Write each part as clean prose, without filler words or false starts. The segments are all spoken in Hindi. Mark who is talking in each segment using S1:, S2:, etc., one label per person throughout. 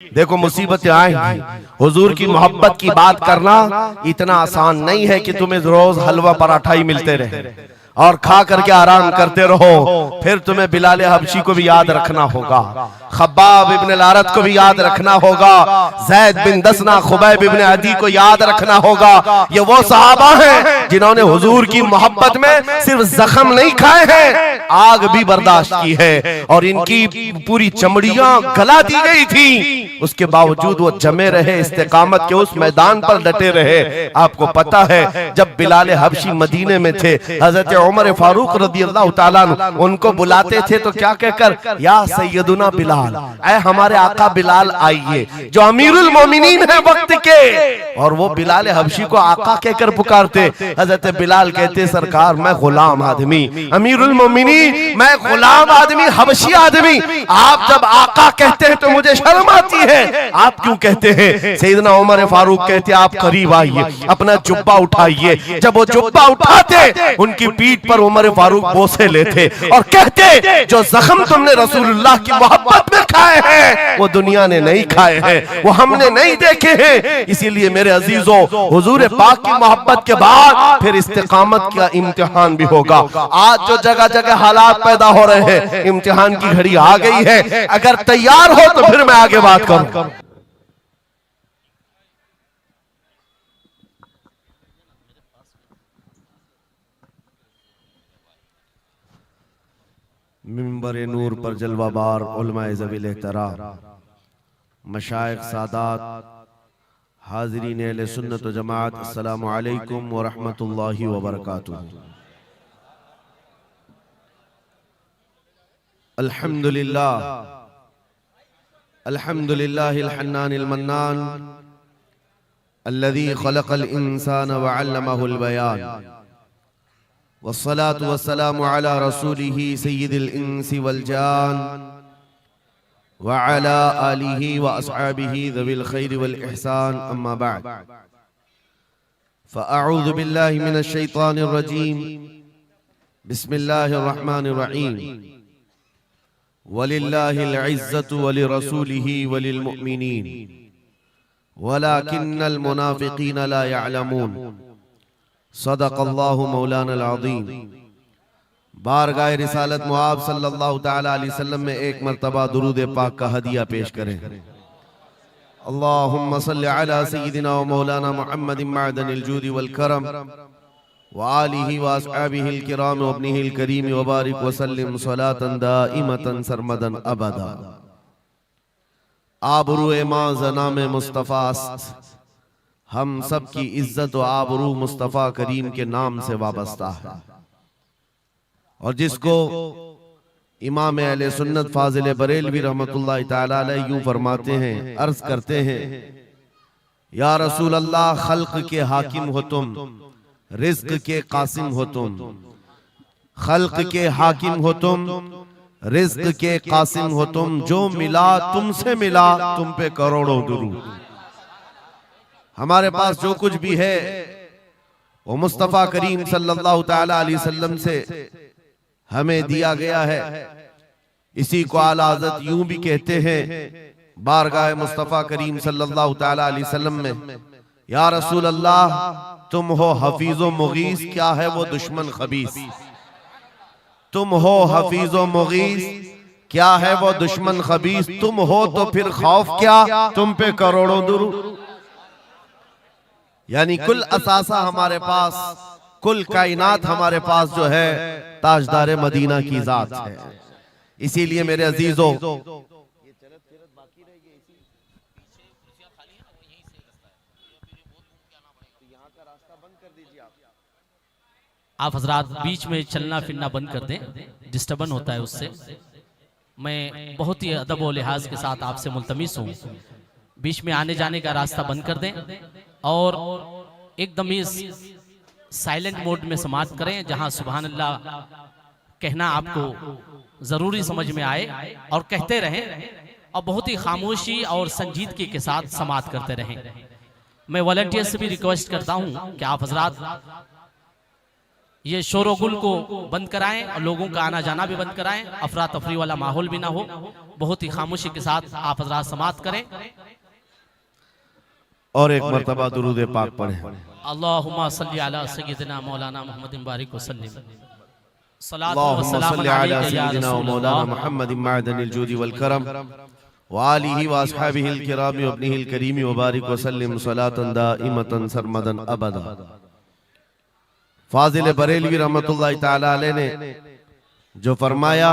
S1: देखो मुसीबतें आएंगी, हुजूर की मोहब्बत की बात करना इतना आसान नहीं है कि तुम्हें रोज हलवा पराठा ही मिलते रहे और खा करके आराम करते रहो। फिर तुम्हें बिलाल हबशी को भी याद रखना होगा, खब्बाब इब्न लारत को भी याद रखना होगा, ज़ैद बिन दसना, खुबैब इब्न अदी को याद रखना होगा। ये वो सहाबा हैं जिन्होंने हुजूर की मोहब्बत में सिर्फ जख्म नहीं खाए हैं, आग भी बर्दाश्त की है और इनकी पूरी चमड़ियां गला दी गई थी, उसके बावजूद वो जमे रहे, इस्तिकामत के उस मैदान पर डटे रहे। आपको पता है जब बिलाल हबशी मदीने में थे, हजरत उमर फारूक रज़ियल्लाहु ताला अन्हु उनको बुलाते थे तो क्या कहकर, या सैयदुना बिलाल, ऐ हमारे आका बिलाल आइए, जो अमीरुल मोमिनीन है वक्त के। और वो बिलाल हबशी को आका कहकर पुकारते। हजरत बिलाल कहते, सरकार मैं गुलाम आदमी, अमीरुल मोमिनीन मैं गुलाम आदमी, हबशी आदमी, आप जब आका कहते हैं तो मुझे शर्म आती है, आप क्यों कहते हैं? सैयदना उमर फारूक कहते, आप करीब आइए, अपना जुब्बा उठाइए। जब वो जुब्बा उठाते, उनकी पीठ पर उमर फारूक बोसे लेते और कहते, जो जख्म तुमने रसूलुल्लाह की मोहब्बत में खाए हैं वो दुनिया ने नहीं खाए हैं, वो हमने नहीं देखे हैं। इसीलिए मेरे अजीजों, हुजूर पाक की मोहब्बत के बाद फिर इस्तिकामत का इम्तिहान भी होगा। आज जो जगह जगह हालात पैदा हो रहे हैं, इम्तिहान की घड़ी आ गई है। अगर तैयार हो तो फिर मैं आगे बात करूं। मिंबर नूर पर जलवाबार उलमाए ज़वील एहतराम, मशाइख सादात, हाज़रीन अहले सुन्नत व जमात, अस्सलामु अलैकुम व रहमतुल्लाहि व बरकातुहू। अल्हम्दुलिल्लाह, अल्हम्दुलिल्लाहिल हन्नानिल मन्नान, अल्लज़ी खलक़ल इंसान व अल्लमहुल बयान, वस्सलातु वस्सलामु अला रसूलिही सय्यिदिल इंसी वल जान व अला आलिही व अस्हाबिही ज़विल खैरि वल इहसान, अम्मा बअद। फ़अऊज़ु बिल्लाहि मिनश शैतानिर रजीम, बिस्मिल्लाहिर रहमानिर रहीम। वलिल्लाहिल इज़्ज़तु व लिरसूलिही व लिल मुअमिनीन वलाकिन्नल मुनाफ़िक़ीन ला यअलमून। सदक़ल्लाहु मौलाना अज़ीम। बारगाह रिसालत मुआब सल्लल्लाहु तआला अलैहि वसल्लम में एक मर्तबा दुरूद पाक का हदिया पेश करें। अल्लाहुम्मा सल्लि अला सय्यिदिना व मौलाना मुहम्मदिन मअदनिल जूदि वल करम व आलिहि व अस्हाबिहिल किराम व इब्निहिल करीम व बारिक व सल्लिम सलातन दाइमतन सरमदन अबदा। आबरूए मां ज़नाम मुस्तफ़ा, हम सब की इज्जत व आबरू मुस्तफ़ा करीम के नाम से वाबस्ता है। और जिसको इमाम अहले सुन्नत फाजिल बरेलवी रहमतुल्लाह तआला अलैह यूं फरमाते हैं, अर्ज करते हैं, या रसूल अल्लाह, खल्क के हाकिम हो तुम, रिज़्क के कासिम हो तुम। खल्क के हाकिम हो तुम, रिज़्क के कासिम हो तुम, जो मिला तुमसे मिला, तुम पे करोड़ों दुरूद। हमारे पास जो कुछ भी है वो मुस्तफ़ा करीम सल्लल्लाहु तआला अलैहि वसल्लम से हमें दिया गया है। इसी को आला हज़रत यूं भी कहते हैं बारगाह मुस्तफ़ा करीम सल्लल्लाहु तआला अलैहि वसल्लम में, या रसूल अल्लाह, तुम हो हफीज़ो मुगीस, क्या है वो दुश्मन खबीस। तुम हो हफीज़ो मुगीस, क्या है वो दुश्मन खबीस। तुम हो तो फिर खौफ क्या, तुम पे करोड़ों दुरूद। यानी कुल असासा हमारे पास, कुल कायनात हमारे पास जो है ताजदार मदीना की जात है। इसीलिए मेरे अजीजों,
S2: आप हजरात बीच में चलना फिरना बंद कर दें, डिस्टर्बन होता है उससे। मैं बहुत ही अदब और लिहाज के साथ आपसे मुल्तमिस हूँ, बीच में आने जाने का रास्ता बंद कर दें और एकदम ही साइलेंट मोड में समाप्त करें, जहां सुभान अल्लाह कहना आपको जरूरी समझ में आए और कहते रहें, और बहुत ही खामोशी और संजीदगी के साथ समाप्त करते रहें। मैं वॉलंटियर से भी रिक्वेस्ट करता हूं कि आप हजरात ये शोरगुल को बंद कराएं और लोगों का आना जाना भी बंद कराएं, अफरा तफरी वाला माहौल भी ना हो। बहुत ही खामोशी के साथ आप हजरात समाअत करें
S1: और एक मर्तबा दुरूद पाक पढ़ें।
S2: अल्लाहुम्मा सल्ली अला सय्यिदिना मौलाना मुहम्मदिन बारिक वसल्लिम। सलातु व
S1: अल्लाहुम्मा
S2: सलाम
S1: सल्ली अला
S2: अलैका या
S1: सय्यिदिना
S2: रसूल
S1: मौलाना
S2: अल्लाह।
S1: मुहम्मदिन मअदनिल जूदि वल करम व आलिहि व अस्हाबिहिल किराम व इब्निहिल करीम व बारिक वसल्लिम सलातन दाइमतन सरमदन अबदा। फाजिल बरेलवी रहमतुल्लाहि तआला अलैह ने जो फरमाया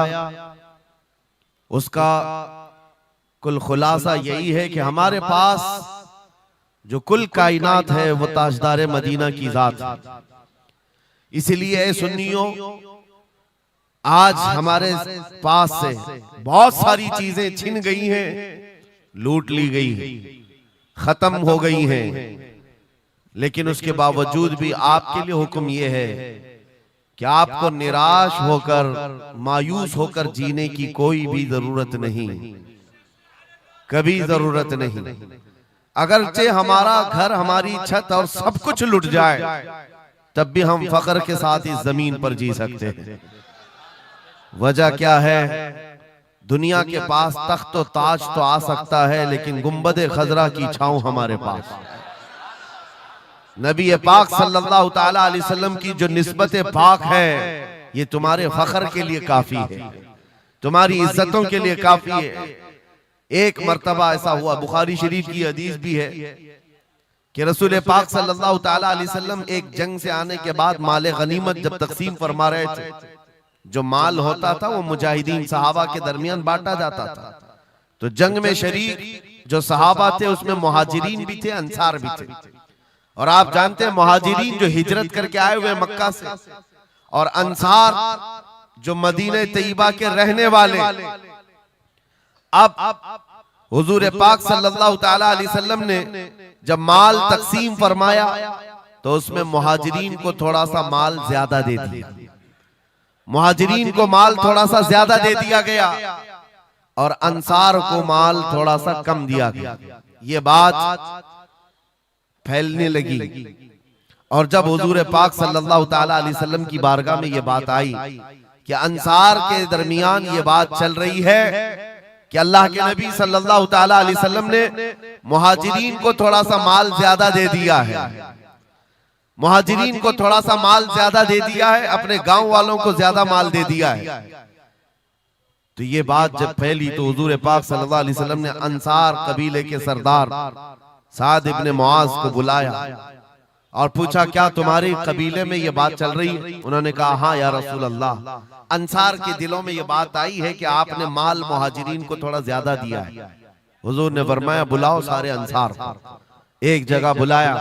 S1: उसका कुल खुलासा यही है कि हमारे पास जो कुल कायनात है वो ताजदार मदीना की जात है। इसलिए ऐ सुन्नियों, आज हमारे पास से बहुत सारी चीजें छिन गई हैं, लूट ली गई हैं, खत्म हो गई हैं, लेकिन उसके बावजूद भी आपके लिए हुक्म यह है कि आपको निराश होकर मायूस होकर जीने की कोई भी जरूरत नहीं, कभी जरूरत नहीं। अगरचे हमारा घर, हमारी छत और सब कुछ लुट जाए, तब भी हम फख्र के साथ इस जमीन पर जी सकते हैं। वजह क्या है? दुनिया के पास तख्त और ताज तो आ सकता है, लेकिन गुंबद खजरा की छांव हमारे पास। नबी पाक सल्लल्लाहु ताला अलैहि वसल्लम की जो निस्बत पाक है, ये तुम्हारे फख्र के लिए काफी है, तुम्हारी इज्जतों के लिए काफी है। एक मर्तबा ऐसा हुआ, बुखारी शरीफ की हदीस भी है कि रसूल पाक सल्लल्लाहु ताला अलैहि वसल्लम एक जंग से आने के बाद माल गनीमत जब तकसीम फरमा रहे थे, जो माल होता था वो मुजाहिदीन सहाबा के दरमियान बांटा जाता था। तो जंग में शरीक जो सहाबा थे उसमें मुहाजिरीन भी थे, अंसार भी थे। और आप जानते हैं मुहाजिरीन जो हिजरत करके आए हुए मक्का से, और अंसार जो मदीने तैयबा के रहने वाले। अब हुजूर पाक सल्लल्लाहु ताला अलैहि वसल्लम ने जब माल तकसीम फरमाया तो उसमें मुहाजिरीन को थोड़ा सा माल ज्यादा दे दिया, मुहाजिरीन को माल थोड़ा सा ज्यादा दे दिया गया और अंसार को माल थोड़ा सा कम दिया गया। ये बात फैलने लगी और जब हुजूर पाक सल्लल्लाहु ताला अलैहि वसल्लम की बारगाह में ये बात आई कि अंसार के दरमियान ये बात चल रही है कि अल्लाह के नबी सल्लल्लाहु ताला अलैहि वसल्लम ने मुहाजिरीन को थोड़ा सा माल ज्यादा दे दिया है, मुहाजिरीन को थोड़ा सा माल ज्यादा दे दिया है, अपने गांव वालों को ज्यादा माल दे दिया है। तो ये बात जब फैली तो हुजूर पाक सल्लल्लाहु अलैहि वसल्लम ने अंसार कबीले के सरदार साद इब्ने मुआज को बुलाया और पूछा, क्या तुम्हारे कबीले में ये बात चल रही है? उन्होंने कहा, हाँ या रसूल अल्लाह, अंसार के दिलों में ये बात आई है कि आपने माल मुहाजिरीन को थोड़ा ज्यादा दिया है। हुजूर ने फरमाया, बुलाओ सारे अंसार को। एक जगह बुलाया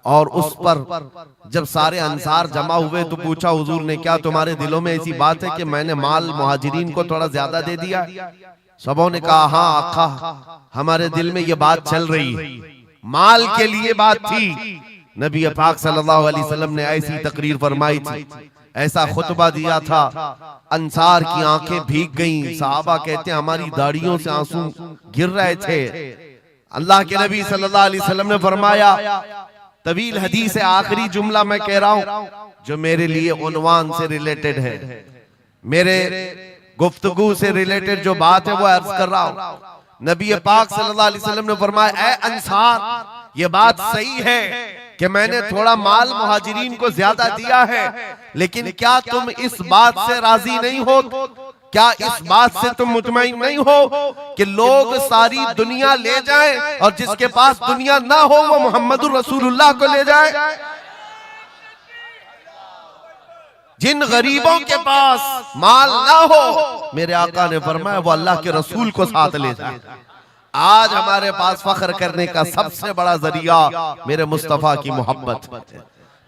S1: और उस पर जब सारे अंसार जमा हुए तो पूछा हुजूर ने, क्या तुम्हारे दिलों में ऐसी बात है कि मैंने माल मुहाजिरीन को थोड़ा ज्यादा दे दिया? सबों ने कहा, हाँ आका, हमारे दिल में ये बात चल रही है, माल के लिए बात थी। नबी पाक सल्लल्लाहु अलैहि वसल्लम ने ऐसी तकरीर फरमाई थी, ऐसा खुतबा दिया था, अंसार की आंखें भीग गईं। सहाबा कहते हैं हमारी दाढ़ियों से आंसू गिर रहे थे। अल्लाह के नबी सल्लल्लाहु अलैहि वसल्लम ने फरमाया, तवील हदीस है, आखिरी जुमला मैं कह रहा हूं जो मेरे लिए उन्वान से रिलेटेड है, मेरे गुफ्तगू से रिलेटेड जो बात है वो अर्ज कर रहा हूं। नबी पाक सल्लल्लाहु अलैहि वसल्लम ने फरमाया, ऐ अंसार, ये बात सही है कि मैंने थोड़ा माल मुहाजिरीन को ज्यादा दिया है, लेकिन क्या तुम इस बात से राजी नहीं हो, क्या इस बात से तुम मुतमईन नहीं हो कि लोग सारी दुनिया ले जाएं और जिसके पास दुनिया ना हो वो मोहम्मदुर रसूलुल्लाह को ले जाए? जिन गरीबों के पास माल ना हो, मेरे आका ने फरमाया, वो अल्लाह के रसूल को साथ ले जाए। आज हमारे पास फख्र करने का सबसे बड़ा जरिया मेरे मुस्तफा की मोहब्बत,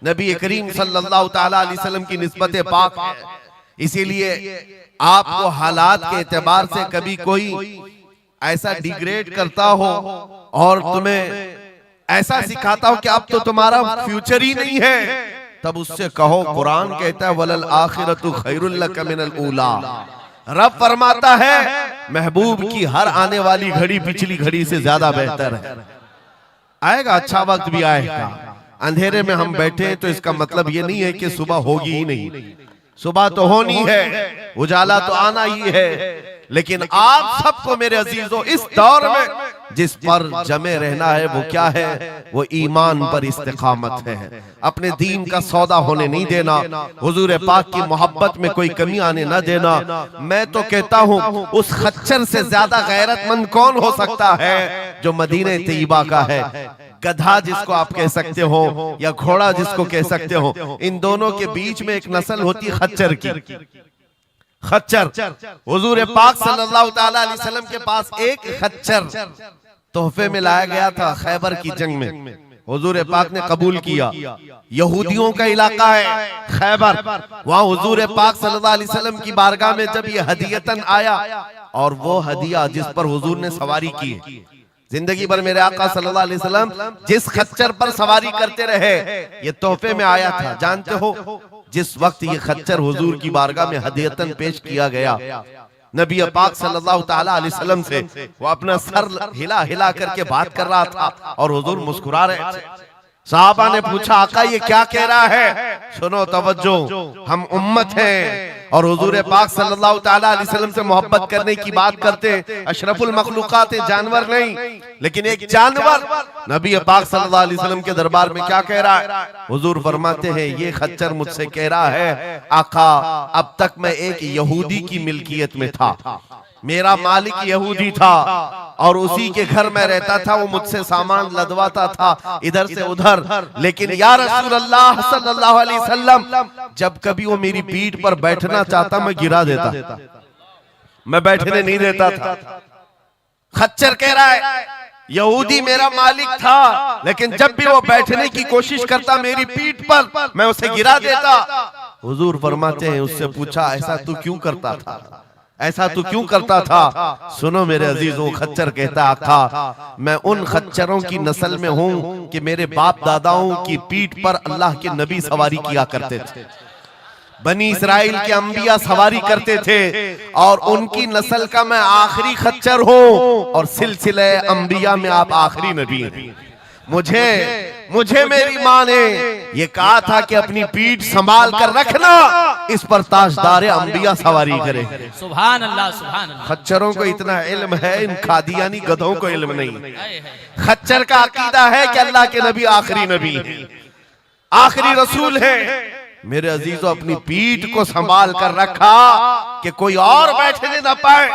S1: नबी करीम सल्लल्लाहु ताला अलैहि वसल्लम की निस्बत पाक है। इसीलिए आपको हालात के एतबार से कभी कोई ऐसा डिग्रेड करता हो और तुम्हें ऐसा सिखाता हो कि अब तो तुम्हारा फ्यूचर ही नहीं है, तब उससे कहो, कुरान कहता है, वलल आखिरतु खैरुल लक मिनल ऊला। रब फरमाता है महबूब की हर आने वाली घड़ी पिछली घड़ी से ज्यादा बेहतर है। आएगा, अच्छा वक्त भी आएगा, अंधेरे में हम बैठे हैं तो इसका मतलब ये नहीं है कि सुबह होगी ही नहीं, सुबह तो होनी है, उजाला तो आना ही है। लेकिन आप सबको मेरे अजीजों इस दौर में जिस पर जमे रहना है वो क्या है? वो ईमान पर इस्तिकामत है, अपने दीन का सौदा होने नहीं देना, हुजूर पाक की मोहब्बत में कोई कमी आने न देना। मैं तो कहता हूँ उस खच्चर से ज्यादा गैरतमंद कौन हो सकता है जो मदीने तैयबा का है। गधा जिसको आप कह सकते हो या घोड़ा जिसको कह सकते हो, इन दोनों के बीच में एक नस्ल होती है खच्चर की। खच्चर, हुजूर पाक सल्लल्लाहु ताला अलैहि वसल्लम के पास एक खच्चर तोहफे में लाया गया था खैबर की जंग में। हुजूर पाक ने कबूल किया। यहूदियों का इलाका है खैबर, वहां हुजूर पाक सल्लल्लाहु अलैहि वसल्लम की बारगाह में जब ये हदियतन आया, और वो हदिया जिस पर हुजूर ने सवारी की, जिंदगी भर मेरे आका सल्लल्लाहु अलैहि वसल्लम जिस खच्चर पर सवारी करते रहे, ये तोहफे में आया था। जानते हो जिस वक्त ये खच्चर हुजूर की बारगाह में हदियतन पेश किया गया, नबी पाक सल्लल्लाहु ताला अलैहि वसल्लम से वो अपना सर हिला हिला करके बात कर रहा था और हुजूर मुस्कुरा रहे थे। साहबा ने पूछा, आका ये क्या कह रहा है? सुनो तवज्जो, हम उम्मत हैं और हुजूर पाक सल्लल्लाहु ताला अलैहि वसल्लम से मोहब्बत करने की बात करते, अशरफुल मखलूकात जानवर नहीं, लेकिन एक जानवर नबी पाक सल्लल्लाहु अलैहि वसल्लम के दरबार में क्या कह रहा है? हुजूर फरमाते हैं, ये खच्चर मुझसे कह रहा है, आका अब तक मैं एक यहूदी की मिल्कियत में था, मेरा मालिक यहूदी था और उसी के घर में रहता था, वो मुझसे सामान लदवाता था इधर से उधर, लेकिन या रसूल अल्लाह सल्लल्लाहु अलैहि वसल्लम जब कभी वो मेरी पीठ पर बैठना चाहता मैं गिरा देता, मैं बैठने नहीं देता था। खच्चर कह रहा है यहूदी मेरा मालिक था, लेकिन जब भी वो बैठने की कोशिश करता मेरी पीठ पर मैं उसे गिरा देता। हुजूर फरमाते हैं, उससे पूछा ऐसा तू क्यों करता था, ऐसा तू क्यों करता था? सुनो मेरे अजीजों, खच्चर कहता, आका मैं उन खच्चरों की नस्ल में हूं कि मेरे बाप दादाओं की पीठ पर अल्लाह के नबी सवारी किया करते थे, बनी इस्राइल के अंबिया सवारी करते थे, और उनकी नस्ल का मैं आखिरी खच्चर हूं, और सिलसिले अंबिया में आप आखिरी नबी हैं। मुझे मेरी माँ ने ये कहा था कि अपनी पीठ संभाल कर रखना, इस पर ताजदार अंबिया सवारी करे।
S2: सुभान अल्लाह, सुभान अल्लाह।
S1: खच्चरों को इतना इल्म है, इन कादियानी गधों को इल्म नहीं। खच्चर का अकीदा है कि अल्लाह के नबी आखिरी नबी है, आखिरी रसूल है। मेरे अजीजों, अपनी पीठ को संभाल कर रखा कि कोई और बैठने न पाए,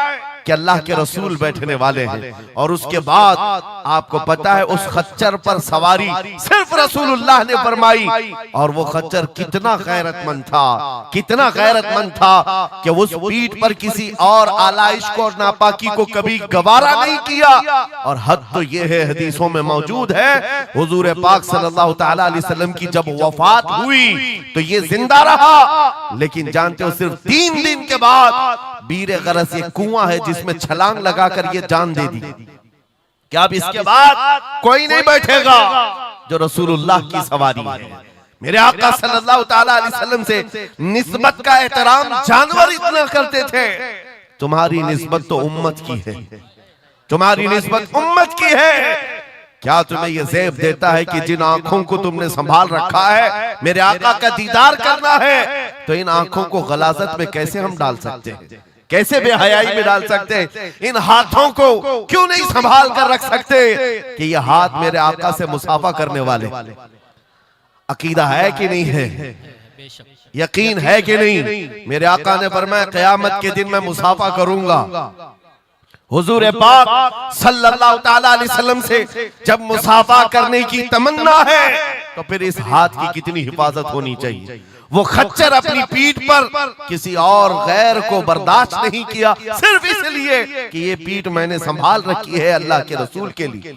S1: कि अल्लाह के रसूल बैठने वाले हैं। और उसके बाद आपको पता है उस खच्चर पर सवारी सिर्फ रसूलुल्लाह ने फरमाई, और वो खच्चर कितना गैरतमंद था, कितना गैरतमंद था कि उस पीठ पर किसी और आलाइश को और नापाकी को कभी गवारा नहीं किया। और हद तो ये है, हदीसों में मौजूद है, हुजूर पाक सल्लल्लाहु ताला अलैहि वसल्लम की जब वफात हुई तो ये जिंदा रहा, लेकिन जानते हो सिर्फ 3 दिन के बाद बीर गरस एक कुआं है जिसमें छलांग लगाकर ये जान दे दी कि अब इसके बाद कोई नहीं बैठेगा जो रसूलुल्लाह की सवारी है। मेरे आका सल्लल्लाहु ताला अलैहि वसल्लम से निस्बत का एहतराम जानवर इतना करते थे, तुम्हारी निस्बत तो उम्मत की है, तुम्हारी निस्बत उम्मत की है। क्या तुम्हें यह ज़ेब देता है कि जिन आंखों को तुमने संभाल रखा है, मेरे आका का दीदार करना है, तो इन आंखों को गलाजत में कैसे हम डाल सकते हैं, कैसे बेहयाई में डाल सकते हैं? इन हाथों को क्यों नहीं संभाल कर रख सकते कि ये हाथ मेरे आका से मुसाफा करने वाले? अकीदा है कि नहीं है? यकीन है कि नहीं? मेरे आका ने फरमाया क़यामत के दिन मैं मुसाफा करूंगा। हुजूर पाक सल्लल्लाहु ताला अलैहि वसल्लम से जब मुसाफा करने की तमन्ना है तो फिर इस हाथ की कितनी हिफाजत होनी चाहिए। वो खच्चर अपनी पीठ पर किसी और गैर को बर्दाश्त नहीं किया, सिर्फ इसलिए कि ये पीठ मैंने संभाल रखी है अल्लाह के रसूल के लिए।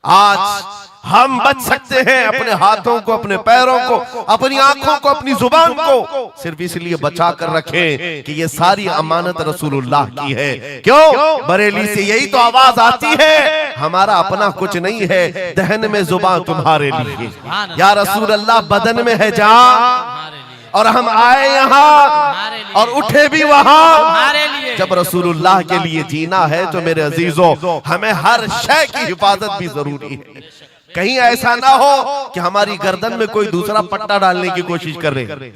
S1: आज हम बच सकते हैं अपने हाथों को, अपने पैरों को, अपनी आंखों को, अपनी जुबान को सिर्फ इसलिए बचा कर रखें कि ये सारी अमानत रसूलुल्लाह की है। क्यों? बरेली से यही तो आवाज आती है, हमारा अपना कुछ नहीं है, दहन में जुबान तुम्हारे लिए। या रसूल अल्लाह, बदन में है जान, और हम आए यहाँ और उठे भी वहां। जब रसूलुल्लाह के लिए जीना है तो मेरे अजीजों, हमें हर शय की हिफाजत भी जरूरी है। कहीं ऐसा ना हो कि हमारी गर्दन में कोई दूसरा पट्टा डालने की कोशिश कर रहे,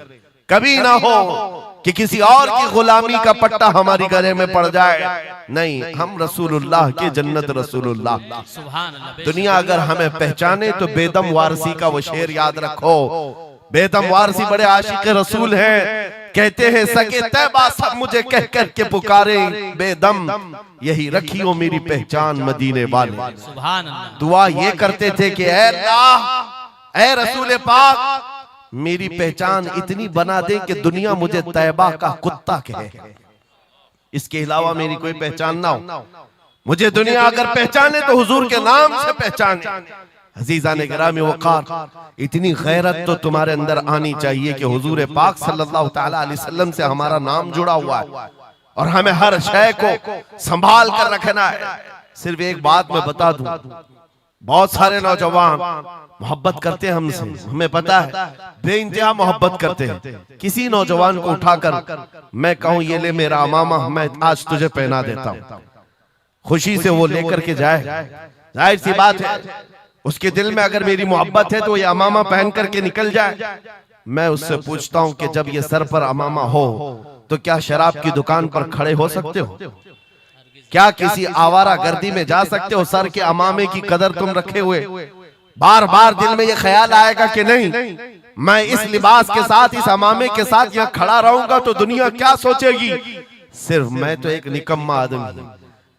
S1: कभी ना हो कि किसी और की गुलामी का पट्टा हमारी गले में पड़ जाए। नहीं, हम रसूलुल्लाह के जन्नत रसूलुल्लाह।
S2: सुभान अल्लाह।
S1: दुनिया अगर हमें पहचाने तो बेदम वारसी का वो शेर याद रखो। बेदम वारसी बड़े आशिक रसूल हैं, कहते हैं सके तैबा सब मुझे कह कर के पुकारे, बेदम यही रखियो मेरी पहचान मदीने वाले।
S2: सुभान अल्लाह।
S1: दुआ ये करते थे कि ऐ अल्लाह, ऐ रसूल पाक, मेरी पहचान इतनी बना दे कि दुनिया मुझे तैबा का कुत्ता कहे, इसके अलावा मेरी कोई पहचान ना हो। मुझे दुनिया अगर पहचाने तो हुजूर के नाम से पहचाने। अजीजान गिरामी वक़ार, इतनी गैरत तो तुम्हारे अंदर आनी चाहिए कि हुजूर पाक सल्लल्लाहु तआला अलैहि वसल्लम से हमारा नाम जुड़ा हुआ है और हमें हर शय को संभाल कर रखना है। सिर्फ एक बात मैं बता दूं, बहुत सारे नौजवान मोहब्बत करते हैं हमसे, हमें पता है, बेइंतहा मोहब्बत करते हैं। किसी नौजवान को उठाकर मैं कहूं ये ले मेरा अमामा, मैं आज तुझे पहना देता हूं, खुशी से वो लेकर के जाए, जाहिर सी बात है उसके दिल में अगर मेरी मोहब्बत है तो ये अमामा पहन करके निकल जाए। मैं उससे पूछता हूं कि जब ये सर पर अमामा हो तो क्या शराब की दुकान पर खड़े हो सकते हो? क्या किसी आवारा गर्दी में जा सकते हो? सर के अमामे की कदर तुम रखे हुए बार बार दिल में ये ख्याल आएगा कि नहीं, मैं इस लिबास के साथ, इस अमामे के साथ यहाँ खड़ा रहूंगा तो दुनिया क्या सोचेगी? सिर्फ मैं तो एक निकम्मा आदमी,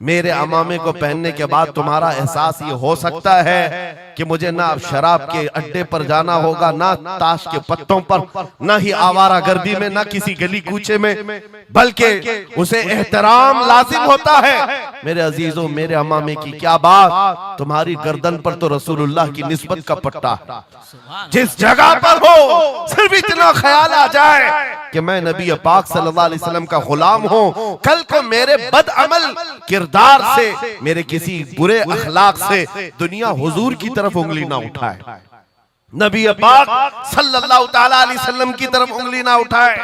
S1: मेरे अमामे को पहनने के बाद तुम्हारा एहसास ये हो सकता है कि मुझे ना शराब के अड्डे पर जाना होगा, ना ताश के पत्तों पर, ना ही आवारा गर्दी में, ना किसी गली कूचे में, बल्कि उसे एहतराम लाजिम होता है। मेरे अजीजों, मेरे अमामे की क्या बात, तुम्हारी गर्दन पर तो रसूलुल्लाह की निस्बत का पट्टा है। जिस जगह पर हो सिर्फ इतना ख्याल आ जाए कि मैं नबी पाक सल्लल्लाहु अलैहि वसल्लम का गुलाम हूं, कल को मेरे बदअमल किरदार से, मेरे किसी बुरे अखलाक से दुनिया हुजूर की तरफ उंगली ना उठाए, नबी पाक सल्लल्लाहु तआला अलैहि वसल्लम की तरफ उंगली ना उठाए।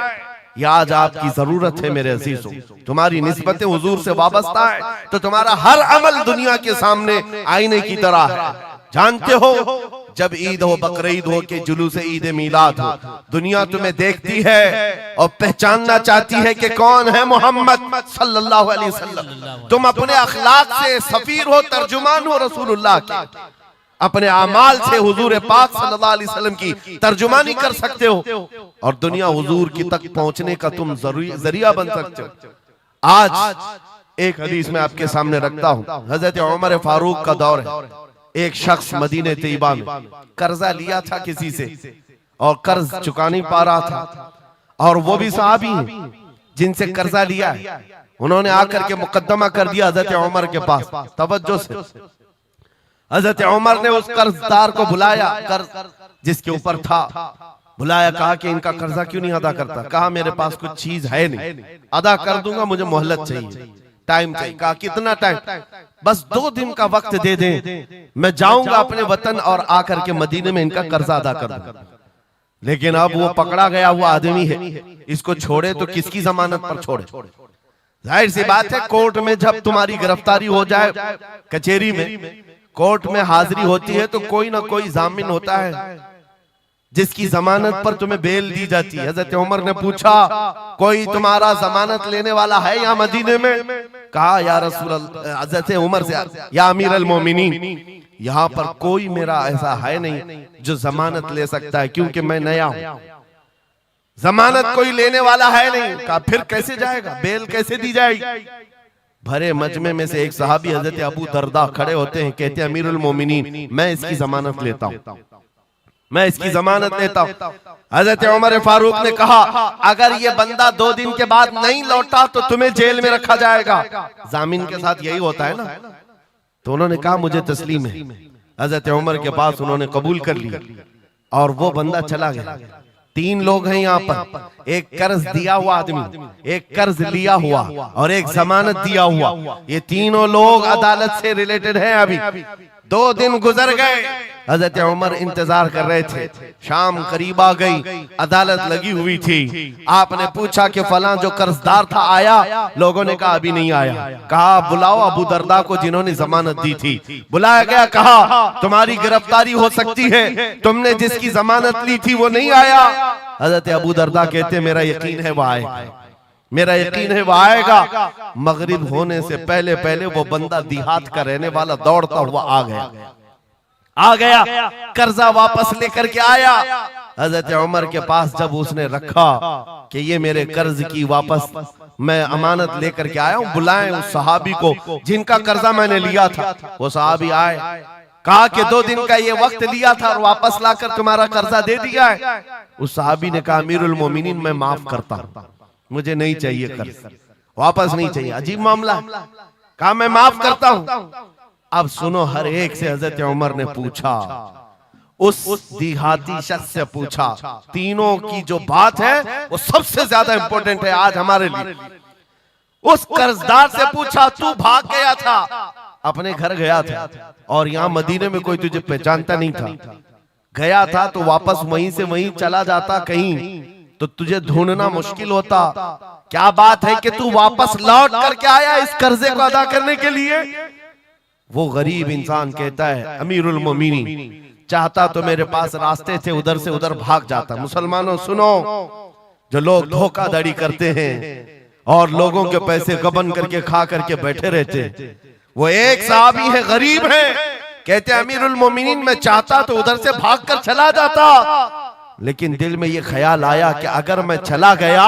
S1: ये आज आपकी जरूरत है मेरे अजीजों। तुम्हारी निस्बतें हुजूर से वाबस्ता है तो तुम्हारा हर अमल दुनिया के सामने आईने की तरह है। जानते हो, जब ईद हो, बकरीद हो के जुलूस ईद मिलाद हो, दुनिया तुम्हें देखती है और पहचानना चाहती है कि कौन है मोहम्मद सल्लल्लाहु अलैहि वसल्लम। तुम अपने अखलाक से सफीर हो, तर्जुमान हो रसूलुल्लाह के, अपने अमाल से हुजूर पाक सल्लल्लाहु अलैहि वसल्लम की तर्जुमानी कर सकते हो और दुनिया हुजूर की तक पहुंचने का तुम जरिया बन सकते हो। आज एक हदीस में आपके सामने रखता हूं, हजरत उमर फारूक का दौर है। एक शख्स मदीने तैयबा में कर्जा लिया था किसी से और कर्ज चुका नहीं पा रहा था, और वो भी सहाबी हैं जिनसे कर्जा लिया है। उन्होंने आकर के मुकद्दमा कर दिया हजरत उमर के पास। तवज्जो से, हजरत उमर ने उस कर्जदार को बुलाया, कर्ज जिसके ऊपर था, बुलाया, कहा कि इनका कर्जा क्यों नहीं अदा करता? कहा मेरे पास कुछ चीज है नहीं, अदा कर दूंगा, मुझे मोहलत चाहिए, टाइम चाहिए। कहा कितना टाइम? बस 2 दिन का वक्त दे दें, मैं जाऊंगा अपने वतन और आकर के मदीने में इनका कर्जा अदा कर दूंगा। लेकिन अब वो पकड़ा गया हुआ आदमी है, इसको छोड़े तो किसकी जमानत पर छोड़े? जाहिर सी बात है, कोर्ट में जब तुम्हारी गिरफ्तारी हो जाए, कचहरी में, कोर्ट में हाजिरी होती है तो कोई ना कोई जामिन होता है जिसकी जमानत पर तुम्हें बेल दी जाती है। हजरत उमर ने पूछा, कोई तुम्हारा जमानत लेने वाला है यहाँ मदीने में? कहा या रसूल अल्लाह, हजरत उमर से, या अमीर अल मोमिनीन, यहाँ पर कोई मेरा ऐसा है नहीं जो जमानत ले सकता है, क्योंकि मैं नया हूं, जमानत कोई लेने वाला है नहीं। कहा फिर कैसे जाएगा, बेल कैसे दी जाएगी? भरे मजमे में से एक सहाबी हजरत अबू दरदा खड़े होते हैं, कहते हैं अमीरुल मोमिनीन, मैं इसकी जमानत लेता हूं, मैं इसकी जमानत लेता हूं। हजरत उमर फारूक ने कहा, अगर ये बंदा 2 दिन के बाद नहीं लौटा तो तुम्हें जेल में रखा जाएगा। जामिन के साथ यही होता है ना। तो उन्होंने कहा मुझे तस्लीम है। हजरत उमर के पास उन्होंने कबूल कर लिया और वो बंदा चला गया। 3 लोग हैं यहाँ पर, एक कर्ज दिया हुआ आदमी, एक कर्ज लिया हुआ और एक जमानत दिया हुआ। ये तीनों लोग अदालत से रिलेटेड हैं। अभी 2 दिन गुजर गए, हजरत उमर इंतजार कर रहे थे। शाम करीब आ गई, अदालत लगी हुई थी। आपने पूछा कि फलां जो कर्जदार था आया? लोगों ने कहा अभी नहीं आया। कहा बुलाओ अबू दरदा को जिन्होंने जमानत दी थी। बुलाया गया, कहा तुम्हारी गिरफ्तारी हो सकती है, तुमने जिसकी जमानत ली थी वो नहीं आया। हजरत अबू दरदा कहते मेरा यकीन है वो आएगा, मेरा यकीन है वो आएगा। मगरिब होने से पहले पहले वो बंदा देहात का रहने वाला दौड़ता हुआ आ गया, कर्जा वापस लेकर के आया। हजरत उमर के पास जब उसने रखा कि ये मेरे कर्ज की वापस मैं अमानत लेकर के आया हूं, बुलाएं उस सहाबी को जिनका कर्जा मैंने लिया था। वो सहाबी आए, कहा कि 2 दिन का ये वक्त लिया था और वापस लाकर तुम्हारा कर्जा दे दिया है। उस सहाबी ने कहा अमीरुल मोमिनीन मैं माफ करता हूं, मुझे नहीं चाहिए कर्ज, वापस नहीं चाहिए। अजीब मामला, कहा मैं माफ करता हूं। अब सुनो, हर एक से हजरत उमर ने पूछा, उस देहाती शख्स से पूछा। तीनों की जो बात है वो सबसे ज्यादा इंपॉर्टेंट है आज हमारे लिए। उस कर्जदार से पूछा तू भाग गया था, अपने घर गया था और यहाँ मदीने में कोई तुझे पहचानता नहीं था, गया था तो वापस वहीं से वहीं चला जाता कहीं तो तुझे ढूंढना मुश्किल होता। क्या बात है कि तू वापस लौट करके आया इस कर्जे को अदा करने के लिए? वो गरीब इंसान कहता है अमीरुल मोमिनीन चाहता तो मेरे पास रास्ते थे, उधर से उधर भाग जाता। मुसलमानों सुनो, जो लोग धोखाधड़ी करते हैं और लोगों के पैसे गबन करके खा करके बैठे रहते, वो एक सहाबी है, गरीब है, कहते अमीरुल मोमिनीन मैं चाहता तो उधर से भाग कर चला जाता, लेकिन दिल में ये ख्याल आया कि अगर मैं चला गया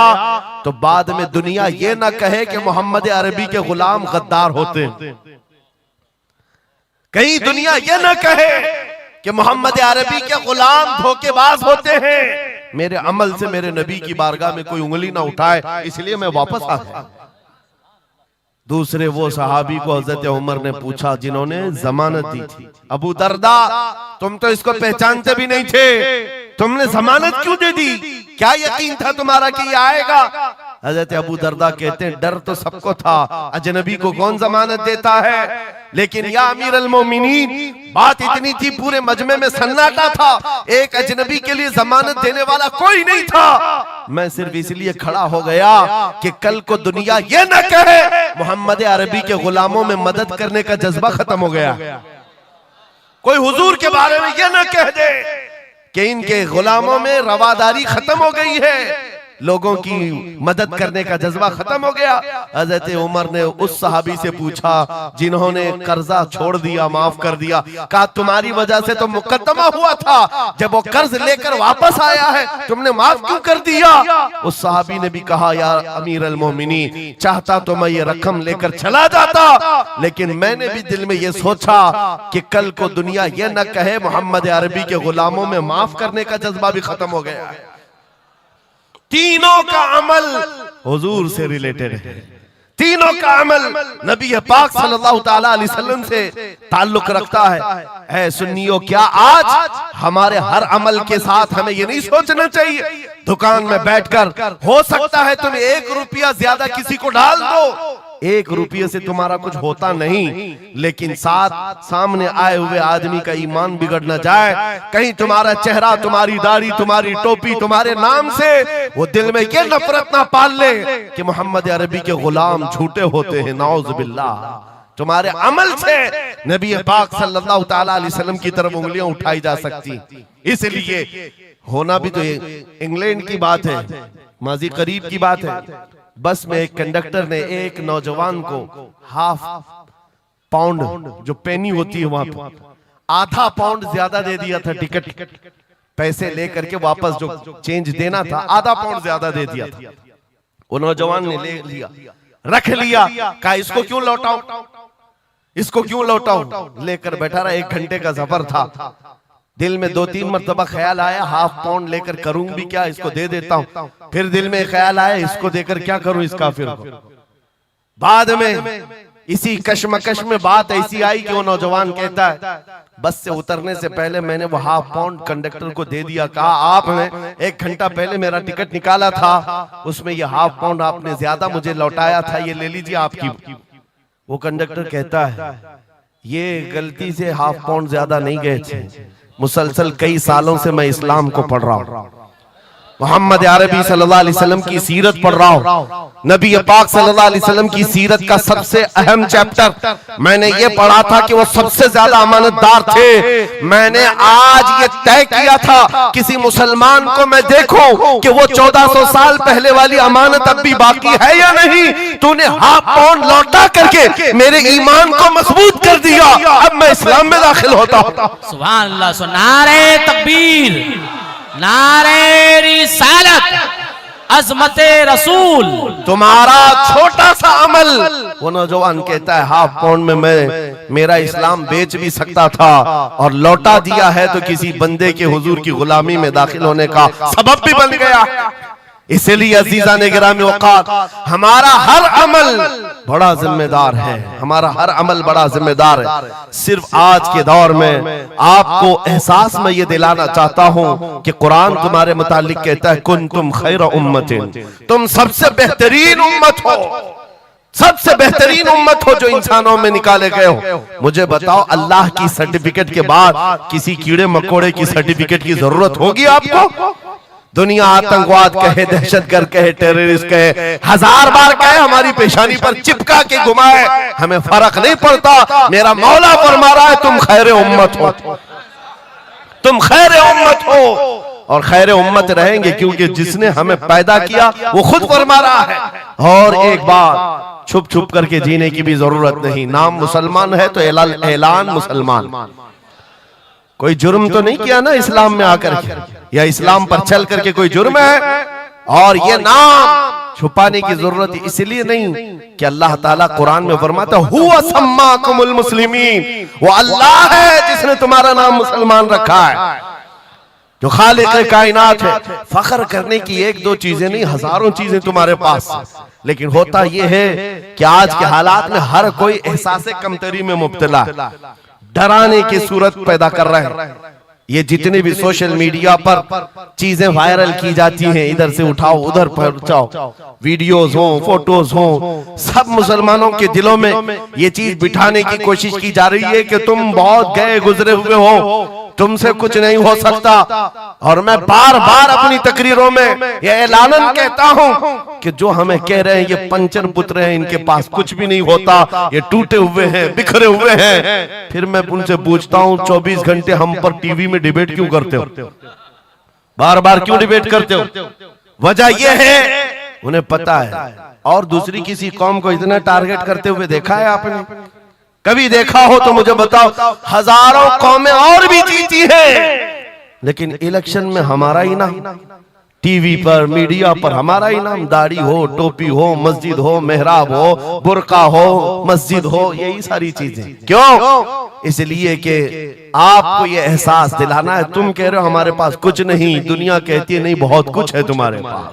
S1: तो बाद में दुनिया ये ना कहे कि मोहम्मद अरबी के गुलाम गद्दार होते, कहीं दुनिया ये ना कहे कि मोहम्मद अरबी के गुलाम धोखेबाज होते हैं। मेरे अमल से मेरे नबी की बारगाह में कोई उंगली ना उठाए, इसलिए मैं वापस आ गया। दूसरे वो सहाबी को हजरत उमर ने पूछा जिन्होंने जमानत दी थी, अबू दरदा तुम तो इसको पहचानते भी नहीं थे, तुमने जमानत क्यों दे दी? क्या यकीन था तुम्हारा कि ये आएगा? हजरत अबू दरदा कहते हैं डर तो सबको था, अजनबी को कौन जमानत देता है, लेकिन या अमीर अल मोमिनीन बात इतनी थी पूरे मजमे में सन्नाटा था, एक अजनबी के लिए जमानत देने वाला कोई नहीं था। मैं सिर्फ इसलिए खड़ा हो गया कि कल को दुनिया ये न कहे मोहम्मद अरबी के गुलामों में मदद करने का जज्बा खत्म हो गया, कोई हुजूर के बारे में ये न कह दे कि इनके गुलामों में रवादारी खत्म हो गई है, लोगों की मदद करने का जज्बा खत्म हो गया। हजरत उमर ने उस सहाबी से पूछा जिन्होंने कर्जा छोड़ दिया, माफ कर दिया, कहा तुम्हारी वजह से तो मुकदमा हुआ था, जब वो कर्ज लेकर वापस आया है तुमने माफ क्यों कर दिया? उस सहाबी ने भी कहा यार अमीर अल मोमिनीन चाहता तो मैं ये रकम लेकर चला जाता, लेकिन मैंने भी दिल में ये सोचा कि कल को दुनिया ये न कहे मोहम्मद अरबी के गुलामों में माफ करने का जज्बा भी खत्म हो गया है। तीनों का अमल हुजूर से रिलेटेड है, तीनों का अमल नबी पाक सल्लल्लाहु ताला अलैहि वसल्लम से ताल्लुक रखता है। सुन्नियों क्या आज हमारे हर अमल के साथ हमें ये नहीं सोचना चाहिए दुकान में बैठकर हो सकता है तुम 1 रुपया ज्यादा किसी को डाल दो, 1 रुपये से तुम्हारा कुछ होता नहीं, लेकिन साथ सामने आए हुए आदमी का ईमान बिगड़ न जाए, कहीं तुम्हारा चेहरा, तुम्हारी दाढ़ी, तुम्हारी टोपी, तुम्हारे नाम से वो दिल में ये नफरत ना पाल ले कि मोहम्मद अरबी के गुलाम झूठे होते हैं, नाउज़ बिल्लाह। तुम्हारे अमल से नबी पाक सल्लल्लाहु ताला अलैहि वसल्लम की तरफ उंगलियां उठाई जा सकती। इसलिए होना भी तो इंग्लैंड की बात है, माजी करीब की बात है, बस में एक कंडक्टर ने एक नौजवान को ½ पाउंड जो पेनी होती है वहां पर ½ पाउंड ज्यादा दे दिया था, टिकट पैसे लेकर के वापस जो चेंज देना था ½ पाउंड ज्यादा दे दिया था। वो नौजवान ने ले लिया, रख लिया, कहा इसको क्यों लौटाऊं, इसको क्यों लौटाऊं, लेकर बैठा रहा। 1 घंटे का सफर था, दिल में 2-3 मरतबा ख्याल आया ½ पाउंड लेकर करूं भी क्या, इसको दे देता हूं, फिर दिल में ख्याल आया इसको देकर क्या करूं इस काफिर को। बाद में इसी कश्मकश में बात ऐसी आई कि वो नौजवान कहता है बस से उतरने से पहले मैंने वो ½ पाउंड कंडक्टर को दे दिया, कहा आपने 1 घंटा पहले मेरा टिकट निकाला था, उसमें ये ½ पाउंड आपने ज्यादा मुझे लौटाया था, ये ले लीजिए आपकी। वो कंडक्टर कहता है ये गलती से ½ पाउंड ज्यादा नहीं गए थे, मुसलसल कई सालों से मैं इस्लाम को पढ़ रहा हूं, मोहम्मद अरबी सल्लल्लाहु अलैहि वसल्लम की सीरत पढ़ रहा हूं। नबी पाक सल्लल्लाहु अलैहि वसल्लम की सीरत का सबसे अहम चैप्टर मैंने ये पढ़ा था कि वो सबसे ज्यादा अमानतदार थे। मैंने आज ये तय किया था किसी मुसलमान को मैं देखूं कि वो 1400 साल पहले वाली अमानत अब भी बाकी है या नहीं, तूने हाफ पाउंड लौटा करके मेरे ईमान को मजबूत कर दिया, अब मैं इस्लाम में दाखिल होता हूं।
S2: सुभान अल्लाह। नारे तकबीर, नारे रिसालत, अज़मते रसूल।
S1: तुम्हारा छोटा सा अमल, वो नौजवान कहता है हाफ पाउंड में मैं मेरा इस्लाम बेच भी सकता था और लौटा दिया है तो किसी बंदे के हुजूर की गुलामी में दाखिल होने का सबब भी बन गया। इसलिए अजीजा ने गिरामी औकात, हमारा हर अमल बड़ा जिम्मेदार है, हमारा हर अमल बड़ा जिम्मेदार है। सिर्फ आज के दौर में आपको एहसास में ये दिलाना चाहता हूं कि कुरान तुम्हारे मुतालिक कहता है कुंतुम खैर उम्मतिन, तुम सबसे बेहतरीन उम्मत हो, सबसे बेहतरीन उम्मत हो जो इंसानों में निकाले गए हो। मुझे बताओ अल्लाह की सर्टिफिकेट के बाद किसी कीड़े मकोड़े की सर्टिफिकेट की जरूरत होगी आपको? दुनिया आतंकवाद कहे, दहशतगर्द कहे, टेररिस्ट कहे, हजार बार कहे, हमारी पेशानी पर चिपका के घुमाए, हमें फर्क नहीं पड़ता। मेरा मौला फरमा रहा है तुम खैर उम्मत हो, तुम खैर उम्मत हो और खैर उम्मत रहेंगे क्योंकि जिसने हमें पैदा किया वो खुद फरमा रहा है। और एक बात, छुप छुप करके जीने की भी जरूरत नहीं। नाम मुसलमान है तो ऐलान मुसलमान। कोई जुर्म तो नहीं किया ना इस्लाम में आकर के, या इस्लाम पर चल करके कोई जुर्म है। और ये नाम छुपाने की जरूरत इसलिए नहीं कि अल्लाह ताला कुरान में फरमाता हुवा सम्माकुमुल मुस्लिमीन, वो अल्लाह है जिसने तुम्हारा नाम मुसलमान रखा है, जो खालिक कायनात है। फख्र करने की एक दो चीजें नहीं, हजारों चीजें तुम्हारे पास। लेकिन होता यह है कि आज के हालात में हर कोई एहसास कमतरी में मुब्तला, डराने की सूरत पैदा कर रहे हैं। ये जितने भी सोशल मीडिया पर चीजें वायरल की जाती हैं, इधर से उठाओ उधर पहुंचाओ, वीडियोस हो, फोटोज हो, सब मुसलमानों के दिलों में ये चीज बिठाने की कोशिश की जा रही है कि तुम बहुत गए गुजरे हुए हो, तुमसे कुछ नहीं हो सकता। और मैं बार बार अपनी तकरीरों में ये ऐलानन कहता हूं कि जो हमें कह रहे हैं ये पंचर पुत्र हैं, इनके पास कुछ भी नहीं होता, ये टूटे हुए हैं, बिखरे हुए हैं। फिर मैं उनसे पूछता हूं 24 घंटे हम पर टीवी में डिबेट क्यों करते हो, बार बार क्यों डिबेट करते हो? वजह यह है उन्हें पता है। और दूसरी किसी कौम को इतना टारगेट करते हुए देखा है आपने? कभी देखा हो तो मुझे बताओ। हजारों कौमें और भी जीती हैं, लेकिन इलेक्शन में हमारा ही नाम, टीवी पर मीडिया पर हमारा ही नाम, दाढ़ी हो, टोपी हो, मस्जिद हो, मेहराब हो, बुर्का हो, मस्जिद हो, यही सारी चीजें। क्यों? इसलिए कि आपको ये एहसास दिलाना है। तुम कह रहे हो हमारे पास कुछ नहीं, दुनिया कहती है नहीं बहुत कुछ है तुम्हारे पास,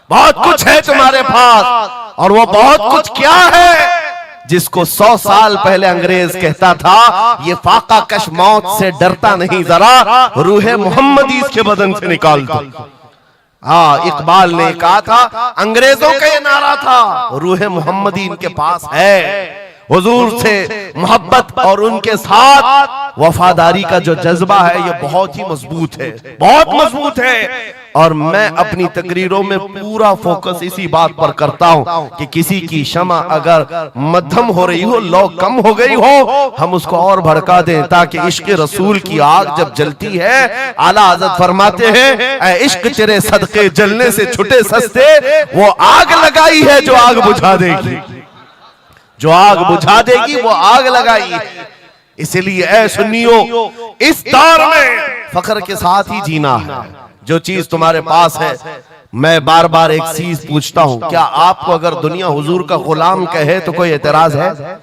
S1: बहुत कुछ है तुम्हारे पास। और वो बहुत कुछ क्या है जिसको 100 साल पहले अंग्रेज कहता था ये फाका कश मौत से डरता नहीं, जरा रूहे मोहम्मदी इसके बदन से निकाल दो। हाँ, इकबाल ने कहा था, अंग्रेजों का ये नारा था, रूहे मोहम्मदी इनके पास है। हुजूर से मोहब्बत और उनके साथ वफादारी का जो जज्बा है ये बहुत ही मजबूत है, बहुत मजबूत है। और मैं अपनी तकरीरों में पूरा फोकस इसी बात पर करता हूं कि किसी की क्षमा अगर मध्यम हो रही हो, लौ कम हो गई हो, हम उसको और भड़का दें, ताकि इश्क रसूल की आग जब जलती है, आला हज़रत फरमाते हैं ऐ इश्क तेरे सदके जलने से छुटे सस्ते, वो आग लगाई है जो आग बुझा देगी, जो आग बुझा देगी वो आग लगाई है। इसलिए ऐ सुन्नियों, इस दौर में फख्र के साथ ही जीना है। जो चीज तुम्हारे पास है, मैं बार बार एक चीज पूछता हूं, क्या आपको अगर दुनिया हुजूर का गुलाम कहे तो कोई एतराज है?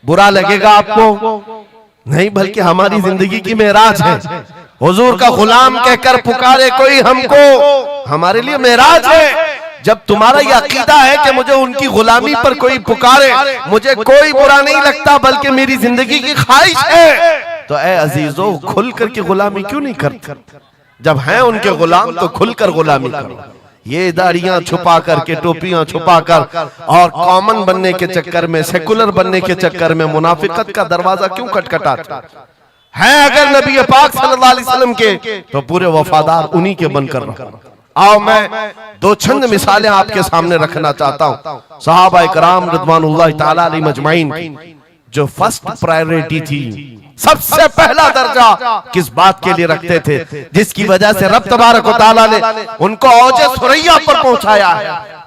S1: बुरा लगेगा आपको? नहीं, बल्कि हमारी जिंदगी की मेराज है। हुजूर का गुलाम कहकर पुकारे कोई हमको, हमारे लिए मेराज है। जब तुम्हारा यह अकीदा है कि मुझे उनकी गुलामी पर कोई पुकारे, मुझे कोई बुरा नहीं लगता, बल्कि मेरी जिंदगी की ख्वाहिश है, तो ऐ अजीजों खुल कर के गुलामी क्यों नहीं करते? जब हैं उनके गुलाम तो खुलकर गुलामी करो। ये दाढ़ियां छुपा करके, टोपियां छुपा कर और कॉमन बनने के चक्कर में, सेकुलर बनने के चक्कर में मुनाफिकत का दरवाजा क्यों खटखटाते? हैं अगर नबी पाक सल्लल्लाहु अलैहि वसल्लम के, तो पूरे वफादार उन्हीं के बनकर रहो। आओ मैं दो चंद मिसालें आपके सामने रखना चाहता हूं सहाबा इकराम रिज़वानुल्लाह ताला अलैहिम अजमाइन की, जो फर्स्ट प्रायोरिटी थी, सबसे पहला दर्जा किस बात के लिए रखते थे, जिसकी वजह से रब तबारक व तआला ने उनको औजे सुरैया पर पहुंचाया है,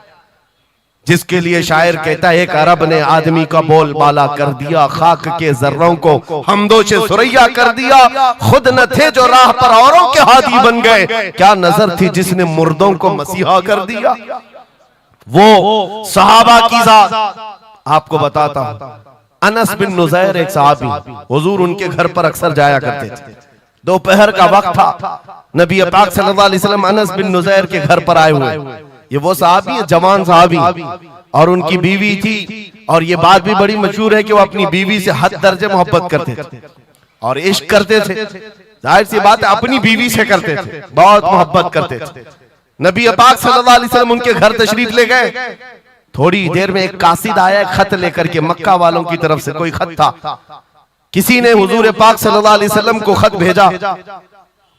S1: जिसके लिए शायर कहता है, एक अरब ने आदमी का बोल बाला कर दिया, खाक के जर्रों को हमदोशे सुरैया कर दिया, खुद न थे जो राह पर औरों के हादी बन गए, क्या नजर थी जिसने मुर्दों को मसीहा कर दिया। वो सहाबा की जात आपको बताता हूं। अनस बिन नुज़ैर एक सहाबी, हुजूर उनके घर पर अक्सर जाया करते थे। दोपहर का वक्त था, नबी पाक सल्लल्लाहु अलैहि वसल्लम अनस बिन नुज़ैर के घर पर आए हुए। ये वो सहाबी है, जवान सहाबी, और उनकी बीवी थी, और ये बात भी बड़ी मशहूर है कि वो अपनी बीवी से हद दर्जे मोहब्बत करते थे और इश्क करते थे। जाहिर सी बात है, अपनी बीवी से करते थे, बहुत मोहब्बत करते थे। नबी पाक सल्लल्लाहु अलैहि वसल्लम उनके घर तशरीफ ले गए। थोड़ी देर में एक कासिद आया, खत लेकर के, मक्का वालों की तरफ से कोई खत था। किसी ने हुजूर पाक सल्लल्लाहु अलैहि वसल्लम को खत भेजा।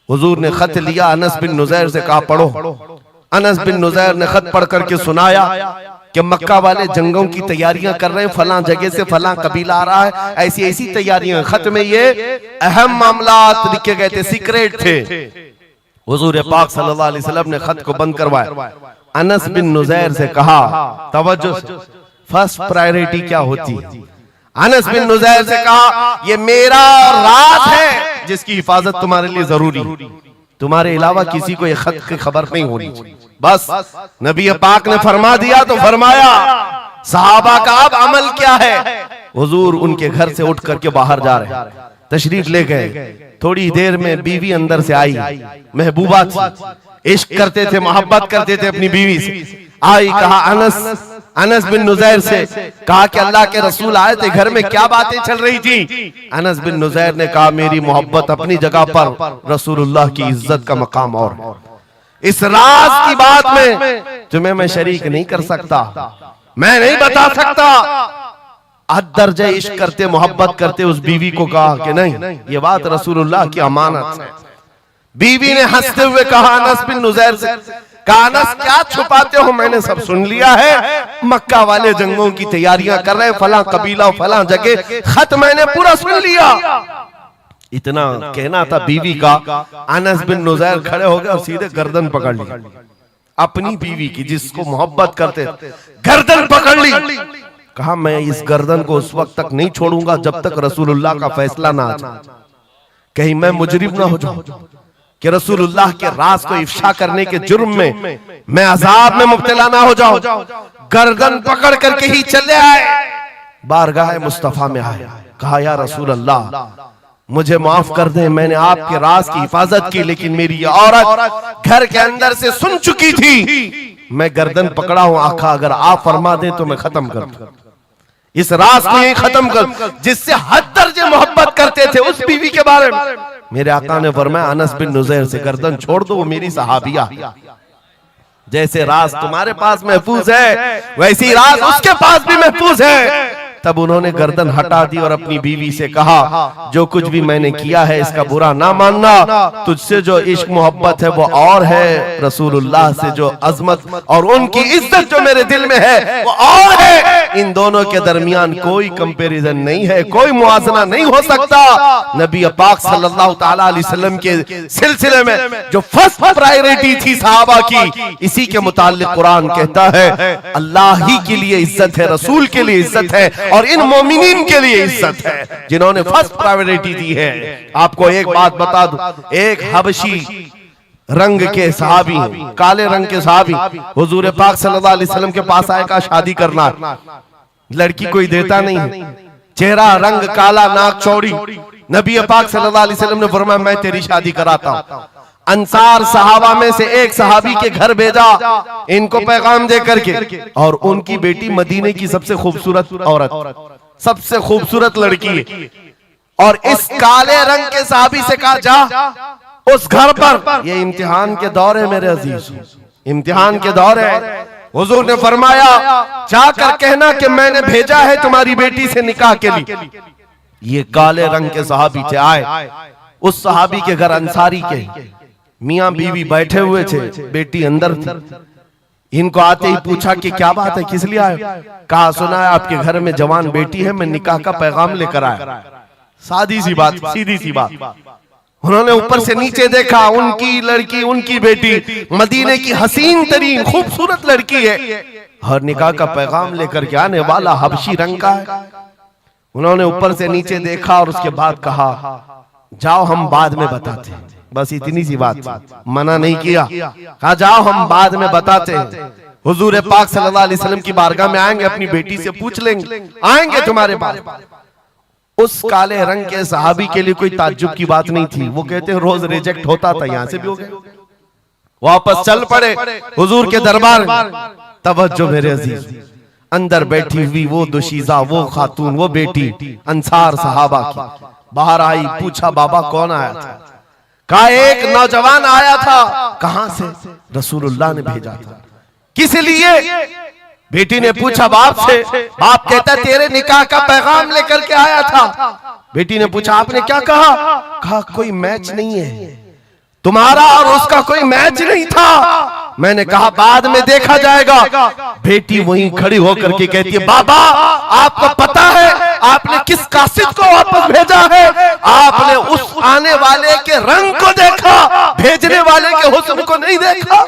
S1: हुजूर ने खत लिया, अनस बिन नुज़ैर से कहा पढ़ो। अनस बिन नुज़ैर ने खत पढ़ करके सुनाया कि मक्का वाले जंगों की तैयारियां कर रहे हैं, फलां जगह से फलां कबीला आ रहा है, ऐसी ऐसी तैयारियां। खत में ये अहम मामलात लिखे गए थे, सीक्रेट थे। हुजूर पाक सल्लल्लाहु अलैहि वसल्लम ने खत को बंद करवाया। अनस बिन नुज़ैर से कहा, तवज्जो, फर्स्ट प्रायोरिटी क्या होती है। अनस बिन नुज़ैर से कहा, ये मेरा राज है जिसकी हिफाजत तुम्हारे लिए जरूरी, तुम्हारे अलावा किसी को ये खत की खबर नहीं होनी चाहिए। बस नबी पाक ने फरमा दिया तो फरमाया। सहाबा का अब अमल क्या है। हुजूर उनके घर से उठ करके बाहर जा रहे, तशरीफ ले गए। थोड़ी देर में बीवी अंदर से आई, महबूबा थी, इश्क करते थे, मोहब्बत करते थे अपनी बीवी से। आई, कहा अनस बिन नुज़ैर से, कहा कि अल्लाह के रसूल आए थे, घर में क्या बातें चल रही थी। अनस बिन नुज़ैर ने कहा, मेरी मोहब्बत अपनी जगह पर, रसूलुल्लाह की इज्जत का मकाम और इस राज की बात में तुम्हें मैं शरीक नहीं कर सकता, मैं नहीं बता सकता। हद दर्जे इश्क करते, मोहब्बत करते उस बीवी को कहा कि नहीं, ये बात रसूलुल्लाह की अमानत है। बीवी ने हंसते हुए कहा अनस बिन नुज़ैर से, कहा अनस क्या छुपाते हो, मैंने सब सुन लिया है। मक्का वाले जंगों की तैयारियां कर रहे, फलां कबीला फलां जगह, खत मैंने पूरा सुन लिया। इतना कहना था बीवी का। अनस बिन नुज़ैर खड़े हो गए और सीधे गर्दन पकड़ ली अपनी बीवी की, जिसको मोहब्बत करते, गर्दन पकड़ ली। कहा मैं इस गर्दन को उस वक्त तक नहीं छोड़ूंगा जब तक रसूलुल्लाह का फैसला ना आ जाए, कहीं मैं मुजरिम ना हो जाऊं कि रसूलुल्लाह के राज को इफ्शा करने के जुर्म में मैं अजाब में मुब्तला ना हो जाऊं। गर्दन पकड़ करके ही चले आए, बारगाह मुस्तफा में आए। कहा या रसूल अल्लाह, मुझे माफ कर दें, मैंने आपके राज की हिफाजत की, लेकिन मेरी ये औरत घर के अंदर से सुन चुकी थी, मैं गर्दन पकड़ा हूं। आका अगर आप फरमा दें तो मैं खत्म कर दूं, इस राज को यही खत्म कर, जिससे हद दर्जे मोहब्बत करते थे उस बीवी के बारे में। मेरे आका ने फरमाया अनस बिन नुज़ैर से गर्दन छोड़ दो, वो मेरी सहाबिया। जैसे राज तुम्हारे पास महफूज है, वैसी राज उसके पास भी महफूज है। तब उन्होंने गर्दन हटा दी और अपनी बीवी से कहा, जो कुछ भी मैंने किया है इसका बुरा ना मानना, तुझसे जो इश्क मोहब्बत है वो और है, रसूलुल्लाह से जो अजमत और उनकी इज्जत जो मेरे दिल में है वो और है। इन दोनों के दरमियान कोई कंपैरिजन नहीं है, कोई मुआजना नहीं हो सकता। नबी पाक सल्लल्लाहु ताला अलैहि वसल्लम के सिलसिले में जो फर्स्ट प्रायोरिटी थी सहाबा की, इसी के मुताल्लिक कुरान कहता है अल्लाह ही के लिए इज्जत है, रसूल के लिए इज्जत है और इन मोमिनीन के लिए इज्जत है जिन्होंने फर्स्ट प्रायोरिटी दी है। आपको एक बात बता दूं, एक हबशी रंग के सहाबी, काले रंग के सहाबी हुजूर पाक सल्लल्लाहु अलैहि वसल्लम के पास आए, का शादी करना, लड़की कोई देता नहीं है, चेहरा रंग काला, नाक चौड़ी। नबी पाक सल्लल्लाहु अलैहि वसल्लम ने फरमाया मैं तेरी शादी कराता हूं। अंसार सहाबा में से एक सहाबी के घर भेजा इनको पैगाम दे करके, और उनकी बेटी मदीने की सबसे खूबसूरत औरत, सबसे खूबसूरत लड़की है, और इस काले रंग के सहाबी से कहा जा उस घर पर, ये इम्तिहान के दौर है मेरे अजीज, इम्तिहान के दौर है। हुजूर ने फरमाया जाकर कहना कि मैंने भेजा है तुम्हारी बेटी से निकाह के लिए। ये काले रंग के सहाबी थे। आए उस सहाबी के घर अंसारी के मियां बीवी बैठे हुए थे, बेटी अंदर थी। इनको आते ही पूछा कि क्या बात है, किस लिए आए? कहा सुना है आपके घर में जवान बेटी है, मैं निकाह का पैगाम लेकर आया। सादी सी बात, सीधी सी बात। उन्होंने ऊपर से नीचे देखा, उनकी लड़की, उनकी बेटी मदीने की हसीन तरीन खूबसूरत लड़की है और निकाह का पैगाम लेकर के आने वाला हबशी रंग का है। उन्होंने ऊपर से नीचे देखा और उसके बाद कहा जाओ हम बाद में बताते हैं। बस इतनी सी बात, मना नहीं किया, कहा जाओ हम बाद में बताते हैं। हुजूर पाक सल्लल्लाहु अलैहि वसल्लम की बारगाह में आएंगे, अपनी बेटी से पूछ लेंगे, आएंगे तुम्हारे पास। उस काले रंग के सहाबी के लिए कोई ताज्जुब की बात नहीं थी। वो कहते हैं रोज रिजेक्ट होता था, यहां से भी हो गए। वापस चल पड़े हुजूर के दरबार में। तवज्जो मेरे अजीज, अंदर बैठी हुई वो दुशीजा, वो खातून, वो बेटी अंसार सहाबा की बाहर आई। पूछा बाबा कौन आया था? कहा एक नौजवान आया था। कहां से? रसूलुल्लाह ने भेजा था। किस लिए? बेटी ने पूछा बाप से। बाप कहता तेरे निकाह का पैगाम लेकर के आया था। बेटी ने पूछा आपने क्या कहा? कहा कोई मैच नहीं है, तुम्हारा और उसका कोई मैच नहीं था। मैंने कहा बाद में देखा जाएगा। बेटी वहीं खड़ी होकर के कहती है बाबा आपको पता है आपने किस कासिद को वापस भेजा है? आपने उस आने वाले के रंग को देखा, भेजने वाले के हुस्न को नहीं देखा।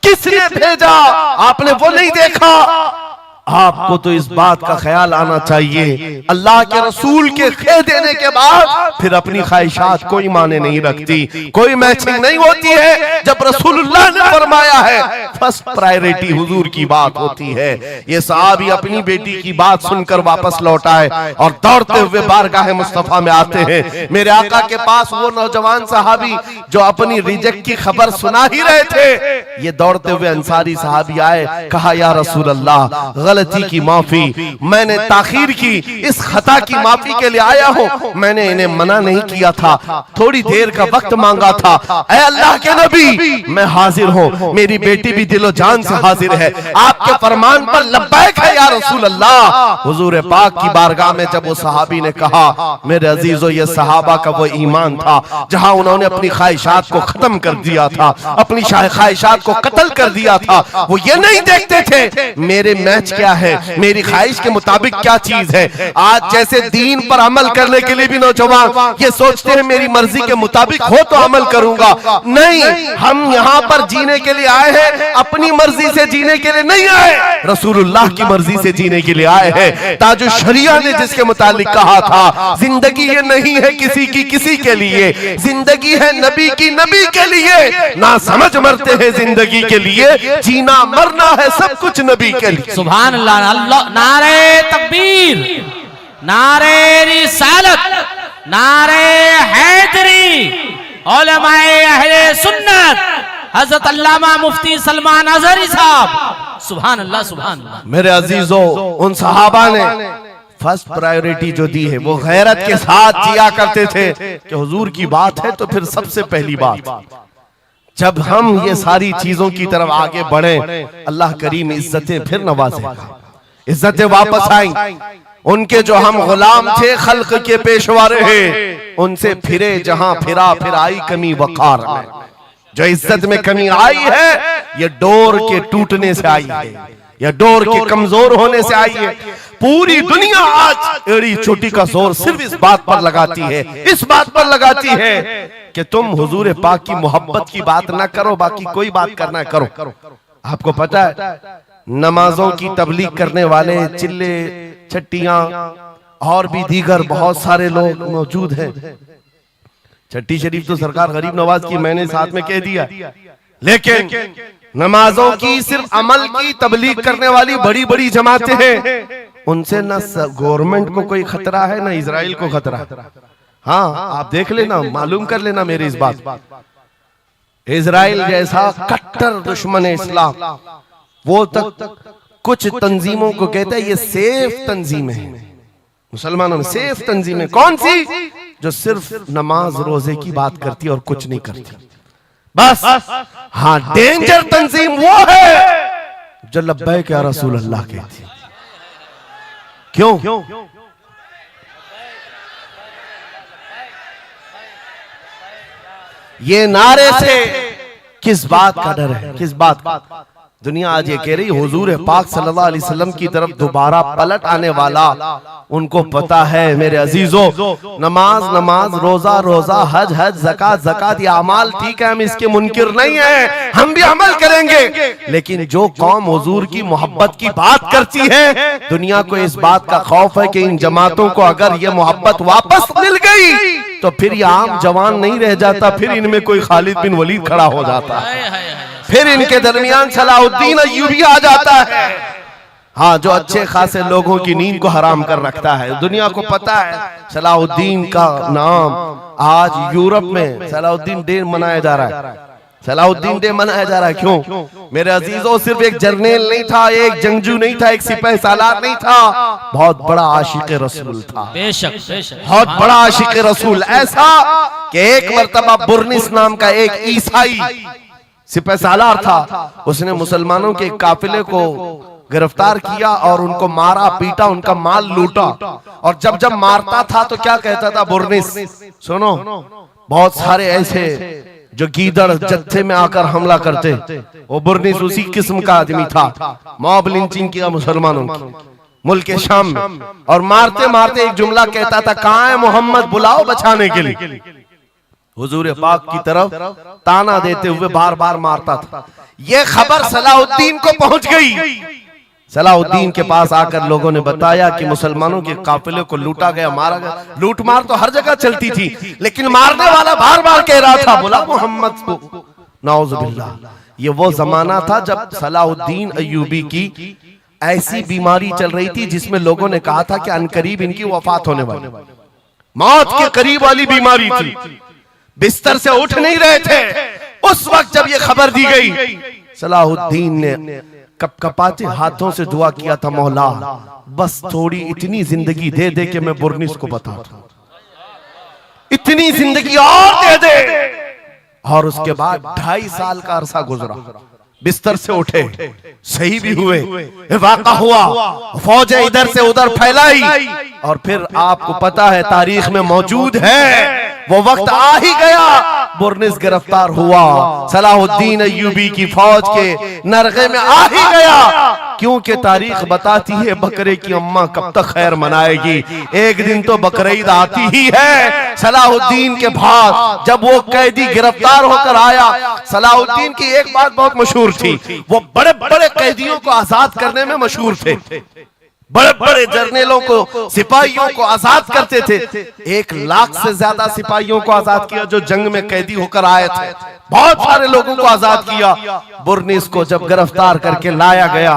S1: किसने भेजा आपने वो नहीं देखा। आपको तो इस बात का ख्याल आना चाहिए अल्लाह के रसूल के कह देने के बाद फिर अपनी ख्वाहिशात कोई माने नहीं रखती, कोई मैचिंग नहीं होती है। जब रसूलुल्लाह ने फरमाया है फर्स्ट प्रायोरिटी हुजूर की बात होती है। ये सहाबी अपनी बेटी की बात सुनकर वापस लौट आए और दौड़ते हुए बारगाह मुस्तफा में आते हैं। मेरे आका के पास वो नौजवान सहाबी जो अपनी रिजेक्ट की खबर सुना ही रहे थे, ये दौड़ते हुए अंसारी सहाबी आए। कहा या रसूल अल्लाह गलती की माफी, मैंने ताखीर की, इस खता की माफी के लिए आया हूं। मैंने इन्हें मना नहीं किया था, थोड़ी देर का वक्त मांगा था। ऐ अल्लाह के नबी मैं हाजिर हूं, मेरी बेटी भी दिलो जान से हाजिर है, आपके फरमान पर लब्बैक है या रसूल अल्लाह। हुजूर पाक की बारगाह में जब वो सहाबी ने कहा मेरे अजीजों ये सहाबा का वो ईमान था जहां उन्होंने अपनी ख्वाहिशात को खत्म कर दिया था, अपनी ख्वाहिशात को कत्ल कर दिया था। वो ये नहीं देखते थे मेरे मैच क्या है, मेरी ख्वाहिश के मुताबिक क्या चीज है। आज जैसे दीन पर अमल करने के लिए भी नौजवान ये सोचते हैं मेरी मर्जी के मुताबिक हो तो अमल करूंगा। नहीं, हम यहाँ पर जीने के लिए आए हैं, अपनी मर्जी से जीने के लिए नहीं आए, रसूलुल्लाह की मर्जी से जीने के लिए आए हैं। ताजु शरिया ने जिसके मुतालिक कहा था जिंदगी ये नहीं है किसी की किसी के लिए, जिंदगी है नबी की नबी के लिए। ना समझ मरते हैं जिंदगी के लिए, जीना मरना है सब कुछ नबी के लिए।
S2: सुभान अल्लाह। अल्लाह नारे तकबीर, नारे रिसालत, नारे हैदरी, उलमाए अहले सुन्नत हजरत अल्लामा मुफ्ती सलमान अजहरी साहब। सुभान अल्लाह सुभान अल्लाह।
S1: मेरे अजीजों उन सहाबा ने फर्स्ट प्रायोरिटी जो दी है वो गैरत के साथ जिया करते थे कि हुजूर की बात है तो फिर सबसे पहली बात। जब हम ये सारी चीजों की तरफ आगे बढ़े अल्लाह करीम इज्जतें फिर नवाजेगा, इज्जतें वापस आई। उनके जो हम गुलाम थे खल्क के पेशवा रहे, उनसे फिरे जहां फिरा फिर आई कमी वकार में। जो इज्जत में कमी आई है ये डोर के टूटने से आई है, या डोर के कमजोर होने से आई है। पूरी दुनिया आज एड़ी चोटी का जोर सिर्फ इस बात पर लगाती है, इस बात पर लगाती है कि तुम हुजूर पाक की मोहब्बत की बात ना करो, बाकी कोई बात करना करो। आपको पता है नमाजों की तबलीग करने वाले चिल्ले छट्टियां और भी दीगर बहुत सारे लोग मौजूद हैं। छठी शरीफ तो सरकार गरीब नवाज की मैंने साथ में कह दिया, लेकिन नमाजों की सिर्फ अमल की तबलीग करने वाली बड़ी बड़ी जमातें हैं, उनसे ना गवर्नमेंट को कोई खतरा है ना इजराइल को खतरा। हाँ आप देख लेना, मालूम कर लेना मेरी इस बात। इजराइल जैसा कट्टर दुश्मन इस्लाम वो तक कुछ तंजीमों को कहता है ये सेफ तंजीम है, मुसलमानों में सेफ तंजीम है। कौन सी? जो सिर्फ नमाज रोजे की बात करती है और कुछ नहीं करती बस। हाँ डेंजर तंजीम वो है जो लब्बैक या रसूल अल्लाह कहती है। क्यों? ये नारे से किस बात का डर है, किस बात का? दुनिया आज ये कह रही हुजूर पाक सल्लल्लाहु अलैहि वसल्लम की तरफ दोबारा पलट आने वाला, उनको पता है मेरे अजीजों, नमाज नमाज, रोजा रोजा, हज हज, ज़कात ज़कात, ये अमाल ठीक है, हम इसके मुनकिर नहीं है, हम भी अमल करेंगे। लेकिन जो कौम हुजूर की मोहब्बत की बात करती है, दुनिया को इस बात का खौफ है कि इन जमातों को अगर ये मोहब्बत वापस मिल गई तो फिर ये आम जवान नहीं रह जाता, फिर इनमें कोई खालिद बिन वलीद खड़ा हो जाता है, फिर इनके दरमियान सलाहुद्दीन अय्यूबी आ जाता है। हाँ, जो अच्छे खासे लोगों की नींद को हराम कर रखता है। दुनिया को पता है सलाहुद्दीन का नाम आज यूरोप में सलाहुद्दीन डे मनाया जा रहा है। सलाहुद्दीन डे मनाया जा रहा है क्यों मेरे अजीजों? सिर्फ एक जर्नेल नहीं था, एक जंगजू नहीं था, एक सिपाही सालार नहीं था, बहुत बड़ा आशिक रसूल था।
S2: बेशक बेशक,
S1: बहुत बड़ा आशिक रसूल, ऐसा कि एक मर्तबा बुर्निस नाम का एक ईसाई सिपाही सालार था, उसने मुसलमानों के काफिले को गिरफ्तार किया और उनको मारा पीटा, उनका माल लूटा। और जब जब मारता था तो क्या कहता था बुर्निस, सुनो, बहुत सारे ऐसे जो गीदड़ जत्थे में आकर हमला करते, वो बुर्निस उसी किस्म का आदमी था। मॉब लिंचिंग किया मुसलमानों की मुल्क शाम में, और मारते मारते एक जुमला कहता था, कहाँ है मोहम्मद, बुलाओ बचाने के लिए। हुजूर पाक की तरफ ताना देते हुए बार बार मारता था। यह खबर सलाहुद्दीन को पहुंच गई। सलाहुद्दीन के पास आकर लोगों ने बताया कि मुसलमानों के काफिले को लूटा गया, मारा गया। लूट मार तो हर जगह चलती थी, लेकिन मारने वाला बार बार कह रहा था, बुला मोहम्मद को। नाउजुबिल्लाह, ये वो जमाना था जब सलाहुद्दीन अय्यूबी की ऐसी बीमारी चल रही थी जिसमें लोगों ने कहा था कि अनकरीब इनकी वफात होने वाली, मौत के करीब वाली बीमारी थी, बिस्तर से उठ नहीं रहे थे। उस वक्त जब ये खबर दी गई, सलाहुद्दीन ने कपकपाते हाथों से दुआ किया था, मौला बस थोड़ी इतनी जिंदगी दे दे कि मैं बुर्निस को बता दूं, इतनी जिंदगी और दे दे। और उसके बाद 2.5 साल का अरसा गुजरा, बिस्तर से उठे, सही भी हुए, वाक़ा हुआ, फौजें इधर से उधर फैलाई, और फिर आपको पता है तारीख में मौजूद है, वो वक्त आ ही गया, बुर्निस गिरफ्तार हुआ, सलाहुद्दीन अय्यूबी की फौज के नरगे में आ ही गया। क्योंकि तारीख बताती है बकरे की अम्मा कब तक खैर मनाएगी, एक दिन तो बकरीद आती ही है। सलाहुद्दीन के बाद जब वो कैदी गिरफ्तार होकर आया, सलाहुद्दीन की एक बात बहुत मशहूर थी, वो बड़े बड़े कैदियों को आजाद करने में मशहूर थे, बड़े बड़े जर्नेलों को, सिपाहियों को आजाद करते थे। 1 लाख से ज्यादा सिपाहियों को आजाद किया जो जंग में कैदी होकर आए थे, बहुत सारे लोगों को आजाद किया। बुर्निस को जब गिरफ्तार करके लाया गया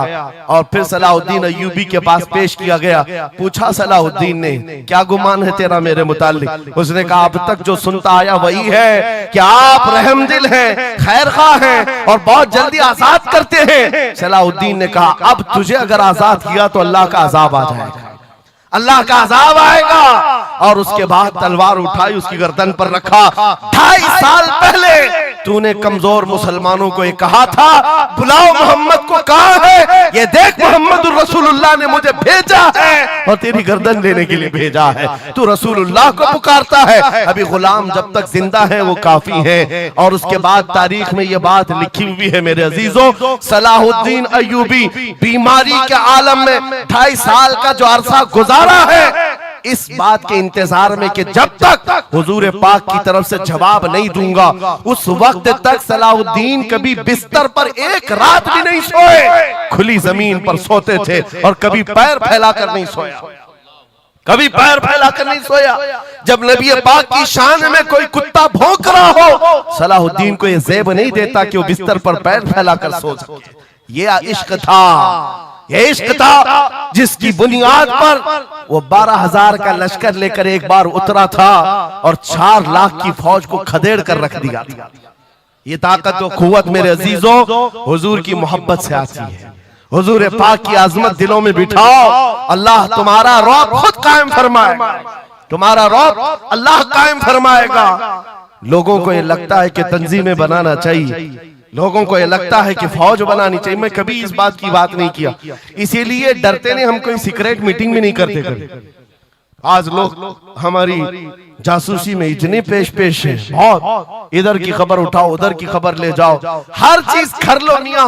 S1: और फिर सलाहुद्दीन अय्यूबी के पास पेश किया गया, पूछा सलाहुद्दीन ने, क्या गुमान है तेरा मेरे मुताल्लिक? उसने कहा, अब तक जो सुनता आया वही है कि आप रहमदिल हैं, खैरख्वाह हैं और बहुत जल्दी आजाद करते हैं। सलाहुद्दीन ने कहा, अब तुझे अगर आजाद किया तो अल्लाह का अजाब आ जाएगा, अल्लाह का अजाब आएगा। और उसके बाद तलवार उठाई, उसकी गर्दन पर रखा। 2.5 साल पहले तूने कमजोर मुसलमानों को ये कहा था, बुलाओ मोहम्मद को, कहाँ है ये देख, मोहम्मद रसूलुल्लाह ने मुझे भेजा है और तेरी गर्दन लेने के लिए भेजा है, तू रसूलुल्लाह को पुकारता है। अभी गुलाम जब तक जिंदा है वो काफी है। और उसके बाद तारीख में ये बात लिखी हुई है मेरे अजीजों, सलाहुद्दीन अय्यूबी बीमारी के आलम में 2.5 साल का जो अरसा गुजारा है, इस बात के इंतजार में कि जब तक हुजूर पाक की तरफ से जवाब नहीं दूंगा, उस वक्त तक सलाहुद्दीन कभी बिस्तर पर एक रात भी नहीं सोए, खुली जमीन पर सोते थे और कभी पैर फैलाकर नहीं सोया, कभी पैर फैलाकर नहीं सोया। जब नबी पाक की शान में कोई कुत्ता भौंक रहा हो, सलाहुद्दीन को यह ज़ेब नहीं देता कि वो बिस्तर पर पैर फैलाकर सो सके। ये इश्क था, ये इश्क था जिसकी बुनियाद पर वो 12,000 का लश्कर लेकर एक बार उतरा था और 4 लाख की फौज को खदेड़ कर रख दिया था। ये ताकत और कुव्वत मेरे अजीजों हुजूर की मोहब्बत से आती है। हुजूर पाक की आजमत दिलों में बिठाओ, अल्लाह तुम्हारा रौब खुद कायम फरमाएगा, तुम्हारा रौब अल्लाह कायम फरमाएगा। लोगों को ये लगता है कि तंजीमें बनाना चाहिए, लोगों को ये लगता है कि फौज बनानी चाहिए। मैं कभी इस बात की बात नहीं किया, इसीलिए डरते नहीं, हम कोई सीक्रेट मीटिंग भी नहीं करते। आज लोग हमारी जासूसी में इतने पेश है, बहुत इधर की खबर उठाओ, उधर की खबर ले जाओ, हर चीज कर लो मियां।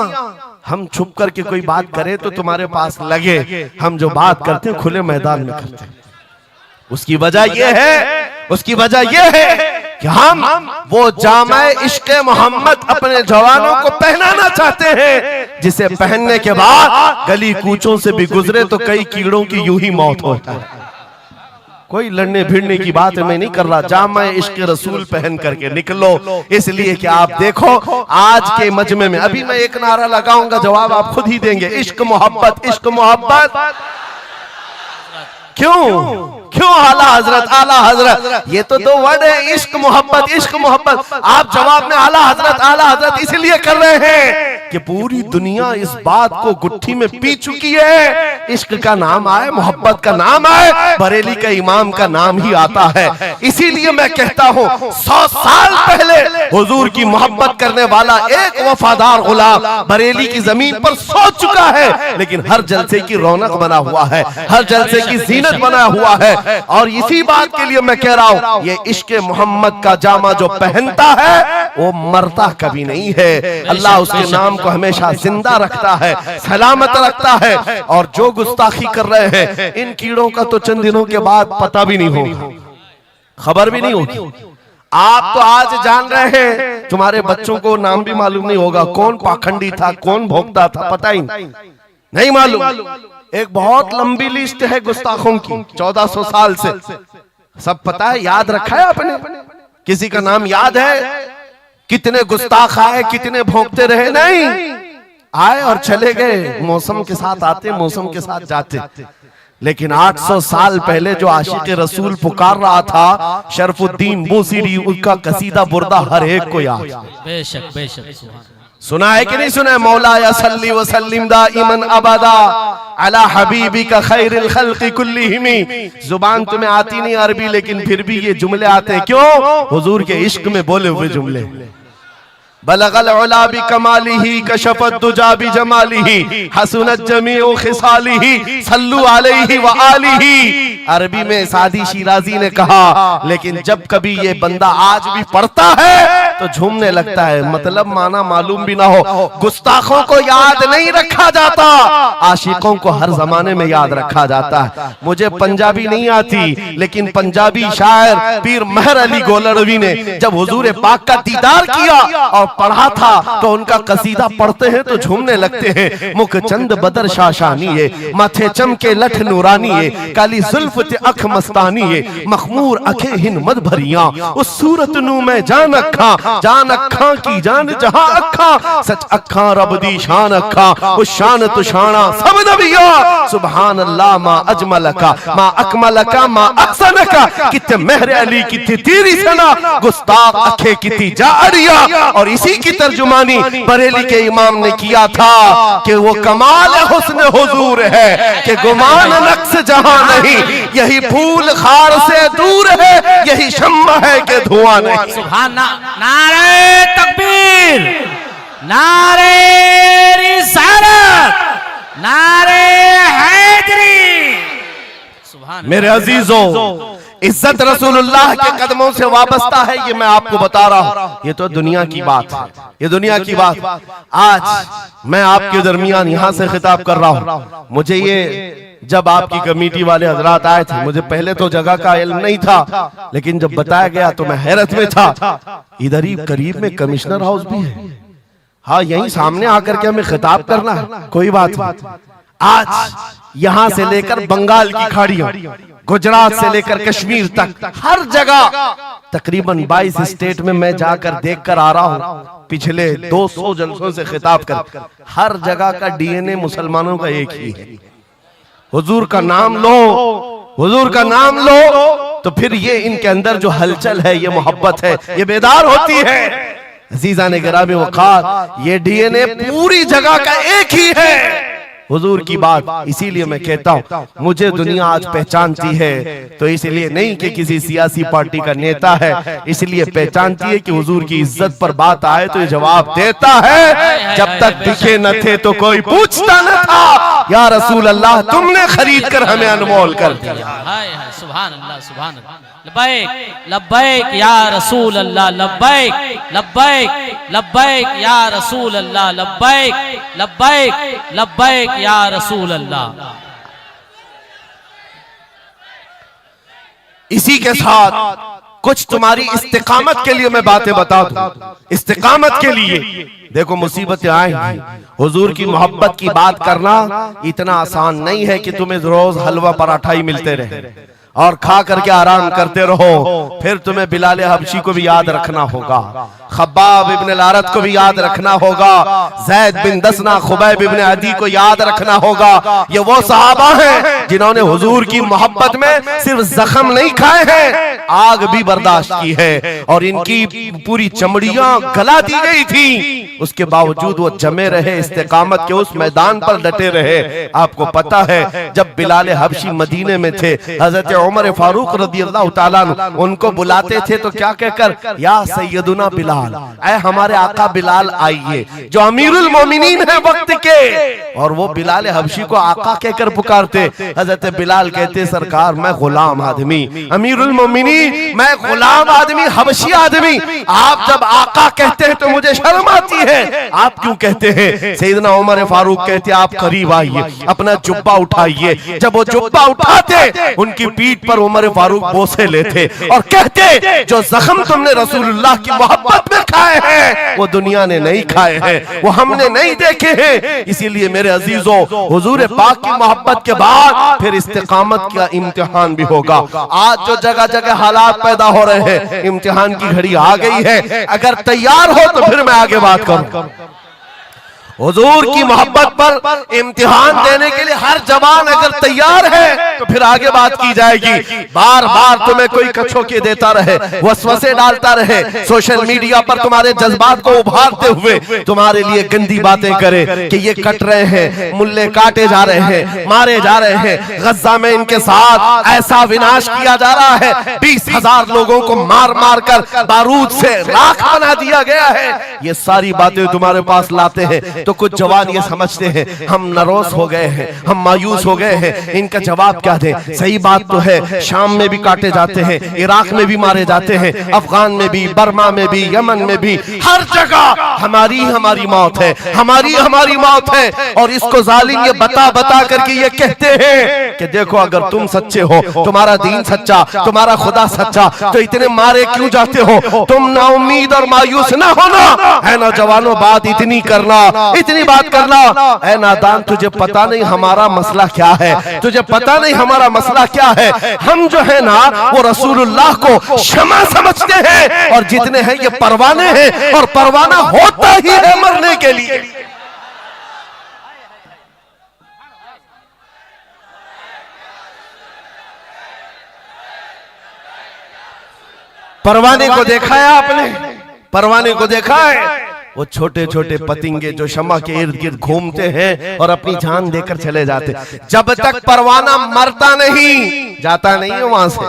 S1: हम छुप करके कोई बात करें तो तुम्हारे पास लगे, हम जो बात करते हैं खुले मैदान में करते हैं। उसकी वजह यह है कि हम वो जामे इश्क़े मोहम्मद अपने जवानों को पहनाना चाहते हैं, जिसे पहनने के बाद गली कूचों से भी गुजरे तो कई कीड़ों की यूं ही मौत होता है। कोई लड़ने भिड़ने की बात मैं नहीं कर रहा, जामे इश्क़े रसूल पहन करके निकलो। इसलिए कि आप देखो आज के मजमे में, अभी मैं एक नारा लगाऊंगा, जवाब आप खुद ही देंगे। इश्क मोहब्बत, इश्क मोहब्बत। क्यों आला हजरत, ये तो दो वर्ड है, इश्क मोहब्बत, इश्क मोहब्बत। आप जवाब में आला हजरत इसलिए कर रहे हैं कि पूरी दुनिया इस बात को गुट्ठी में पी चुकी है। इश्क का नाम आए, मोहब्बत का नाम आए, बरेली का इमाम का नाम ही आता है। इसीलिए मैं कहता हूँ 100 साल पहले हुजूर की मोहब्बत करने वाला एक वफादार गुलाम बरेली की जमीन पर सो चुका है, लेकिन हर जलसे की रौनक बना हुआ है, हर जलसे की जीनत बना हुआ है। और इसी बात के लिए मैं कह रहा हूं, ये इश्क़े मोहम्मद का जामा जो पहनता है वो मरता कभी नहीं है। अल्लाह उसके नाम को हमेशा जिंदा रखता है, सलामत रखता है। और जो गुस्ताखी कर रहे हैं, इन कीड़ों का तो चंद दिनों के बाद पता भी नहीं होगा, खबर भी नहीं होगी। आप तो आज जान रहे हैं, तुम्हारे बच्चों को नाम भी मालूम नहीं होगा, कौन पाखंडी था, कौन भोगता था, पता ही नहीं मालूम। एक बहुत लंबी लिस्ट है गुस्ताखों की, 1400 साल से, सब पता है, याद रखा है आपने? किसी का नाम याद है? कितने गुस्ताख आए, कितने भोंकते रहे? नहीं, आए और चले गए, मौसम के साथ आते, मौसम के साथ जाते। लेकिन 800 साल पहले जो आशिक रसूल पुकार रहा था, शरफुद्दीन बूसीरी, उसका कसीदा बुर्दा हर एक को याद।
S2: बेशक बेशक
S1: सुना है कि नहीं सुना है? मौला या सल्ली व सल्लिम दाइमन अबदा अला हबीबिका खैरिल खल्क़ि कुल्लिहिम। जुबान तुम्हें आती नहीं अरबी, लेकिन फिर भी ये जुमले आते हैं। क्यों? हुजूर के इश्क में बोले हुए जुमले। बलगल उला बि कमालिही कशफत दुजा बि जमालिही हसनत जमीउ खिसालिही सल्लु अलैहि व आलिही। अरबी में सादी शिराजी ने कहा, लेकिन जब कभी ये बंदा आज भी पढ़ता है तो झूमने लगता है, मतलब माना मालूम भी ना हो। गुस्ताखों को याद नहीं रखा जाता, आशिकों को हर जमाने में याद रखा जाता है। मुझे पंजाबी नहीं आती, लेकिन पंजाबी शायर पीर मेहर अली गोलड़वी ने जब हुजूर पाक का दीदार किया और पढ़ा था, तो उनका कसीदा पढ़ते हैं तो झूमने लगते हैं। मुख चंद बदर शाशानी है, माथे चमके लठ नूरानी है, काली जुल्फ ते अख मस्तानी है, मखमूर अखे हिन मद भरियां, उस सूरत नू मैं जान अखा की जान जहां अखा, सच अखा रब दी शान अखा, उस शान तु शाना सब नबिया। सुभान अल्लाह मा अजमलका मा अकमलका मा अहसनका, किते मेहर अली किते तेरी सना, गुस्ताख अखे किती जारिया। और इसी की तर्जुमानी बरेली के इमाम ने किया था कि वो कमाल हुस्न हुजूर है कि गुमान नक्श जहां नहीं, यही फूल खार से दूर है, यही शम्मा है कि धुआं नहीं।
S2: सुभान नारे तकबीर, नारे रिसालत, नारे हैदरी। सुभान
S1: मेरे अजीजों, इज्जत रसूलुल्लाह के कदमों से वाबस्ता है, ये मैं आपको बता रहा हूँ। ये तो दुनिया की बात है, ये दुनिया की बात। आज मैं आपके दरमियान यहाँ से खिताब कर रहा हूँ। मुझे ये जब आपकी कमेटी वाले हजरात आए थे, मुझे पहले तो जगह का इल्म नहीं था, लेकिन जब बताया गया तो मैं हैरत में था। इधर ही करीब में कमिश्नर हाउस भी है, हाँ यहीं सामने आकर के हमें खिताब करना है, कोई बात नहीं। आज यहाँ से लेकर बंगाल की खाड़ियों, गुजरात से लेकर कश्मीर तक, हर जगह तकरीबन 22 स्टेट में मैं जाकर देखकर आ रहा हूँ। पिछले 200 जलसों से खिताब कर, हर जगह का डीएनए मुसलमानों का एक ही है। हुजूर का नाम लो, हुजूर का नाम लो, तो फिर ये इनके अंदर जो हलचल है, ये मोहब्बत है, ये बेदार होती है। अजीज़ान गिरामी वक़ार, ये डीएनए पूरी जगह का एक ही है। हुजूर की बात। इसीलिए मैं कहता हूँ मुझे दुनिया आज पहचानती है तो इसलिए नहीं कि किसी सियासी पार्टी का नेता है, इसलिए पहचानती है कि हुजूर की इज्जत पर बात आए तो ये जवाब देता है। जब तक दिखे न थे तो कोई पूछता न था, या रसूल अल्लाह तुमने खरीद कर हमें अनमोल कर दिया।
S2: सुभान अल्लाह, सुभान अल्लाह। लब्बैक लब्बैक या रसूल अल्लाह, लब्बैक लब्बैक लब्बैक या रसूल अल्लाह, लब्बैक लब्बैक लब्बैक या रसूल अल्लाह।
S1: इसी के साथ कुछ तुम्हारी इस्तिकामत के लिए मैं बातें बता दूं। इस्तिकामत के लिए देखो मुसीबतें आएंगी, हुजूर की मोहब्बत की बात करना इतना आसान नहीं है कि तुम्हें रोज हलवा पराठा ही मिलते रहे और खा करके आराम करते रहो। फिर तुम्हें बिलाल हबशी को भी याद रखना होगा, खब्बाब इब्न अल-अरत को भी याद रखना होगा, ज़ैद बिन दसना, खुबैब इब्न अदी को याद रखना होगा। ये वो सहाबा हैं जिन्होंने हुजूर की मोहब्बत में सिर्फ जख्म नहीं खाए हैं, आग भी बर्दाश्त की है और इनकी पूरी चमड़ियां गला दी गई थी, उसके बावजूद वो जमे रहे, इस्तिकामत के उस मैदान पर डटे रहे। आपको पता है जब बिलाल हबशी मदीने में थे, हजरत उमर फारूक रज़ियल्लाहु ताला अन्हु उनको बुलाते थे तो क्या कहकर, या सैयदुना बिलाल, ऐ हमारे आका बिलाल आइए, जो अमीरुल मोमिनीन है वक्त के। और वो बिलाल हबशी को आका कहकर पुकारते। हजरत बिलाल कहते सरकार मैं गुलाम आदमी, अमीरुल मोमिनीन मैं गुलाम आदमी, हबशी आदमी, आप जब आका कहते हैं तो मुझे शर्म आती है, आप क्यों कहते हैं? सैयदना उमर फारूक कहते आप करीब आइए, अपना जुब्बा उठाइए। जब वो जुब्बा उठाते उनकी पीठ पर उमर फारूक बोसे लेते और कहते जो जख्म तुमने रसूलुल्लाह की मोहब्बत में खाए हैं वो दुनिया ने नहीं खाए हैं, वो हमने नहीं देखे हैं। इसीलिए मेरे अजीजों, हुजूर पाक की मोहब्बत के बाद फिर इस्तिकामत का इम्तिहान भी होगा। आज जो जगह जगह हालात पैदा हो रहे हैं, इम्तिहान की घड़ी आ गई है। अगर तैयार हो तो फिर मैं आगे बात करूं। हुजूर की मोहब्बत पर इम्तिहान देने के लिए हर जवान अगर तैयार है तो फिर आगे बात की जाएगी। बार बार तुम्हें कोई कछोके देता रहे, वसवसे डालता रहे, सोशल मीडिया पर तुम्हारे जज्बात को उभारते हुए तुम्हारे लिए गंदी बातें करे कि ये कट रहे हैं, मुल्ले काटे जा रहे हैं, मारे जा रहे हैं, गज्जा में इनके साथ ऐसा विनाश किया जा रहा है, 20,000 लोगों को मार मार कर बारूद से राख बना दिया गया है। ये सारी बातें तुम्हारे पास लाते हैं तो कुछ जवान ये समझते हैं हम नरोस हो गए हैं, हम मायूस हो गए हैं, इनका जवाब क्या दें। सही बात तो है, शाम में भी काटे जाते हैं, इराक में भी मारे जाते हैं, अफगान में भी, बर्मा में भी, यमन में भी, हर जगह हमारी हमारी मौत है, हमारी मौत है। और इसको जालिम ये बता बता करके ये कहते हैं कि देखो अगर तुम सच्चे हो, तुम्हारा दीन सच्चा, तुम्हारा खुदा सच्चा, तो इतने मारे क्यों जाते हो? तुम ना उम्मीद और मायूस ना होना है नौजवानों, बात इतनी करना, इतनी बात करना। ऐ नादान तुझे पता नहीं हमारा मसला क्या है, तुझे पता नहीं हमारा मसला क्या है। हम जो है ना वो रसूलुल्लाह को शमा समझते हैं और जितने हैं ये परवाने हैं और परवाना होता ही है मरने के लिए। परवाने को देखा है आपने? परवाने को देखा है? वो छोटे छोटे पतंगे जो शमा के इर्द गिर्द घूमते हैं और अपनी जान देकर चले जाते। जब तक परवाना मरता नहीं, जाता नहीं है वहां से,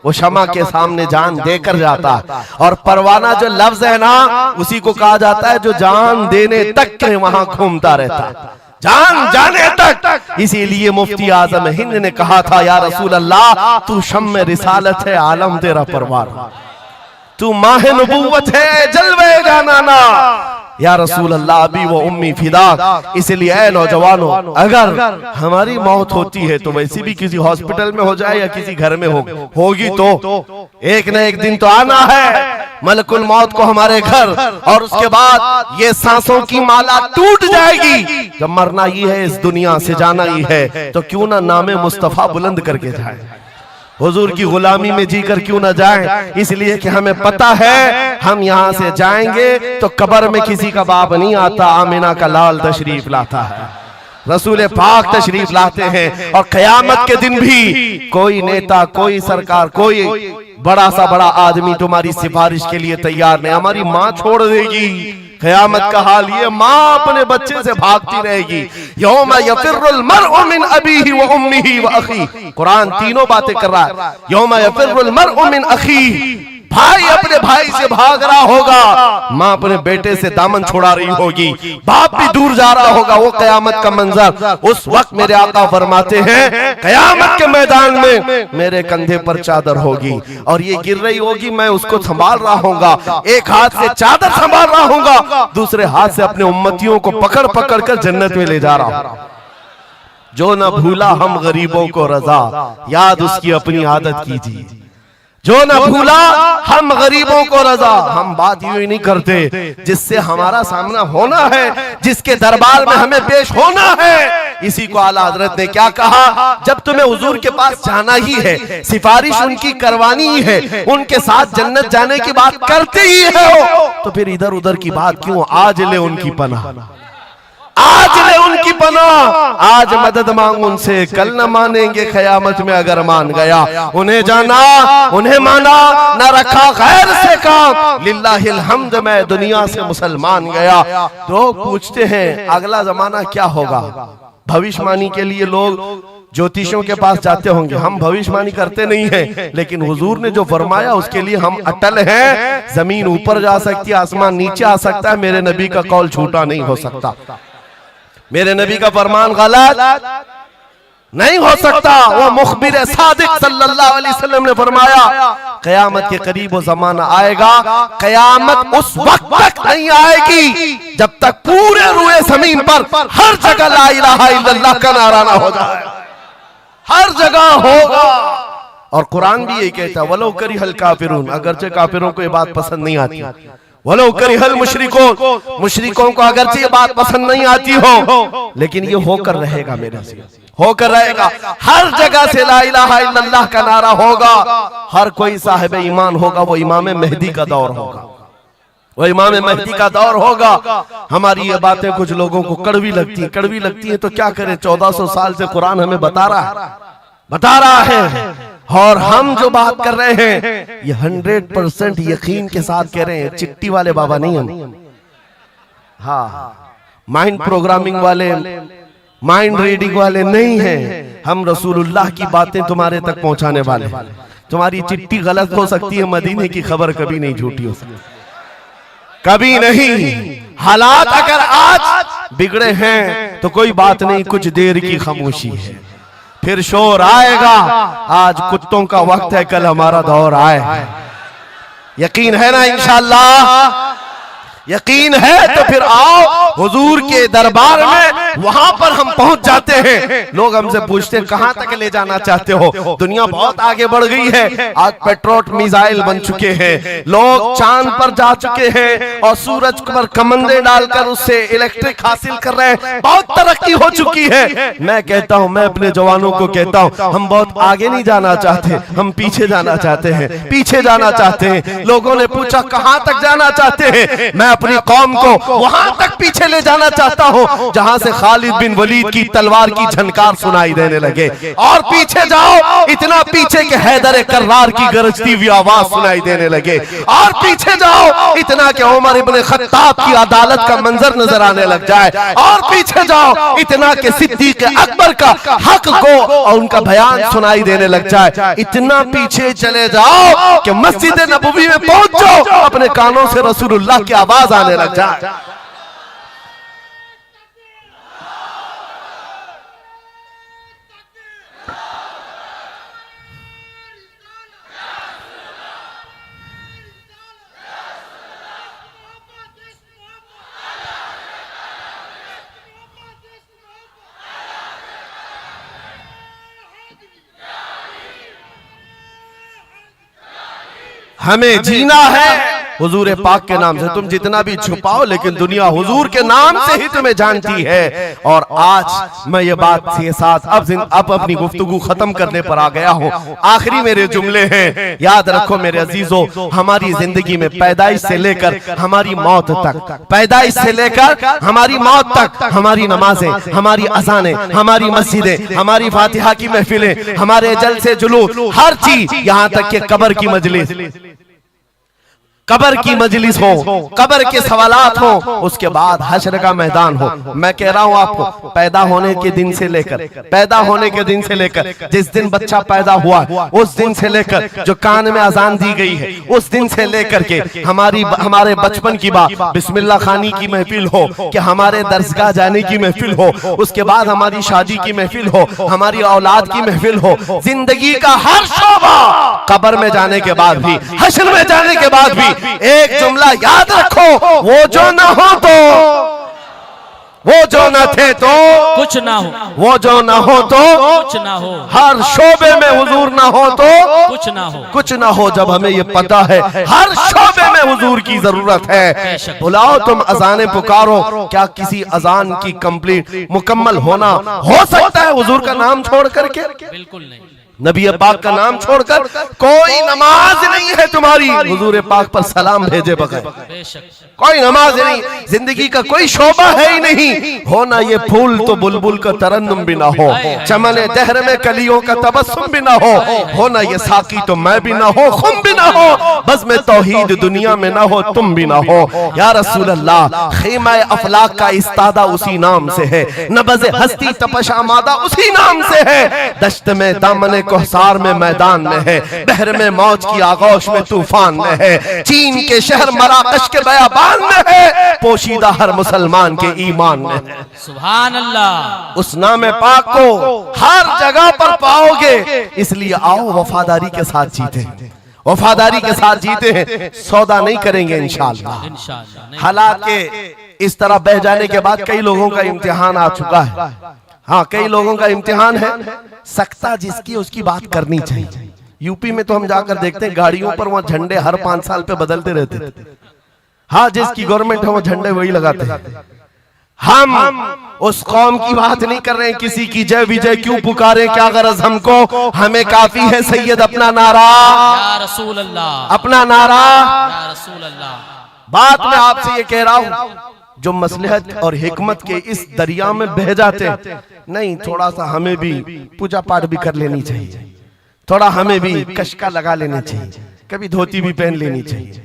S1: वो शमा के सामने जान देकर जाता। और परवाना जो लफ्ज है ना, उसी को कहा जाता है जो जान देने तक के वहां घूमता रहता, जान जाने तक। इसीलिए मुफ्ती आजम हिंद ने कहा था या रसूल अल्लाह तू शम्म रिसालत है, आलम तेरा परवार, तू माह नबूवत है, जलवे जानाना। या रसूल अल्लाह अभी वो उम्मी फिदा। इसलिए ऐ नौजवानों, अगर हमारी मौत होती है तो वैसे भी किसी हॉस्पिटल में हो जाए या किसी घर में होगी तो एक न एक दिन तो आना है मलकुल मौत को हमारे घर, और उसके बाद ये सांसों की माला टूट जाएगी। जब मरना ही है, इस दुनिया से जाना ही है, तो क्यों ना नामे मुस्तफा बुलंद करके जाए, हुजूर की गुलामी में जीकर क्यों ना जाएं। इसलिए कि हमें पता है हम यहाँ से जाएंगे तो कब्र में किसी का बाप नहीं आता, आमिना का लाल तशरीफ लाता है, रसूल पाक तशरीफ लाते हैं। और कयामत के दिन भी कोई नेता, कोई सरकार, कोई बड़ा सा बड़ा आदमी तुम्हारी सिफारिश के लिए तैयार नहीं। हमारी माँ छोड़ देगी, क़यामत का हाल ये, माँ अपने बच्चे से भागती रहेगी। यौम यफिर्रुल मर्उ मिन अबीही व उम्मिही व अखी, कुरान तीनों बातें कर रहा है। यौम यफिर्रुल मर्उ मिन अखी, भाई अपने भाई से भाग रहा होगा, माँ अपने बेटे से दामन छुड़ा रही होगी, बाप भी दूर जा रहा होगा। वो क़यामत का मंजर, उस वक्त मेरे आका फरमाते हैं क़यामत के मैदान में मेरे कंधे पर चादर होगी और ये गिर रही होगी, मैं उसको संभाल रहा हूँगा, एक हाथ से चादर संभाल रहा हूँगा, दूसरे हाथ से अपने उम्मतियों को पकड़ पकड़ कर जन्नत में ले जा रहा हूँ। जो न भूला हम गरीबों को रजा, याद उसकी अपनी आदत कीजिए। जो न भूला हम गरीबों को रजा, हम बात यूं ही नहीं करते, जिससे हमारा सामना होना है, जिसके दरबार में हमें पेश होना है, इसी को आला हजरत ने क्या कहा, जब तुम्हें हुजूर के पास जाना ही है, सिफारिश उनकी करवानी ही है, उनके साथ जन्नत जाने की बात करते ही हो, तो फिर इधर उधर की बात क्यों, आज ले उनकी पनाह, आज ले उनकी पनाह, आज मदद मांग उनसे, कल न मानेंगे क़यामत में अगर मान गया। उन्हें जाना, उन्हें माना, न रखा गैर से काम, लिल्लाहिल हम्द, मैं दुनिया से मुसलमान गया। लोग पूछते हैं अगला जमाना क्या होगा, भविष्यवाणी के लिए लोग ज्योतिषियों के पास जाते होंगे, हम भविष्यवाणी करते नहीं हैं, लेकिन हुजूर ने जो फरमाया उसके लिए हम अटल हैं। जमीन ऊपर जा सकती है, आसमान नीचे आ सकता है, मेरे नबी का कौल झूठा नहीं हो सकता, मेरे नबी का फरमान गलत नहीं हो सकता। वो मुखबिर सादिक सल्लल्लाहु अलैहि वसल्लम ने फरमाया क़यामत के करीब वो जमाना आएगा, क़यामत उस वक्त तक नहीं आएगी जब तक पूरे रुए जमीन पर हर जगह ला इलाहा इल्लल्लाह का नारा ना हो जाए, हर जगह होगा। और कुरान भी यही कहता है, वलो करिहल काफिरून, अगरचे काफिरों को ये बात पसंद नहीं आती, वलो करिहल मुशरिकून, मुशरिकों को अगरचे ये बात पसंद नहीं आती हो, लेकिन ये होकर रहेगा, मेरे से होकर रहेगा। हर जगह से ला इलाहा इल्लल्लाह का नारा होगा, हर कोई साहिब ईमान होगा, वो इमाम मेहदी का दौर होगा, वो इमाम मेहदी का दौर होगा। हमारी ये बातें कुछ लोगों को कड़वी लगती है, तो क्या करें, 1400 साल से कुरान हमें बता रहा है। और हम जो बात कर रहे हैं ये 100% यकीन के साथ कह रहे हैं, चिट्ठी वाले बाबा नहीं हम, हाँ माइंड प्रोग्रामिंग वाले, माइंड रीडिंग वाले नहीं हैं, हम रसूलुल्लाह की बातें तुम्हारे तक पहुंचाने वाले। तुम्हारी चिट्ठी गलत हो सकती है, मदीने की खबर कभी नहीं झूठी हो सकती, कभी नहीं। हालात अगर आज बिगड़े हैं तो कोई बात नहीं, कुछ देर की खामोशी है, फिर शोर आएगा। आज कुत्तों का वक्त है, कल हमारा दौर आए। यकीन है ना इंशाअल्लाह, यकीन है तो फिर आओ हुजूर के दरबार में, वहां पर हम पहुंच जाते हैं। लोग हमसे पूछते हैं कहां तक ले जाना चाहते हो, दुनिया बहुत आगे बढ़ गई है, आज पेट्रोल मिसाइल बन चुके हैं, लोग चांद पर जा चुके हैं और सूरज पर कमंदे डालकर उससे इलेक्ट्रिक हासिल कर रहे हैं, बहुत तरक्की हो चुकी है। मैं कहता हूं, मैं अपने जवानों को कहता हूं, हम बहुत आगे नहीं जाना चाहते, हम पीछे जाना चाहते हैं, पीछे जाना चाहते हैं। लोगों ने पूछा कहां तक जाना चाहते हैं, मैं अपनी कौम को वहां तक पीछे ले जाना चाहता हूं जहां से खालिद बिन वलीद की तलवार की झनकार सुनाई देने लगे। और पीछे जाओ, इतना पीछे के हैदर कर्रार की गरजती हुई आवाज सुनाई देने लगे। और पीछे जाओ, इतना कि उमर इब्ने खत्ताब की अदालत का मंजर नजर आने लग जाए। और पीछे जाओ, इतना कि सिद्दीक अकबर का हक को और उनका बयान सुनाई देने लग जाए। इतना पीछे चले जाओ कि मस्जिद नबवी में पहुंच जाओ, अपने कानों से रसूलुल्लाह की आवाज आने लग जाए। हमें जीना है हुजूर पाक के नाम से। तुम जितना भी छुपाओ, लेकिन दुनिया हुजूर के नाम से ही तुम्हें जानती है। और आज मैं ये बात के साथ अब अपनी गुफ्तगू खत्म करने पर आ गया हूँ। आखिरी मेरे जुमले हैं, याद रखो मेरे अजीजों, हमारी जिंदगी में पैदाइश से लेकर हमारी मौत तक, पैदाइश से लेकर हमारी मौत तक, हमारी नमाजें, हमारी अज़ानें, हमारी मस्जिदें, हमारी फातिहा की महफिलें, हमारे जलसे जुलूस, हर चीज, यहाँ तक कि कब्र की मजलिस, कब्र की मजलिस हो, कब्र के सवालात हो, उसके बाद हश्र का मैदान हो। मैं कह रहा हूं आपको, पैदा होने के दिन से लेकर जिस दिन बच्चा पैदा हुआ उस दिन से लेकर जो कान में अजान दी गई है उस दिन से लेकर के हमारे बचपन की बात, बिस्मिल्लाह खानी की महफिल हो, कि हमारे दरसगाह जाने की महफिल हो, उसके बाद हमारी शादी की महफिल हो, हमारी औलाद की महफिल हो, जिंदगी का हर शोबा, कब्र में जाने के बाद भी, हश्र में जाने के बाद भी एक जुमला याद रखो, वो जो न हो तो, वो जो न थे तो
S2: कुछ ना हो,
S1: वो जो न हो तो
S2: कुछ ना हो,
S1: हर शोबे में हुजूर ना हो तो
S2: कुछ ना हो,
S1: कुछ ना हो। जब हमें ये पता है हर शोबे में हुजूर की जरूरत है, बुलाओ तुम अजाने पुकारो, क्या किसी अजान की कंप्लीट मुकम्मल होना हो सकता है हुजूर का नाम छोड़ करके?
S2: बिल्कुल नहीं।
S1: नबी पाक का नाम छोड़कर कोई नमाज नहीं है तुम्हारी हुजूर पाक पर सलाम भेजे बगैर, कोई नमाज नहीं, जिंदगी का कोई शोबा है ही नहीं। हो ना ये फूल तो बुलबुल का तरन्नुम भी ना हो, चमने दहर में कलियों का तबस्सुम भी ना हो ना ये साकी तो मैं भी ना हो, खुम भी ना हो, बस में तौहीद दुनिया में ना हो, तुम भी ना हो। या रसूल अल्लाह, खीमा अफलाक का इस्तादा उसी नाम से है, नबज़ हस्ती तपश आमादा उसी नाम से है, दश्त में दामने कोहसार में मैदान में है, बहर में मौज की आगोश में तूफान में है, चीन के शहर मराकश के बयाबान में है, पोशीदा हर मुसलमान के ईमान में है।
S2: सुभान अल्लाह।
S1: उस नाम पाक को हर जगह पर पाओगे, इसलिए आओ वफादारी के साथ जीते, वफादारी के साथ जीते हैं, सौदा नहीं करेंगे इंशाअल्लाह। हालांकि इस तरह बह जाने के बाद कई लोगों का इम्तिहान आ चुका है। हाँ, कई लोगों का इम्तिहान है, सकता जिसकी उसकी बात करनी चाहिए। यूपी में तो हम जाकर देखते हैं गाड़ियों पर वहां झंडे हर 5 साल पे बदलते रहते थे। हाँ, जिसकी गवर्नमेंट है वो झंडे वही लगाते हैं। हम उस कौम की बात नहीं कर रहे हैं, किसी की जय विजय क्यों पुकारे, क्या गरज हमको, हमें काफी है सैयद अपना नारा,
S2: या रसूल अल्लाह,
S1: अपना नारा।
S2: या रसूल अल्लाह।
S1: बात मैं आपसे ये कह रहा हूं, जो मसलहत और हिकमत के इस दरिया में बह जाते नहीं, थोड़ा सा हमें भी पूजा पाठ भी कर लेनी चाहिए, थोड़ा हमें भी कशका लगा लेना चाहिए, कभी धोती भी पहन लेनी चाहिए,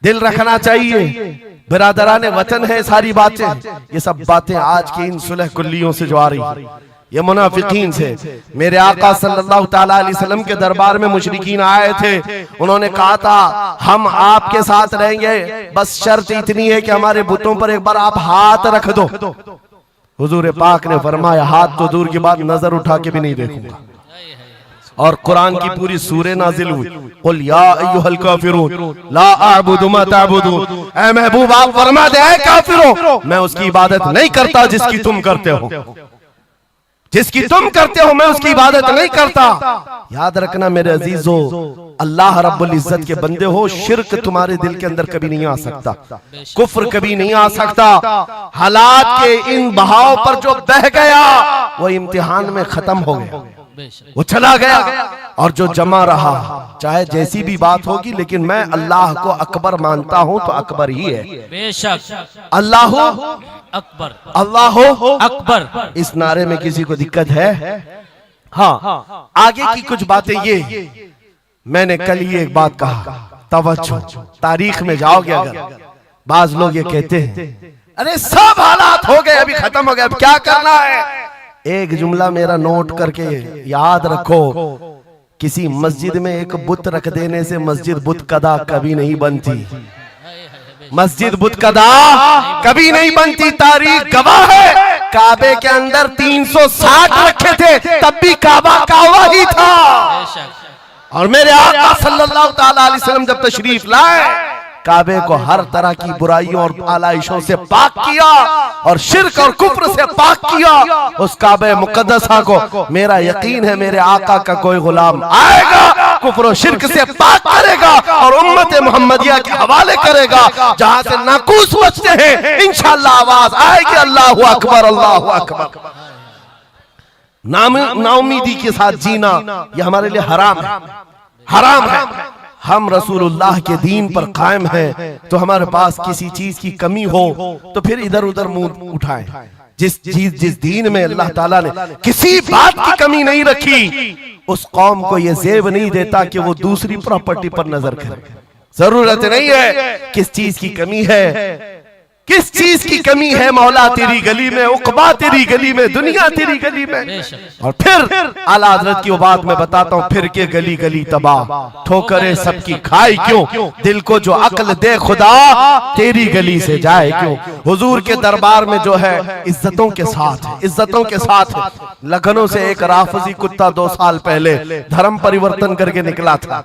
S1: दिल रखना चाहिए। बिरादराने वतन है सारी बातें, ये सब बातें आज की इन सुलह कुल्लियों से जो आ रही, ये मुनाफिकीन से। मेरे आका सल्लल्लाहु ताला अलैहि वसल्लम के दरबार में मुशरिकीन आए थे, उन्होंने कहा था हम आपके साथ रहेंगे, बस शर्त इतनी है कि हमारे बुतों पर एक बार आप हाथ रख दो। हुजूर पाक ने फरमाया हाथ तो दूर की बात, नजर उठा के भी नहीं देखूंगा। और कुरान की पूरी सूरह नाजिल हुई, कुल या अय्युहल काफिरून ला अअबुदु मा तअबुदून। ऐ महबूब आप फरमा दे, ऐ काफिरों मैं उसकी इबादत नहीं करता जिसकी तुम करते हो, जिसकी तुम करते हो मैं उसकी इबादत नहीं करता। याद रखना मेरे अजीजों, अल्लाह रब्बुल इज्जत के बंदे हो, शिर्क तुम्हारे दिल के अंदर कभी नहीं आ सकता, कुफ्र कभी नहीं आ सकता। हालात के इन बहाव पर जो बह गया वो इम्तिहान में खत्म हो गया, वो चला गया, और जो जमा रहा चाहे जैसी भी बात होगी, लेकिन मैं अल्लाह को अकबर मानता हूं तो अकबर ही है।
S2: बेशक
S1: अल्लाह
S2: अकबर,
S1: अल्लाह
S2: अकबर।
S1: इस नारे में किसी को दिक्कत है? हाँ, आगे की कुछ बातें ये, मैंने कल ही एक बात कहा, तवज्जो, तारीख में जाओगे अगर, बाज लोग ये कहते हैं अरे सब हालात हो गए अभी खत्म हो गए, अब क्या करना है। एक जुमला मेरा नोट करके याद रखो, किसी मस्जिद में एक बुत रख देने से मस्जिद बुत कदा कभी नहीं बनती, मस्जिद बुत कदा कभी नहीं बनती। तारीख गवाह है, काबे के अंदर 360 रखे थे तब भी काबा काबा ही था। और मेरे आका सल्लल्लाहु ताला अलैहि वसल्लम जब तशरीफ लाए, काबे को हर तरह की बुराइयों और आलाइशों से पाक किया और शिर्क और कुफ्र से पाक किया। उस काबे मुकद्दसा को मेरा यकीन है मेरे आका का कोई गुलाम आएगा, कुफ्र और शिर्क से पाक करेगा और उम्मत मुहम्मदिया के हवाले करेगा, जहां से नाकूस बचते हैं इंशाअल्लाह आवाज आएगी अल्लाहु अकबर, अल्लाहु अकबर। नाउमीदी के साथ जीना यह हमारे लिए हराम है, हराम है। हम रसूलुल्लाह के दीन पर कायम हैं, तो हमारे पास किसी चीज की कमी हो तो फिर इधर उधर मुंह उठाएं। जिस दीन में अल्लाह ताला ने किसी बात की कमी नहीं रखी, उस कौम को यह जेब नहीं देता कि वो दूसरी प्रॉपर्टी पर नजर करे। जरूरत नहीं है। किस चीज की कमी है, किस चीज की कमी है? मौला तेरी गली में, उकबा तेरी गली में, दुनिया तेरी गली में। और फिर आला हजरत की वो बात मैं बताता हूँ, फिर के गली गली तबाह, ठोकरे सबकी खाई क्यों, दिल को जो अक्ल दे खुदा तेरी गली से जाए क्यों। हुजूर के दरबार में जो है इज्जतों के साथ है, इज्जतों के साथ है। लखनऊ से एक राफजी कुत्ता 2 साल पहले धर्म परिवर्तन करके निकला था,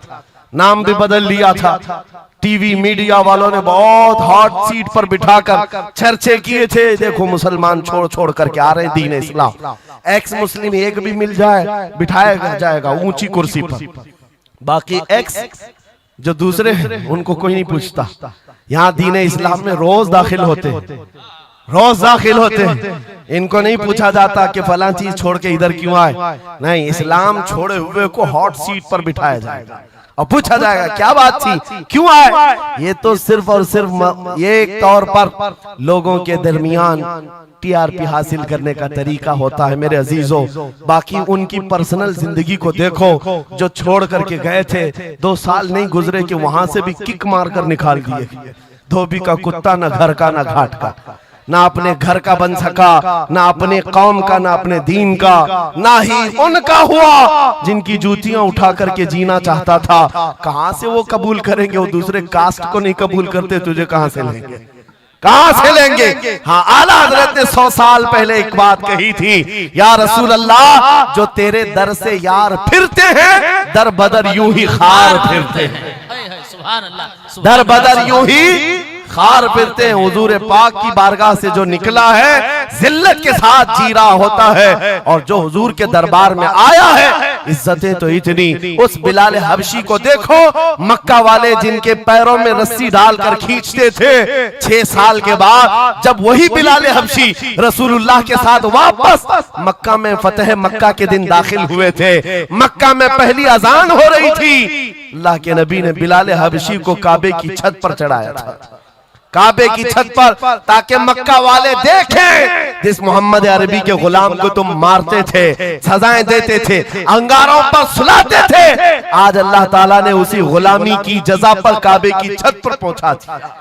S1: नाम भी बदल लिया था। टीवी मीडिया वालों ने बहुत हॉट सीट पर बिठाकर चर्चे किए थे, देखो मुसलमान छोड़ छोड़ करके आ रहे दीन इस्लाम, एक्स मुस्लिम एक भी मिल जाए बिठाया जाएगा ऊंची कुर्सी पर, बाकी एक्स जो दूसरे हैं उनको कोई नहीं पूछता। यहाँ दीन इस्लाम में रोज दाखिल होते हैं, रोज दाखिल होते हैं, इनको नहीं पूछा जाता कि फलां चीज छोड़ के इधर क्यों आए, नहीं, इस्लाम छोड़े हुए को हॉट सीट पर बिठाया जाएगा और पूछा जाएगा क्या बात थी, क्यों आए। ये तो सिर्फ और सिर्फ ये एक तौर पर लोगों के दरमियान टीआरपी हासिल करने का तरीका होता है मेरे अजीजों। बाकी उनकी पर्सनल जिंदगी को देखो, जो छोड़ करके गए थे 2 साल नहीं गुजरे कि वहां से भी किक मार कर निकाल दिए। धोबी का कुत्ता, ना घर का ना घाट का, ना अपने घर का बन सका, ना अपने कौम का, ना अपने दीन का, ना ही उनका हुआ जिनकी जूतियां उठा करके जीना चाहता था। कहां से वो कबूल करेंगे, वो दूसरे कास्ट को नहीं कबूल करते, तुझे कहां से लेंगे, कहां से लेंगे। हाँ, आला हजरत ने 100 साल पहले एक बात कही थी, या रसूल अल्लाह, जो तेरे दर से यार फिरते हैं, दर बदर यूं ही खार फिरते हैं, दर बदर यूं ही खार फिरते हैं। हुजूर पाक की बारगाह से जो निकला है जिल्लत के साथ जी रहा होता है, और जो हुजूर के दरबार में आया है इज्जतें तो इतनी। उस बिलाल हबशी को देखो, मक्का वाले जिनके पैरों में रस्सी डालकर खींचते थे, 6 साल के बाद जब वही बिलाल हबशी रसूलुल्लाह के साथ वापस मक्का में फतेह मक्का के दिन दाखिल हुए थे, मक्का में पहली अजान हो रही थी, अल्लाह के नबी ने बिलाल हबशी को काबे की छत पर चढ़ाया था, काबे की छत पर, ताकि मक्का वाले देखें जिस मोहम्मद अरबी के गुलाम को तुम मारते थे, सजाएं देते थे, अंगारों पर सुलाते थे, आज अल्लाह ताला ने उसी गुलामी की जजा पर काबे की छत पर पहुंचा दिया।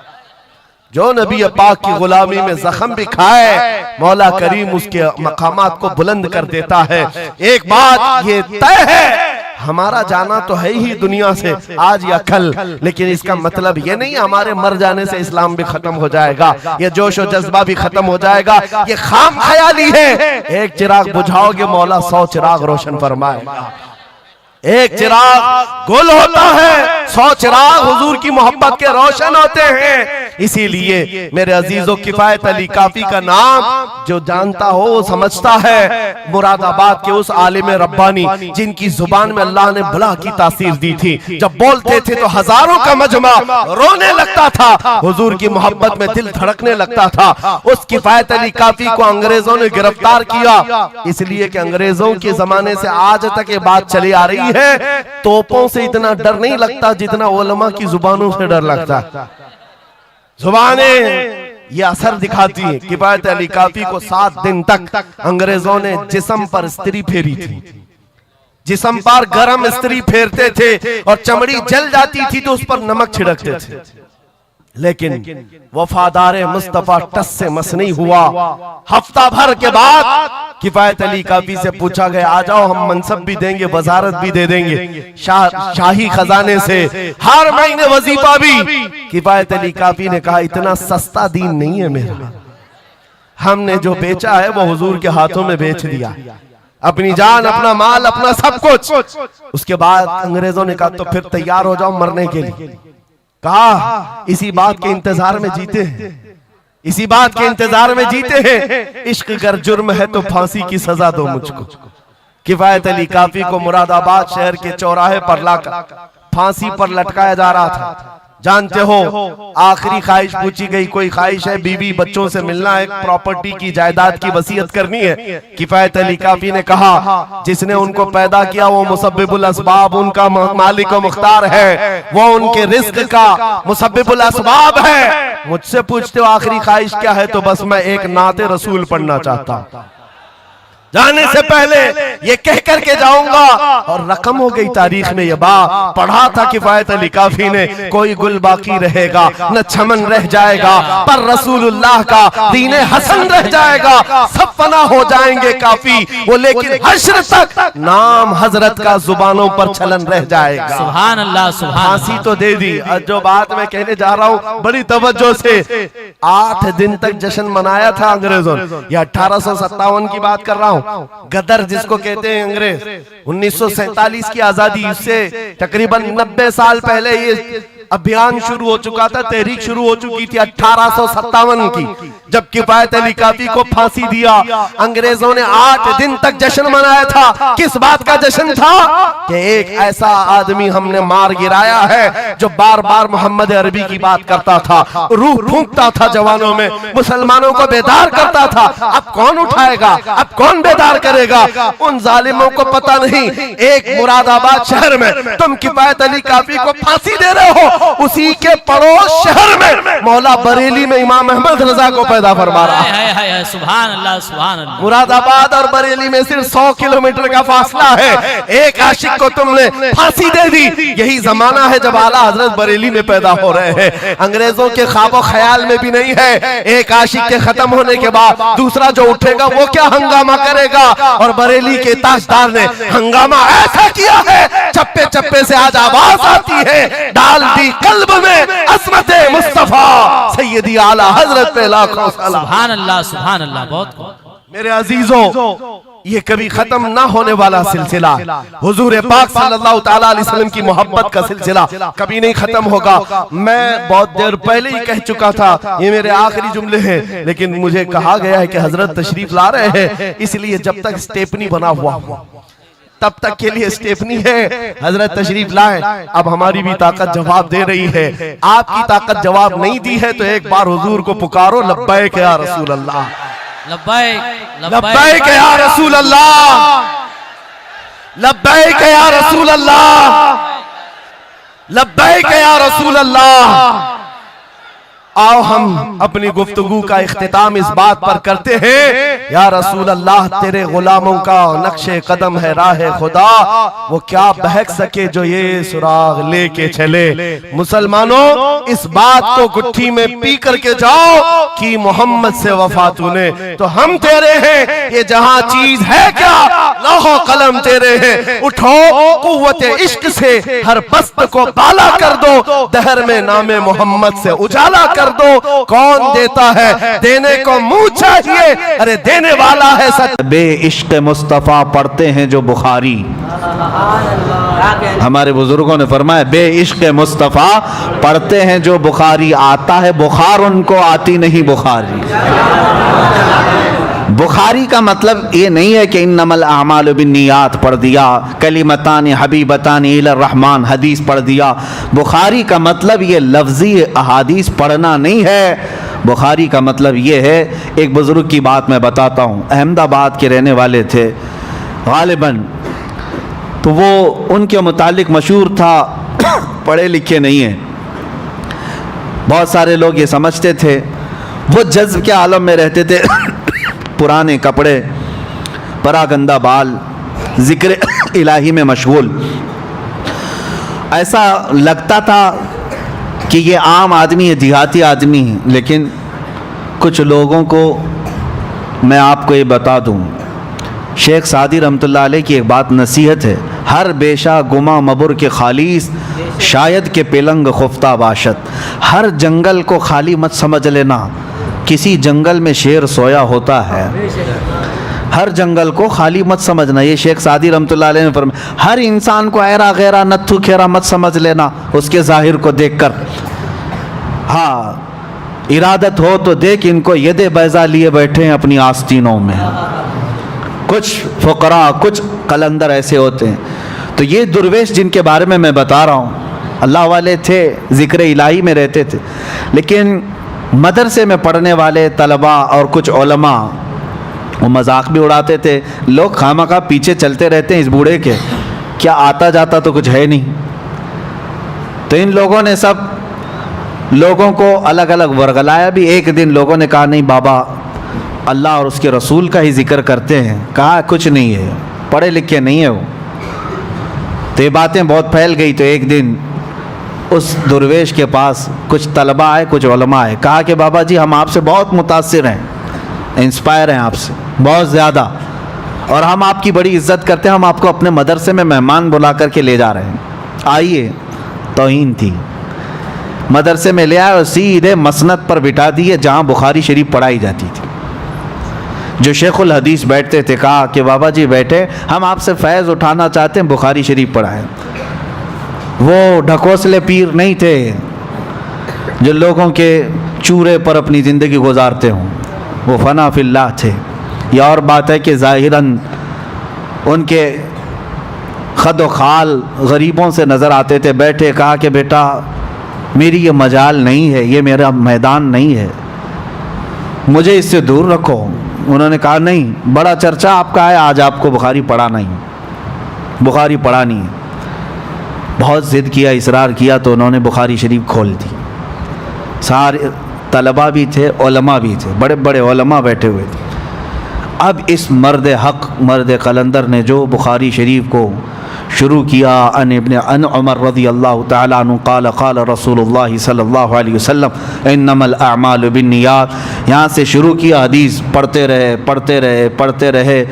S1: जो नबी पाक की गुलामी में जख्म भी खाए, मौला करीम उसके मकामात को बुलंद कर देता है। एक बात ये तय है, हमारा जाना तो है ही दुनिया से आज या कल, लेकिन इसका मतलब ये नहीं हमारे मर जाने से इस्लाम भी खत्म हो जाएगा, ये जोश और जज्बा भी खत्म हो जाएगा, ये खाम ख्याली है। एक चिराग बुझाओगे, मौला 100 चिराग रोशन फरमाएगा। एक चिराग गुल होता है, 100 चिराग हुजूर की मोहब्बत के रोशन होते हैं। इसीलिए मेरे अजीजों, किफायत अली काफी का नाम जो जानता हो वो समझता है। मुरादाबाद के उस आलिम रब्बानी जिनकी जुबान में अल्लाह ने बला की तासीर दी थी, जब बोलते थे तो हजारों का मजमा रोने लगता था, हुजूर की मोहब्बत में दिल धड़कने लगता था। उस किफायत अली काफी को अंग्रेजों ने गिरफ्तार किया, इसलिए कि अंग्रेजों के जमाने से आज तक ये बात चली आ रही है, तोपों से इतना डर नहीं लगता जितना उलमा की जुबानों से डर लगता। जुबानें ये असर दिखाती है। किफायत अली काफी को 7 दिन तक अंग्रेजों ने जिस्म पर स्त्री फेरी थी, जिस्म पर गरम स्त्री फेरते थे और चमड़ी जल जाती थी तो उस पर नमक छिड़कते थे, लेकिन वफादार मुस्तफा टस से मस नहीं हुआ। हफ्ता भर के बाद किफायत अली काफी से पूछा गया, आ जाओ हम मनसब भी देंगे, वजारत भी दे देंगे, शाही खजाने से हर महीने वजीफा भी। किफायत अली काफी ने कहा, इतना सस्ता दीन नहीं है मेरा, हमने जो बेचा है वो हुजूर के हाथों में बेच दिया, अपनी जान, अपना माल, अपना सब कुछ। उसके बाद अंग्रेजों ने कहा, तो फिर तैयार हो जाओ मरने के लिए। कहा, इसी बात के इंतजार में जीते हैं, इसी बात के इंतजार में जीते हैं, इश्क अगर जुर्म है तो फांसी की सजा दो मुझको। किफायत अली काफी को मुरादाबाद शहर के चौराहे पर लाकर फांसी पर लटकाया जा रहा था। जानते हो, आखिरी ख्वाहिश पूछी गई, कोई ख्वाहिश है? बीवी बच्चों से मिलना, एक प्रॉपर्टी की जायदाद की वसीयत करनी है। किफायत अली काफी ने कहा, जिसने उनको पैदा किया वो मुसब्बिबुल असबाब, उनका मालिक व मुख्तार है, वो उनके रिस्क का मुसब्बिबुल असबाब है। मुझसे पूछते हो आखिरी ख्वाहिश क्या है, तो बस मैं एक नाते रसूल पढ़ना चाहता हूं। जाने से पहले ये कह करके जाऊंगा। और रकम हो गई तारीख में ये बात पढ़ा था किफायत अली काफी ने, कोई गुल बाकी रहेगा न चमन रह जाएगा, पर रसूलुल्लाह का दीन हसन रह जाएगा। सब फना हो जाएंगे काफी वो, लेकिन हश्र तक नाम हजरत का जुबानों पर चलन रह जाएगा।
S2: सुभान अल्लाह, सुभान
S1: फांसी तो दे दी। और जो बात मैं कहने जा रहा हूँ बड़ी तवज्जो से, 8 दिन तक जश्न मनाया था अंग्रेजों ने। ये 1857 की बात कर रहा हूँ। गदर जिसको कहते हैं अंग्रेज, 1947 की आजादी से तकरीबन 90 साल पहले ये अभियान शुरू हो चुका था, तहरीक शुरू हो चुकी थी 1857 की, जब किफायत अली काफी को फांसी दिया। अंग्रेजों ने 8 दिन तक जश्न मनाया था। किस बात का जश्न था? कि एक ऐसा आदमी हमने मार गिराया है जो बार बार मोहम्मद अरबी की बात करता था, रूह फूंकता था जवानों में, मुसलमानों को बेदार करता था। अब कौन उठाएगा, अब कौन बेदार करेगा? उन जालिमों को पता नहीं एक मुरादाबाद शहर में तुम किफायत अली काफी को फांसी दे रहे हो, उसी के पड़ोस शहर में मौला बरेली में इमाम अहमद रजा को पैदा फरमा रहा है।
S2: सुभान अल्लाह, सुभान अल्लाह।
S1: मुरादाबाद और बरेली में सिर्फ 100 किलोमीटर का फासला है। एक आशिक को तुमने फांसी दे दी। यही जमाना है जब आला हजरत बरेली में पैदा हो रहे हैं। अंग्रेजों के ख्वाबो ख्याल में भी नहीं है एक आशिक के खत्म होने के बाद दूसरा जो उठेगा वो क्या हंगामा करेगा। और बरेली के ताजदार ने हंगामा ऐसा किया है, चप्पे चप्पे से आज आवाज आती है, डाल दी कल्ब में अज़मत मुस्तफा सैयदी आला हजरत पे लाखों सलाम।
S2: सुभान अल्लाह, सुभान अल्लाह। बहुत
S1: मेरे अजीजों, ये कभी खत्म ना होने वाला सिलसिला, हुजूर पाक सल्लल्लाहु ताला अलैहि वसल्लम की मोहब्बत का सिलसिला कभी नहीं खत्म होगा। मैं बहुत देर पहले ही कह चुका था, ये मेरे आखिरी जुमले हैं, लेकिन मुझे कहा गया है कि हजरत तशरीफ ला रहे हैं, इसलिए जब तक स्टेपनी बना हुआ तब तक के लिए स्टेपनी है। हजरत तशरीफ लाए, अब हमारी भी ताकत जवाब दे रही है। आपकी ताकत जवाब नहीं दी है तो एक बार हुजूर को पुकारो, लब्बैक या रसूल अल्लाह,
S2: लब्बैक
S1: लब्बैक या रसूल अल्लाह, लब्बैक या रसूल अल्लाह, लब्बैक या रसूल अल्लाह। आओ हम अपनी गुफ्तगू का इख्तिताम इस बात पर करते हैं, या रसूल अल्लाह तेरे गुलामों का नक्शे कदम है राह खुदा, वो क्या बहक सके जो ये सुराग लेके चले। मुसलमानों, इस बात को गुट्ठी में पी करके जाओ कि मोहम्मद से वफा तूने तो हम तेरे हैं, ये जहां चीज है क्या लौह कलम तेरे हैं। उठो कुव्वत इश्क से हर बस्त को बाला कर दो, दहर में नामे मोहम्मद से उजाला कर दो। कौन देता है, देने को मुंह चाहिए, अरे देने वाला है सच।
S3: बे इश्क मुस्तफ़ा पढ़ते हैं जो बुखारी, हमारे बुजुर्गों ने फरमाया बे इश्क मुस्तफ़ा पढ़ते हैं जो बुखारी, आता है बुखार उनको आती नहीं बुखारी। बुखारी का मतलब ये नहीं है कि इन्नमल अमालु बिन्नियात पढ़ दिया, कलिमतान हबीबतान इलर रहमान हदीस पढ़ दिया। बुखारी का मतलब ये लफ्ज़ी अहादीस पढ़ना नहीं है। बुखारी का मतलब ये है, एक बुज़ुर्ग की बात मैं बताता हूँ, अहमदाबाद के रहने वाले थे गालिबन, तो वो उनके मुतालिक मशहूर था पढ़े लिखे नहीं हैं, बहुत सारे लोग ये समझते थे। वो जज्ब के आलम में रहते थे, पुराने कपड़े, परागंदा बाल, जिक्र इलाही में मशगूल। ऐसा लगता था कि ये आम आदमी है, देहाती आदमी है, लेकिन कुछ लोगों को मैं आपको ये बता दूं, शेख सादी रहमतुल्लाह अलैह की एक बात नसीहत है, हर बेशा गुमा मबुर के खालिस शायद के पेलंग खुफ्ता बाशत। हर जंगल को खाली मत समझ लेना, किसी जंगल में शेर सोया होता है। हर जंगल को खाली मत समझना, ये शेख सादी रहमतुल्लाह अलैह ने फरमाया। हर इंसान को ऐरा गैरा नत्थु खेरा मत समझ लेना उसके जाहिर को देखकर। हाँ, इरादत हो तो देख, इनको यदे बैजा लिए बैठे हैं अपनी आस्तीनों में। कुछ फ़ुक़रा, कुछ कलंदर ऐसे होते हैं। तो ये दुर्वेश जिनके बारे में मैं बता रहा हूँ, अल्लाह वाले थे, ज़िक्र इलाही में रहते थे, लेकिन मदरसे में पढ़ने वाले तलबा और कुछ उलमा वो मजाक भी उड़ाते थे। लोग खामखा पीछे चलते रहते हैं इस बूढ़े के, क्या आता जाता तो कुछ है नहीं। तो इन लोगों ने सब लोगों को अलग अलग वर्गलाया भी। एक दिन लोगों ने कहा नहीं बाबा, अल्लाह और उसके रसूल का ही जिक्र करते हैं। कहा कुछ नहीं है, पढ़े लिखे नहीं है वो। तो ये बातें बहुत फैल गई। तो एक दिन उस दुर्वेश के पास कुछ तलबा आए, कुछ उलमा आए। कहा कि बाबा जी हम आपसे बहुत मुतासिर हैं, इंस्पायर हैं आपसे बहुत ज़्यादा, और हम आपकी बड़ी इज्जत करते हैं। हम आपको अपने मदरसे में मेहमान बुला करके ले जा रहे हैं, आइए। तौहीन थी। मदरसे में ले आए और सीधे मसनद पर बिठा दिए जहाँ बुखारी शरीफ पढ़ाई जाती थी। जो शेखुल हदीस बैठते थे, कहा कि बाबा जी बैठे, हम आपसे फैज़ उठाना चाहते हैं, बुखारी शरीफ पढ़ाएं। वो ढकोसले पीर नहीं थे जो लोगों के चूरे पर अपनी ज़िंदगी गुजारते हों, वो फ़ना फिल्लाह थे। ये और बात है कि ज़ाहिरन उनके खद व खाल गरीबों से नज़र आते थे। बैठे, कहा कि बेटा मेरी ये मजाल नहीं है, ये मेरा मैदान नहीं है, मुझे इससे दूर रखो। उन्होंने कहा नहीं, बड़ा चर्चा आपका है, आज आपको बुखारी पढ़ाना ही, बुखारी पढ़ानी है। बहुत ज़िद किया, इसरार किया, तो उन्होंने बुखारी शरीफ खोल दी। सारे तलबा भी थे, उलमा भी थे, बड़े बड़े उलमा बैठे हुए थे। अब इस मर्द हक़, मर्द कलंदर ने जो बुखारी शरीफ को शुरू किया, अन उमर रज़ी अल्लाह तआला अन्हु क़ाल क़ाल रसूलुल्लाह सल्लल्लाहु अलैहि वसल्लम इन्नमल अअमालु बिन्नियात। यहाँ से शुरू किया, हदीस पढ़ते रहे पढ़ते रहे पढ़ते रहे।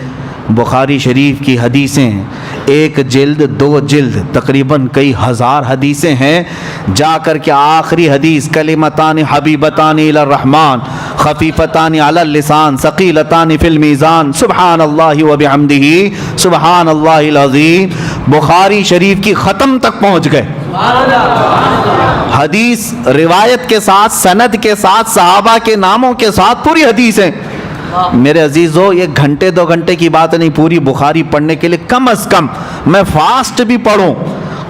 S3: बुखारी शरीफ की हदीसें एक जिल्द, दो जिल्द, तकरीबन कई हज़ार हदीसें हैं। जा कर के आखिरी हदीस कलिमतानि हबीबतानि इलर रहमान खफीफतानि अलल लिसान सकीलतानि फिल मीज़ान सुबहानल्लाहि व बिहम्दिही सुबहानल्लाहिल अज़ीम, बुखारी शरीफ की ख़त्म तक पहुँच गए। हदीस रिवायत के साथ, सनद के साथ, सहाबा के नामों के साथ पूरी हदीसें। मेरे अजीज़ों, ये घंटे दो घंटे की बात नहीं, पूरी बुखारी पढ़ने के लिए कम अज़ कम मैं फास्ट भी पढ़ूं,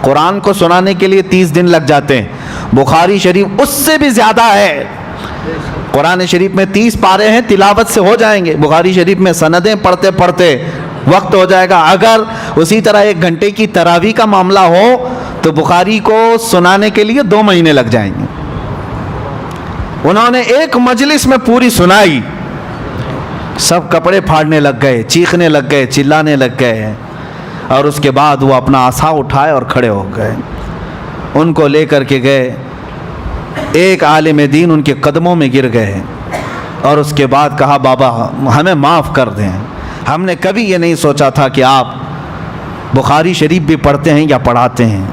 S3: कुरान को सुनाने के लिए 30 दिन लग जाते हैं। बुखारी शरीफ उससे भी ज़्यादा है। कुरान शरीफ में 30 पारे हैं, तिलावत से हो जाएंगे। बुखारी शरीफ में सनदें पढ़ते पढ़ते वक्त हो जाएगा। अगर उसी तरह 1 घंटे की तरावी का मामला हो तो बुखारी को सुनाने के लिए 2 महीने लग जाएंगे। उन्होंने एक मजलिस में पूरी सुनाई, सब कपड़े फाड़ने लग गए, चीखने लग गए, चिल्लाने लग गए, और उसके बाद वो अपना आसा उठाए और खड़े हो गए। उनको लेकर के गए, एक आलिम दीन उनके कदमों में गिर गए और उसके बाद कहा बाबा हमें माफ़ कर दें, हमने कभी ये नहीं सोचा था कि आप बुखारी शरीफ भी पढ़ते हैं या पढ़ाते हैं,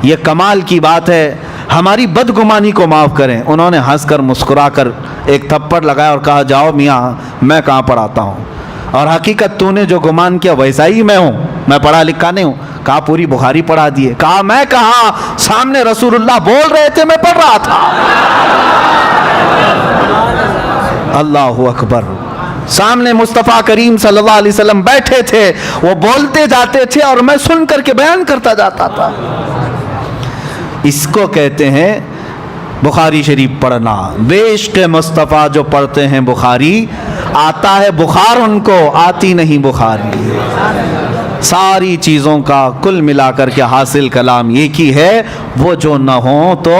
S3: ये कमाल की बात है, हमारी बदगुमानी को माफ़ करें। उन्होंने हंसकर मुस्कुराकर एक थप्पड़ लगाया और कहा जाओ मियाँ, मैं कहाँ पढ़ाता हूँ, और हकीकत तूने जो गुमान किया वैसा ही मैं हूँ, मैं पढ़ा लिखा नहीं हूँ। कहा पूरी बुखारी पढ़ा दिए। कहा मैं कहाँ, सामने रसूलुल्लाह बोल रहे थे, मैं पढ़ रहा था। अल्लाहु अकबर। सामने मुस्तफ़ा करीम सल्लल्लाहु अलैहि वसल्लम बैठे थे, वो बोलते जाते थे और मैं सुन करके बयान करता जाता था। इसको कहते हैं बुखारी शरीफ पढ़ना। बेश्क मुस्तफ़ा जो पढ़ते हैं बुखारी, आता है बुखार उनको, आती नहीं बुखारी। सारी चीज़ों का कुल मिलाकर के हासिल कलाम एक ही है, वो जो न हो तो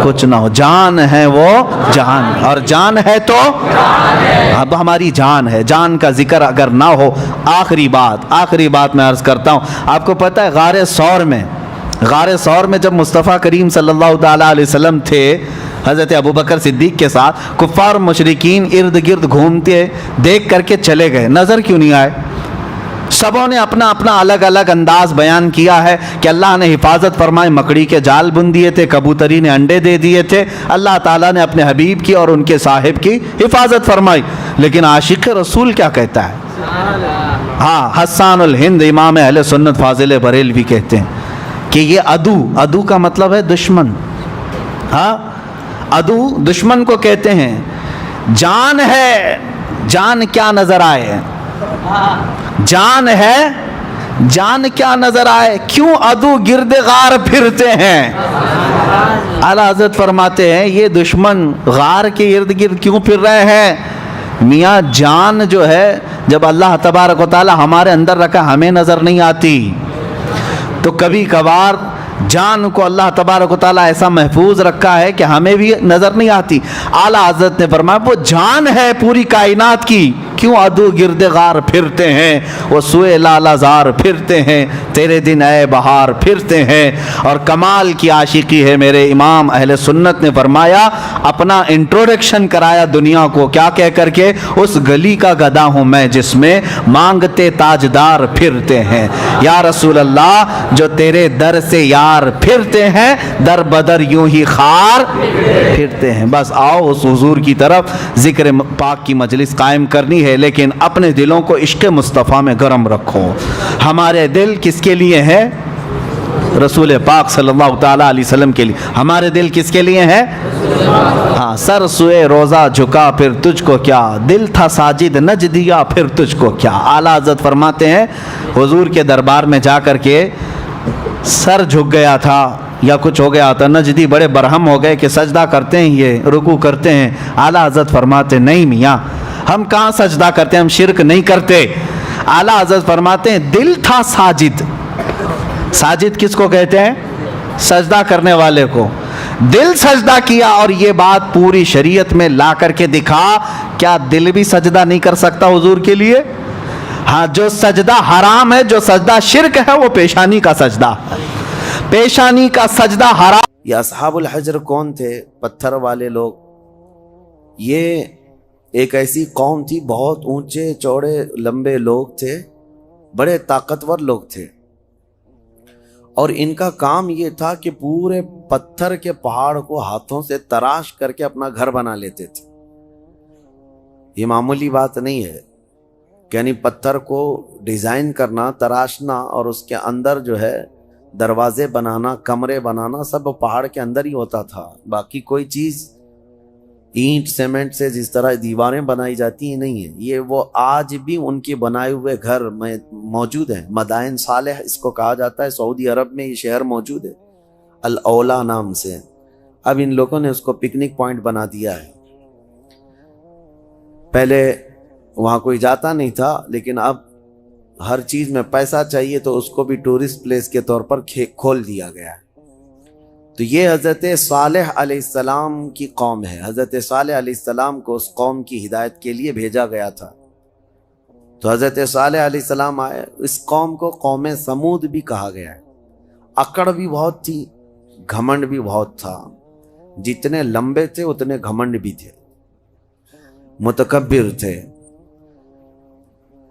S3: कुछ ना हो, जान है वो जान, और जान है तो अब हमारी जान है। जान का जिक्र अगर ना हो, आखिरी बात मैं अर्ज़ करता हूँ, आपको पता है गारे सौर में जब मुस्तफ़ा करीम सल्लल्लाहु ताला अलैहि वसल्लम थे हज़रत अबू बकर सिद्दीक़ के साथ, कुफ़ार मुशरिकीन इर्द गिर्द घूमते देख करके चले गए, नज़र क्यों नहीं आए? सबों ने अपना अपना अलग अलग अंदाज बयान किया है कि अल्लाह ने हिफाजत फरमाई, मकड़ी के जाल बुन दिए थे, कबूतरी ने अंडे दे दिए थे, अल्लाह ताला ने अपने हबीब की और उनके साहिब की हिफाजत फरमाई। लेकिन आशिक रसूल क्या कहता है? हाँ, हस्सानुल हिंद इमाम अहले सुन्नत फाजिल बरेलवी कहते हैं कि ये अदू का मतलब है दुश्मन। हाँ, अदू दुश्मन को कहते हैं। जान है, जान क्या नजर आए, जान है, जान क्या नजर आए, क्यों अदू गिरदे गार फिरते हैं? आला हज़रत फरमाते हैं ये दुश्मन गार के इर्द गिर्द क्यों फिर रहे हैं? मियाँ जान जो है जब अल्लाह तबारक व तआला हमारे अंदर रखा, हमें नजर नहीं आती, तो कभी कभार जान को अल्लाह तबारक व तआला ऐसा महफूज रखा है कि हमें भी नजर नहीं आती। आला हज़रत ने फरमाया वो जान है पूरी कायनात की, क्यों अदू गिरदे गार फिरते हैं, वो सुए लालाजार फिरते हैं, तेरे दिन ए बहार फिरते हैं। और कमाल की आशिकी है। मेरे इमाम अहले सुन्नत ने फरमाया, अपना इंट्रोडक्शन कराया दुनिया को, क्या कह करके, उस गली का गधा हूँ मैं जिसमें मांगते ताजदार फिरते हैं। या रसूल अल्लाह, जो तेरे दर से यार फिरते हैं, दर बदर यूं ही खार फिरते हैं। बस आओ उस हुजूर की तरफ, जिक्र पाक की मजलिस कायम करनी है, लेकिन अपने दिलों को इश्क मुस्तफ़ा में गर्म रखो। हमारे दिल किसके लिए है? रसूल पाक सल्लल्लाहु ताला अलैहि वसल्लम के लिए। हमारे दिल किसके लिए है? हाँ, सर सुए रोज़ा झुका फिर तुझको क्या, दिल था साजिद नज दिया फिर तुझको क्या। आला हज़रत फरमाते हैं, हुजूर के दरबार में जा कर के सर झुक गया था या कुछ हो गया था, नजदी बड़े बरहम हो गए कि सजदा करते हैं, ये रुकू करते हैं। आला हज़रत फरमाते, नहीं मियाँ, हम कहाँ सजदा करते हैं, हम शिरक नहीं करते। आला हज़रत फरमाते हैं, दिल था साजिद। साजिद किसको कहते हैं? सजदा करने वाले को। दिल सजदा किया, और ये बात पूरी शरीयत में ला करके दिखा। क्या दिल भी सजदा नहीं कर सकता हुजूर के लिए? हाँ, जो सजदा हराम है, जो सजदा शिरक है, वो पेशानी का सजदा, पेशानी का सजदा हराम।
S1: ये असहाबुल हजर कौन थे? पत्थर वाले लोग। ये एक ऐसी कौम थी, बहुत ऊंचे चौड़े लंबे लोग थे, बड़े ताकतवर लोग थे, और इनका काम ये था कि पूरे पत्थर के पहाड़ को हाथों से तराश करके अपना घर बना लेते थे। ये मामूली बात नहीं है, यानी पत्थर को डिज़ाइन करना, तराशना, और उसके अंदर जो है दरवाजे बनाना, कमरे बनाना, सब पहाड़ के अंदर ही होता था। बाकी कोई चीज़ ईंट सीमेंट से जिस तरह दीवारें बनाई जाती हैं नहीं है। ये वो आज भी उनके बनाए हुए घर में मौजूद हैं। मदाइन सालेह इसको कहा जाता है, सऊदी अरब में ये शहर मौजूद है, अल औला नाम से। अब इन लोगों ने उसको पिकनिक पॉइंट बना दिया है। पहले वहाँ कोई जाता नहीं था, लेकिन अब हर चीज़ में पैसा चाहिए तो उसको भी टूरिस्ट प्लेस के तौर पर खोल दिया गया है। तो ये हज़रत सालेह अलैहिस्सलाम की कौम है। हज़रत सालेह अलैहिस्सलाम को उस कौम की हिदायत के लिए भेजा गया था। तो हज़रत सालेह अलैहिस्सलाम आए। इस कौम को कौम समूद भी कहा गया है। अकड़ भी बहुत थी, घमंड भी बहुत था। जितने लंबे थे उतने घमंड भी थे, मुतकब्बिर थे,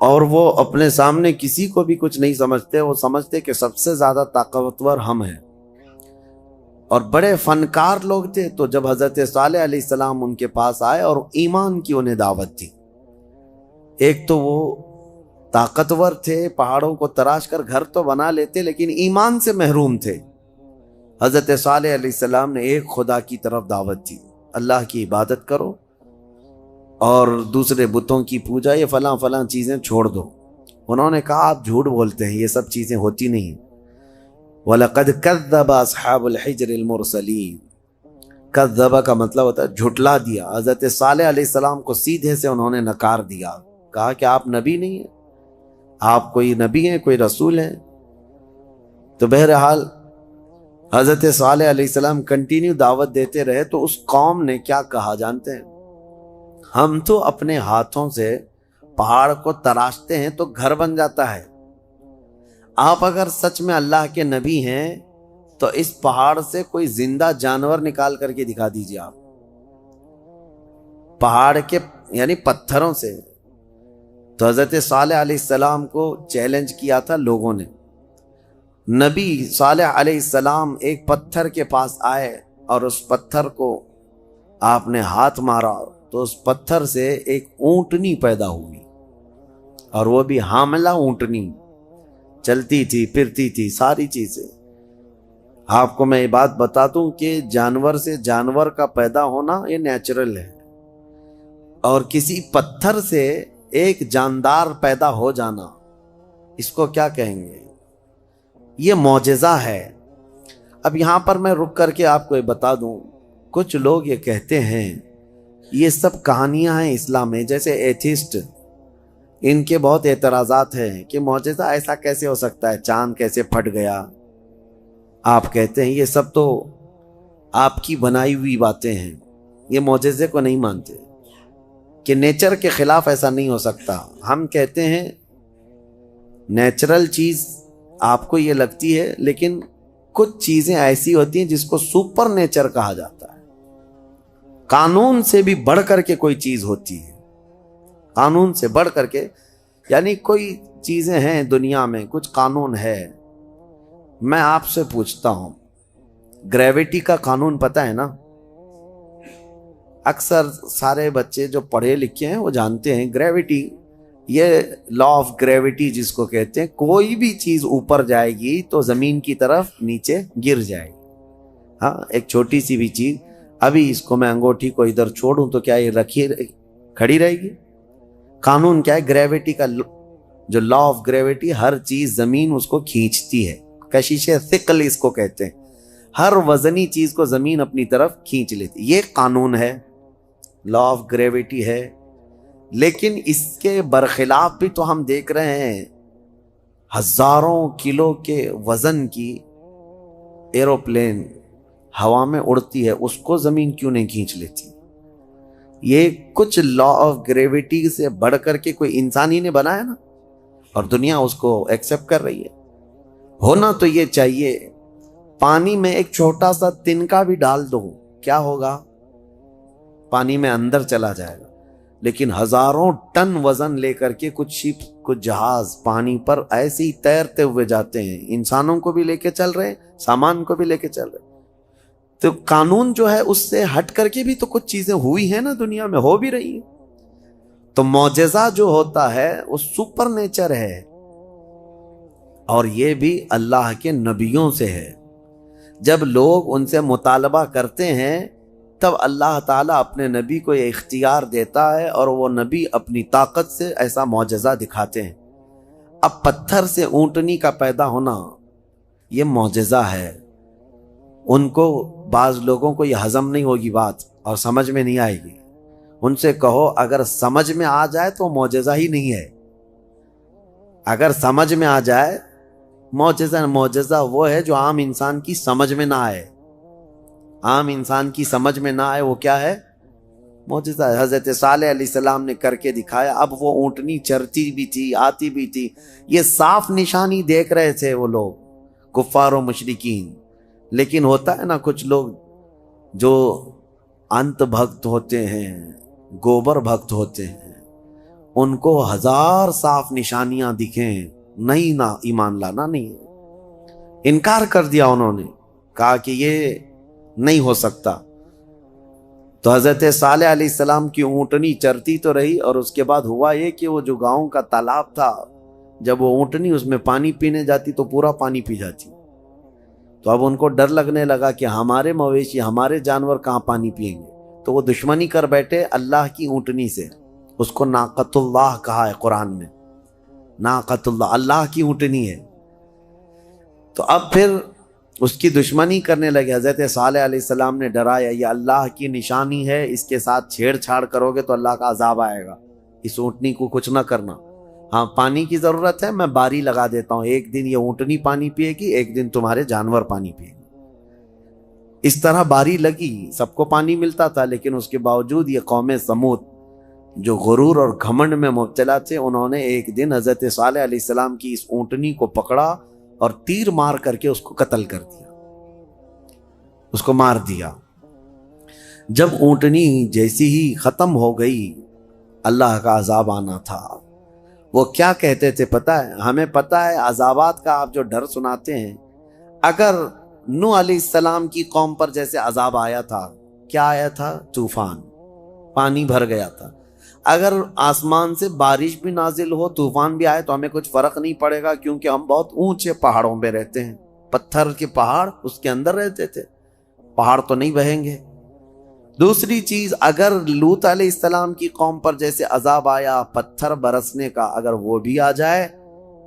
S1: और वो अपने सामने किसी को भी कुछ नहीं समझते। वो समझते कि सबसे ज़्यादा ताकतवर हम हैं, और बड़े फनकार लोग थे। तो जब हज़रत सालेह अलैहिस्सलाम उनके पास आए और ईमान की उन्हें दावत थी, एक तो वो ताकतवर थे, पहाड़ों को तराश कर घर तो बना लेते, लेकिन ईमान से महरूम थे। हज़रत सालेह अलैहिस्सलाम ने एक खुदा की तरफ दावत दी, अल्लाह की इबादत करो और दूसरे बुतों की पूजा, ये फलां फलां चीज़ें छोड़ दो। उन्होंने कहा, आप झूठ बोलते हैं, ये सब चीज़ें होती नहीं। वलक़द कज़्ज़ब अस्हाबुल हिज्रिल मुरसलीन। कज़्ज़ब का मतलब होता है झुटला दिया। हज़रत सालेह अलैहिस्सलाम को सीधे से उन्होंने नकार दिया, कहा कि आप नबी नहीं हैं, आप कोई नबी हैं, कोई रसूल हैं। तो बहरहाल हज़रत सालेह अलैहिस्सलाम कंटिन्यू दावत देते रहे। तो उस कौम ने क्या कहा जानते हैं? हम तो अपने हाथों से पहाड़ को तराशते हैं तो घर बन जाता है। आप अगर सच में अल्लाह के नबी हैं तो इस पहाड़ से कोई जिंदा जानवर निकाल करके दिखा दीजिए आप, पहाड़ के यानी पत्थरों से। तो हज़रत सालेह अलैहिस्सलाम को चैलेंज किया था लोगों ने। नबी सालेह अलैहिस्सलाम एक पत्थर के पास आए और उस पत्थर को आपने हाथ मारा तो उस पत्थर से एक ऊंटनी पैदा हुई, और वो भी हामला ऊंटनी, चलती थी, फिरती थी, सारी चीजें। आपको मैं ये बात बता दूं कि जानवर से जानवर का पैदा होना ये नेचुरल है, और किसी पत्थर से एक जानदार पैदा हो जाना, इसको क्या कहेंगे? ये मौजज़ा है। अब यहाँ पर मैं रुक करके आपको ये बता दूं, कुछ लोग ये कहते हैं ये सब कहानियां हैं इस्लाम में। जैसे एथिस्ट, इनके बहुत एतराज़ात हैं कि मौजज़ा ऐसा कैसे हो सकता है, चांद कैसे फट गया,
S4: आप कहते हैं ये सब तो आपकी बनाई हुई बातें हैं, ये मौजज़े को नहीं मानते कि नेचर के खिलाफ ऐसा नहीं हो सकता। हम कहते हैं नेचुरल चीज़ आपको ये लगती है, लेकिन कुछ चीज़ें ऐसी होती हैं जिसको सुपर नेचर कहा जाता है। कानून से भी बढ़ करके कोई चीज़ होती है, कानून से बढ़ करके, यानी कोई चीज़ें हैं दुनिया में, कुछ कानून है। मैं आपसे पूछता हूं, ग्रेविटी का कानून पता है ना? अक्सर सारे बच्चे जो पढ़े लिखे हैं वो जानते हैं ग्रेविटी, ये लॉ ऑफ ग्रेविटी जिसको कहते हैं, कोई भी चीज ऊपर जाएगी तो जमीन की तरफ नीचे गिर जाएगी। हाँ, एक छोटी सी भी चीज, अभी इसको मैं अंगूठी को इधर छोड़ूं तो क्या ये रखी खड़ी रहेगी? कानून क्या है? ग्रेविटी का जो लॉ ऑफ ग्रेविटी, हर चीज जमीन उसको खींचती है, कशिशे थिकल इसको कहते हैं। हर वजनी चीज को जमीन अपनी तरफ खींच लेती, ये कानून है, लॉ ऑफ ग्रेविटी है। लेकिन इसके बरखिलाफ भी तो हम देख रहे हैं, हजारों किलो के वजन की एरोप्लेन हवा में उड़ती है, उसको जमीन क्यों नहीं खींच लेती? ये कुछ लॉ ऑफ ग्रेविटी से बढ़ करके कोई इंसान ही ने बनाया ना, और दुनिया उसको एक्सेप्ट कर रही है। होना तो ये चाहिए, पानी में एक छोटा सा तिनका भी डाल दो, क्या होगा? पानी में अंदर चला जाएगा। लेकिन हजारों टन वजन लेकर के कुछ शिप, कुछ जहाज पानी पर ऐसे ही तैरते हुए जाते हैं, इंसानों को भी लेके चल रहे हैं, सामान को भी लेके चल रहे हैं। तो कानून जो है उससे हट करके भी तो कुछ चीजें हुई हैं ना, दुनिया में हो भी रही है। तो मौजज़ा जो होता है वो सुपर नेचर है, और ये भी अल्लाह के नबियों से है। जब लोग उनसे मुतालबा करते हैं तब अल्लाह ताला अपने नबी को ये इख्तियार देता है, और वो नबी अपनी ताकत से ऐसा मौजज़ा दिखाते हैं। अब पत्थर से ऊंटनी का पैदा होना ये मौजज़ा है। उनको, बाज़ लोगों को ये हजम नहीं होगी बात और समझ में नहीं आएगी। उनसे कहो अगर समझ में आ जाए तो मौजज़ा ही नहीं है। अगर समझ में आ जाए, मौजज़ा वो है जो आम इंसान की समझ में ना आए। आम इंसान की समझ में ना आए वो क्या है? मौजज़ा। हज़रत सालेह अलैहिस्सलाम ने करके दिखाया। अब वो ऊँटनी चरती भी थी, आती भी थी, ये साफ निशानी देख रहे थे वो लोग, कुफ़ार व मुशरिकीन। लेकिन होता है ना कुछ लोग जो अंत भक्त होते हैं, गोबर भक्त होते हैं, उनको हजार साफ निशानियां दिखें, नहीं ना ईमान लाना नहीं है। इनकार कर दिया उन्होंने, कहा कि ये नहीं हो सकता। तो हज़रत सालेह अलैहिस्सलाम की ऊँटनी चरती तो रही, और उसके बाद हुआ ये कि वो जो गांव का तालाब था, जब वो ऊँटनी उसमें पानी पीने जाती तो पूरा पानी पी जाती। तो अब उनको डर लगने लगा कि हमारे मवेशी, हमारे जानवर कहाँ पानी पिएंगे। तो वो दुश्मनी कर बैठे अल्लाह की ऊँटनी से। उसको नाक़तुल्लाह कहा है कुरान में, नाक़तुल्लाह, अल्लाह की ऊँटनी है। तो अब फिर उसकी दुश्मनी करने लगे। हज़रत सालेह अलैहिस्सलाम ने डराया, ये अल्लाह की निशानी है, इसके साथ छेड़छाड़ करोगे तो अल्लाह का अजाब आएगा, इस ऊँटनी को कुछ ना करना। हाँ, पानी की ज़रूरत है, मैं बारी लगा देता हूँ, एक दिन ये ऊँटनी पानी पिएगी, एक दिन तुम्हारे जानवर पानी पिएंगे। इस तरह बारी लगी, सबको पानी मिलता था। लेकिन उसके बावजूद ये कौम समूद जो गुरूर और घमंड में मुब्तला थे, उन्होंने एक दिन हज़रत सालेह अलैहिस्सलाम की इस ऊँटनी को पकड़ा और तीर मार करके उसको कत्ल कर दिया, उसको मार दिया। जब ऊँटनी जैसी ही ख़त्म हो गई, अल्लाह का अजाब आना था। वो क्या कहते थे पता है? हमें पता है अजाबात का आप जो डर सुनाते हैं, अगर नूह अलैहिस्सलाम की कौम पर जैसे अजाब आया था, क्या आया था? तूफान, पानी भर गया था। अगर आसमान से बारिश भी नाजिल हो, तूफान भी आए, तो हमें कुछ फर्क नहीं पड़ेगा, क्योंकि हम बहुत ऊंचे पहाड़ों में रहते हैं। पत्थर के पहाड़, उसके अंदर रहते थे, पहाड़ तो नहीं बहेंगे। दूसरी चीज, अगर लूत अलैहिस्सलाम की कौम पर जैसे अजाब आया पत्थर बरसने का, अगर वो भी आ जाए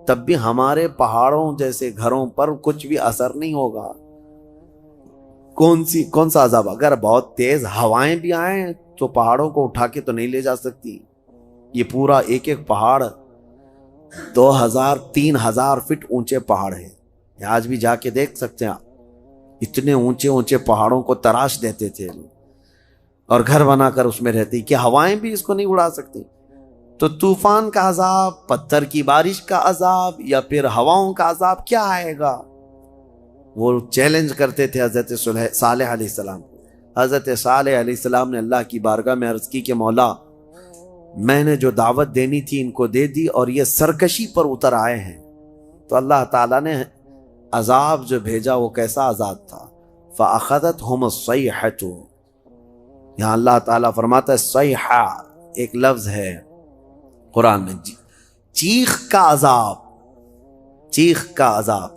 S4: तब भी हमारे पहाड़ों जैसे घरों पर कुछ भी असर नहीं होगा। कौन सा अजाब? अगर बहुत तेज हवाएं भी आए तो पहाड़ों को उठा के तो नहीं ले जा सकती। ये पूरा एक एक पहाड़ 2000-3000 फीट ऊंचे पहाड़ है। आज भी जाके देख सकते हैं आप। इतने ऊंचे ऊंचे पहाड़ों को तराश देते थे और घर बनाकर उसमें रहती। क्या हवाएं भी इसको नहीं उड़ा सकती? तो तूफान का अजाब, पत्थर की बारिश का अजाब या फिर हवाओं का अजाब क्या आएगा? वो चैलेंज करते थे हजरत सालेह अलैहिस्सलाम। हजरत सालेह अलैहिस्सलाम ने अल्लाह की बारगाह में अर्ज की कि मौला, मैंने जो दावत देनी थी इनको दे दी और ये सरकशी पर उतर आए हैं। तो अल्लाह ताला ने अजाब जो भेजा वो कैसा अजाब था? फ़अख़ज़तहुम सयहतु। यहाँ अल्लाह ताला फरमाता है सयहा एक लफ्ज है कुरान में, चीख का अजाब, चीख का अजाब।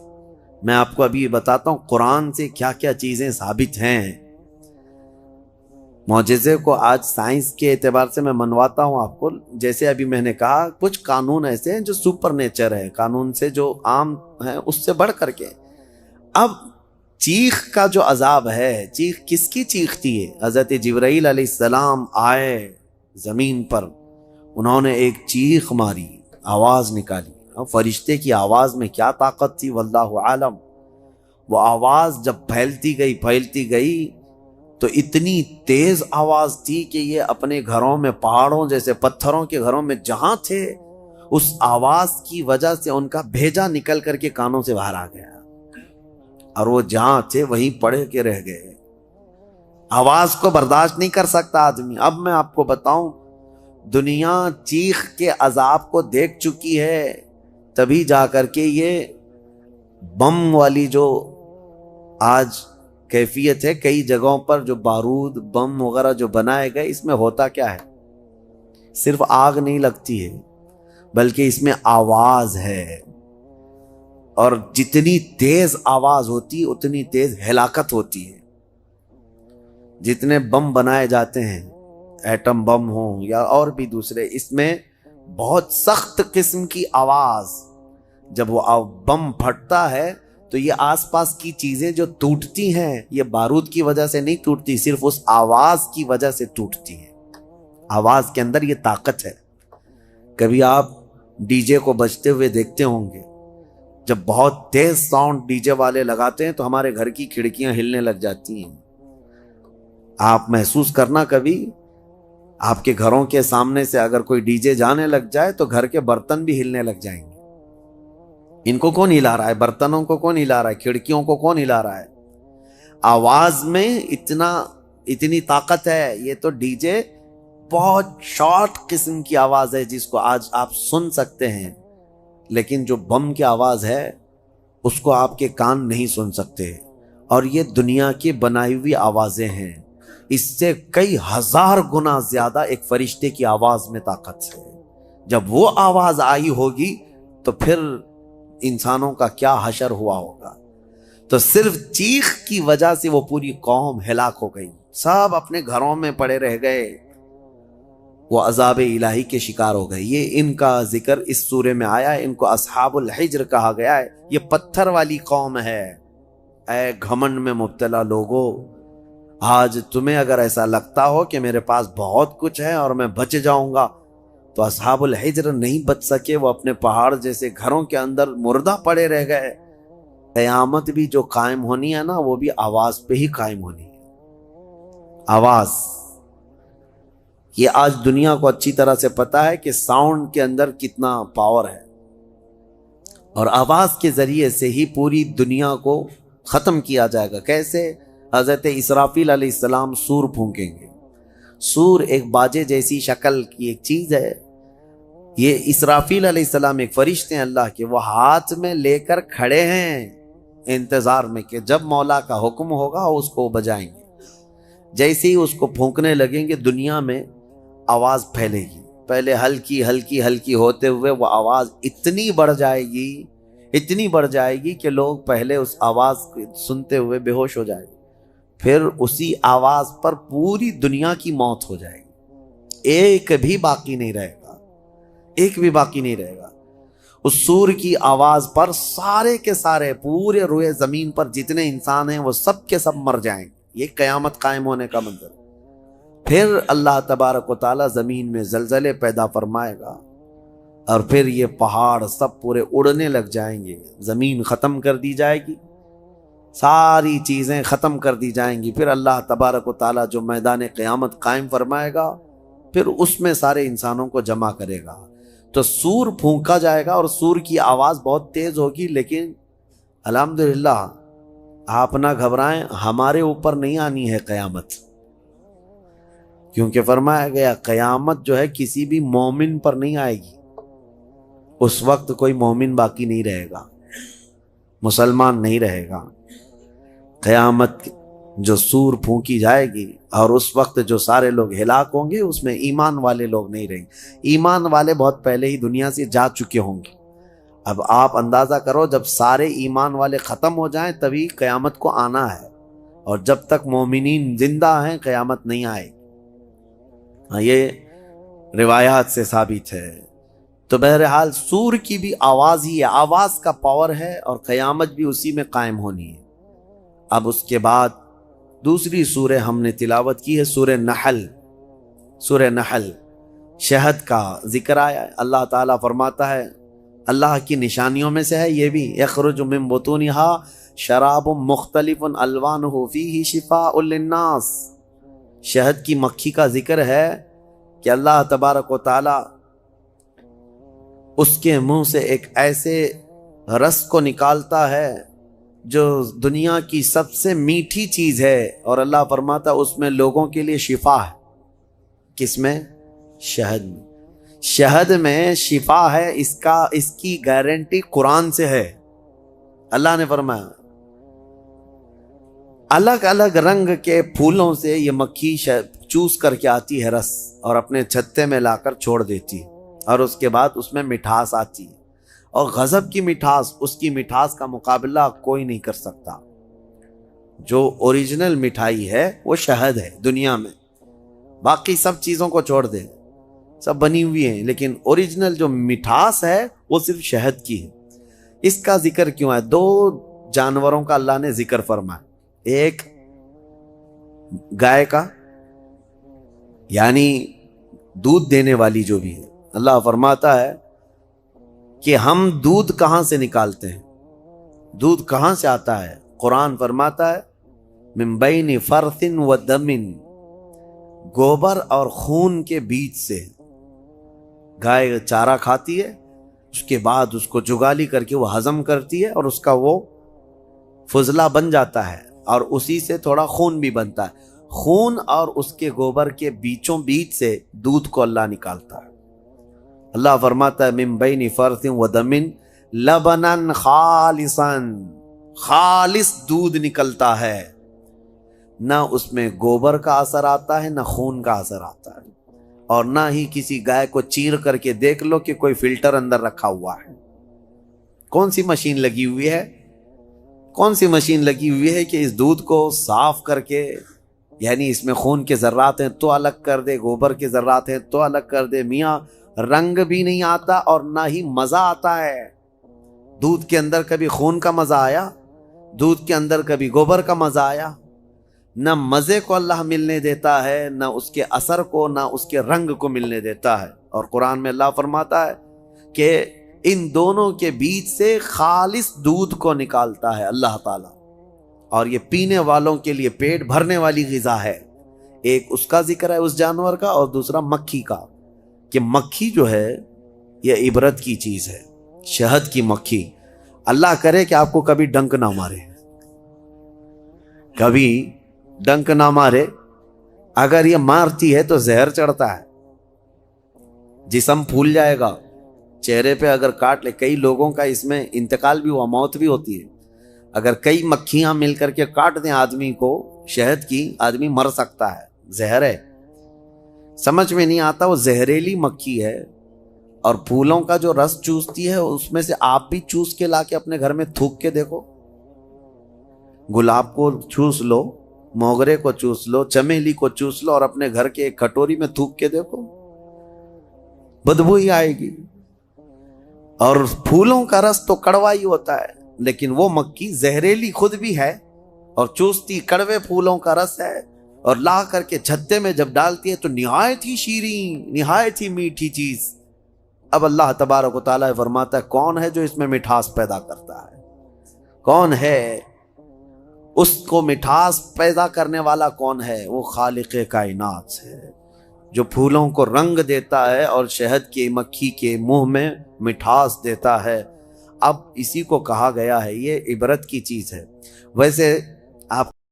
S4: मैं आपको अभी बताता हूं कुरान से क्या क्या चीजें साबित हैं। मौजिज़े को आज साइंस के एतबार से मैं मनवाता हूं आपको। जैसे अभी मैंने कहा कुछ कानून ऐसे हैं जो सुपर नेचर है, कानून से जो आम है उससे बढ़ करके। अब चीख का जो अजाब है, चीख किसकी चीख थी? हजरत जिब्राइल अलैहिस्सलाम आए जमीन पर, उन्होंने एक चीख मारी, आवाज निकाली। अब फरिश्ते की आवाज में क्या ताकत थी वल्लाहु आलम। वो आवाज जब फैलती गई तो इतनी तेज आवाज थी कि ये अपने घरों में, पहाड़ों जैसे पत्थरों के घरों में जहां थे, उस आवाज की वजह से उनका भेजा निकल करके कानों से बाहर आ गया और वो जहां थे वहीं पड़े के रह गए। आवाज को बर्दाश्त नहीं कर सकता आदमी। अब मैं आपको बताऊं, दुनिया चीख के अजाब को देख चुकी है, तभी जाकर के ये बम वाली जो आज कैफियत है कई जगहों पर, जो बारूद बम वगैरह जो बनाए गए, इसमें होता क्या है? सिर्फ आग नहीं लगती है बल्कि इसमें आवाज है, और जितनी तेज आवाज होती उतनी तेज हिलाकत होती है। जितने बम बनाए जाते हैं, एटम बम हो या और भी दूसरे, इसमें बहुत सख्त किस्म की आवाज, जब वो बम फटता है तो ये आसपास की चीजें जो टूटती हैं, ये बारूद की वजह से नहीं टूटती, सिर्फ उस आवाज की वजह से टूटती हैं। आवाज के अंदर ये ताकत है। कभी आप डीजे को बजते हुए देखते होंगे, जब बहुत तेज साउंड डीजे वाले लगाते हैं तो हमारे घर की खिड़कियां हिलने लग जाती हैं। आप महसूस करना, कभी आपके घरों के सामने से अगर कोई डीजे जाने लग जाए तो घर के बर्तन भी हिलने लग जाएंगे। इनको कौन हिला रहा है? बर्तनों को कौन हिला रहा है? खिड़कियों को कौन हिला रहा है? आवाज में इतनी ताकत है। ये तो डीजे बहुत शॉर्ट किस्म की आवाज है जिसको आज आप सुन सकते हैं, लेकिन जो बम की आवाज है उसको आपके कान नहीं सुन सकते। और ये दुनिया की बनाई हुई आवाजें हैं, इससे कई हजार गुना ज्यादा एक फरिश्ते की आवाज में ताकत है। जब वो आवाज आई होगी तो फिर इंसानों का क्या हशर हुआ होगा। तो सिर्फ चीख की वजह से वो पूरी कौम हिलाक हो गई, सब अपने घरों में पड़े रह गए, वो अजाब इलाही के शिकार हो गए। ये इनका जिक्र इस सूरे में आया है। इनको अस्हाबुल हिज्र कहा गया है। ये पत्थर वाली कौम है। ऐ घमंड में मुब्तला लोगो, आज तुम्हें अगर ऐसा लगता हो कि मेरे पास बहुत कुछ है और मैं बच जाऊंगा, तो अस्हाबुल हिज्र नहीं बच सके। वो अपने पहाड़ जैसे घरों के अंदर मुर्दा पड़े रह गए। क़यामत भी जो कायम होनी है ना, वो भी आवाज पे ही कायम होनी है। आवाज, ये आज दुनिया को अच्छी तरह से पता है कि साउंड के अंदर कितना पावर है, और आवाज के जरिए से ही पूरी दुनिया को खत्म किया जाएगा। कैसे? हजरत इसराफील अलैहिस्सलाम सूर फूंकेंगे। सूर एक बाजे जैसी शक्ल की एक चीज है। ये इसराफील अलैहिस्सलाम एक फरिश्ते हैं अल्लाह के, वो हाथ में लेकर खड़े हैं इंतजार में कि जब मौला का हुक्म होगा उसको बजाएंगे। जैसे ही उसको फूंकने लगेंगे दुनिया में आवाज फैलेगी। पहले हल्की हल्की हल्की होते हुए वो आवाज इतनी बढ़ जाएगी कि लोग पहले उस आवाज को सुनते हुए बेहोश हो जाएंगे। फिर उसी आवाज पर पूरी दुनिया की मौत हो जाएगी। एक भी बाकी नहीं रहेगा, एक भी बाकी नहीं रहेगा। उस सूर की आवाज पर सारे के सारे पूरे रुए जमीन पर जितने इंसान हैं वो सब के सब मर जाएंगे। ये कयामत कायम होने का मंजर। फिर अल्लाह तबारक व तआला जमीन में जलजले पैदा फरमाएगा और फिर ये पहाड़ सब पूरे उड़ने लग जाएंगे। जमीन खत्म कर दी जाएगी, सारी चीज़ें ख़त्म कर दी जाएंगी। फिर अल्लाह तबारक व ताला जो मैदान क़यामत कायम फरमाएगा, फिर उसमें सारे इंसानों को जमा करेगा। तो सूर फूंका जाएगा और सूर की आवाज़ बहुत तेज़ होगी, लेकिन अल्हम्दुलिल्लाह आप ना घबराएं, हमारे ऊपर नहीं आनी है क़यामत, क्योंकि फरमाया गया क़यामत जो है किसी भी मोमिन पर नहीं आएगी। उस वक्त कोई मोमिन बाकी नहीं रहेगा, मुसलमान नहीं रहेगा। क़यामत जो सूर फूंकी जाएगी और उस वक्त जो सारे लोग हिलाक होंगे, उसमें ईमान वाले लोग नहीं रहेंगे। ईमान वाले बहुत पहले ही दुनिया से जा चुके होंगे। अब आप अंदाज़ा करो, जब सारे ईमान वाले ख़त्म हो जाएं तभी क़यामत को आना है, और जब तक मोमिनीन जिंदा हैं क़यामत नहीं आएगी। ये रिवायात से साबित है। तो बहरहाल सूर की भी आवाज़ ही है, आवाज़ का पावर है, और क़यामत भी उसी में कायम होनी है। अब उसके बाद दूसरी सूरह हमने तिलावत की है, सूरह नहल। सूरह नहल शहद का जिक्र आया है। अल्लाह ताला फरमाता है, अल्लाह की निशानियों में से है ये भी, यखरुजु मिन बुतूनिहा शराबुम मुख्तलिफुन अलवानुहु फीही शिफाउल लिन्नास। शहद की मक्खी का जिक्र है कि अल्लाह तबारक व ताला उसके मुंह से एक ऐसे रस को निकालता है जो दुनिया की सबसे मीठी चीज़ है, और अल्लाह फरमाता उसमें लोगों के लिए शिफा है। किसमें? शहद में। शहद में शिफा है, इसकी गारंटी कुरान से है। अल्लाह ने फरमाया अलग अलग रंग के फूलों से ये मक्खी चूस करके आती है रस, और अपने छत्ते में लाकर छोड़ देती है, और उसके बाद उसमें मिठास आती है, और गजब की मिठास, उसकी मिठास का मुकाबला कोई नहीं कर सकता। जो ओरिजिनल मिठाई है वो शहद है दुनिया में, बाकी सब चीज़ों को छोड़ दे, सब बनी हुई है, लेकिन ओरिजिनल जो मिठास है वो सिर्फ शहद की है। इसका जिक्र क्यों है? दो जानवरों का अल्लाह ने जिक्र फरमाया। एक गाय का, यानी दूध देने वाली जो भी है, अल्लाह फरमाता है कि हम दूध कहाँ से निकालते हैं, दूध कहाँ से आता है? कुरान फरमाता है मिन बैनि फरसिन व दमिन, गोबर और खून के बीच से। गाय चारा खाती है, उसके बाद उसको जुगाली करके वो हजम करती है, और उसका वो फुजला बन जाता है, और उसी से थोड़ा खून भी बनता है। खून और उसके गोबर के बीचों बीच से दूध को अल्लाह निकालता है। अल्लाह फरमाता है मिन बैनि फरसिन व दमिन लबनन खालिसन, खालिस दूध निकलता है, ना उसमें गोबर का असर आता है, ना खून का असर आता है, और ना ही किसी गाय को चीर करके देख लो कि कोई फिल्टर अंदर रखा हुआ है। कौन सी मशीन लगी हुई है? कौन सी मशीन लगी हुई है कि इस दूध को साफ करके, यानी इसमें खून के जर्रात हैं तो अलग कर दे, गोबर के जर्रात हैं तो अलग कर दे। मियाँ रंग भी नहीं आता और ना ही मजा आता है। दूध के अंदर कभी खून का मजा आया? दूध के अंदर कभी गोबर का मजा आया? न मजे को अल्लाह मिलने देता है, न उसके असर को, न उसके रंग को मिलने देता है। और कुरान में अल्लाह फरमाता है कि इन दोनों के बीच से खालिस दूध को निकालता है अल्लाह ताला, और ये पीने वालों के लिए पेट भरने वाली ग़िज़ा है। एक उसका जिक्र है उस जानवर का, और दूसरा मक्खी का, कि मक्खी जो है ये इबरत की चीज़ है। शहद की मक्खी, अल्लाह करे कि आपको कभी डंक ना मारे, कभी डंक ना मारे। अगर ये मारती है तो जहर चढ़ता है, जिस्म फूल जाएगा, चेहरे पे अगर काट ले। कई लोगों का इसमें इंतकाल भी हुआ, मौत भी होती है। अगर कई मक्खियां मिलकर के काट दें आदमी को शहद की, आदमी मर सकता है। जहर है, समझ में नहीं आता वो जहरीली मक्खी है। और फूलों का जो रस चूसती है उसमें से आप भी चूस के लाके अपने घर में थूक के देखो। गुलाब को चूस लो, मोगरे को चूस लो, चमेली को चूस लो, और अपने घर के एक कटोरी में थूक के देखो, बदबू ही आएगी। और फूलों का रस तो कड़वा ही होता है, लेकिन वो मक्खी जहरीली खुद भी है और चूसती कड़वे फूलों का रस है, और ला करके छत्ते में जब डालती है तो निहायत ही शीरीन, निहायत ही मीठी चीज। अब अल्लाह तबारक व तआला फरमाता है, कौन है जो इसमें मिठास पैदा करता है? कौन है? उसको मिठास पैदा करने वाला कौन है? वो खालिक़े कायनात है, जो फूलों को रंग देता है और शहद की मक्खी के मुंह में मिठास देता है। अब इसी को कहा गया है, ये इबरत की चीज़ है। वैसे आप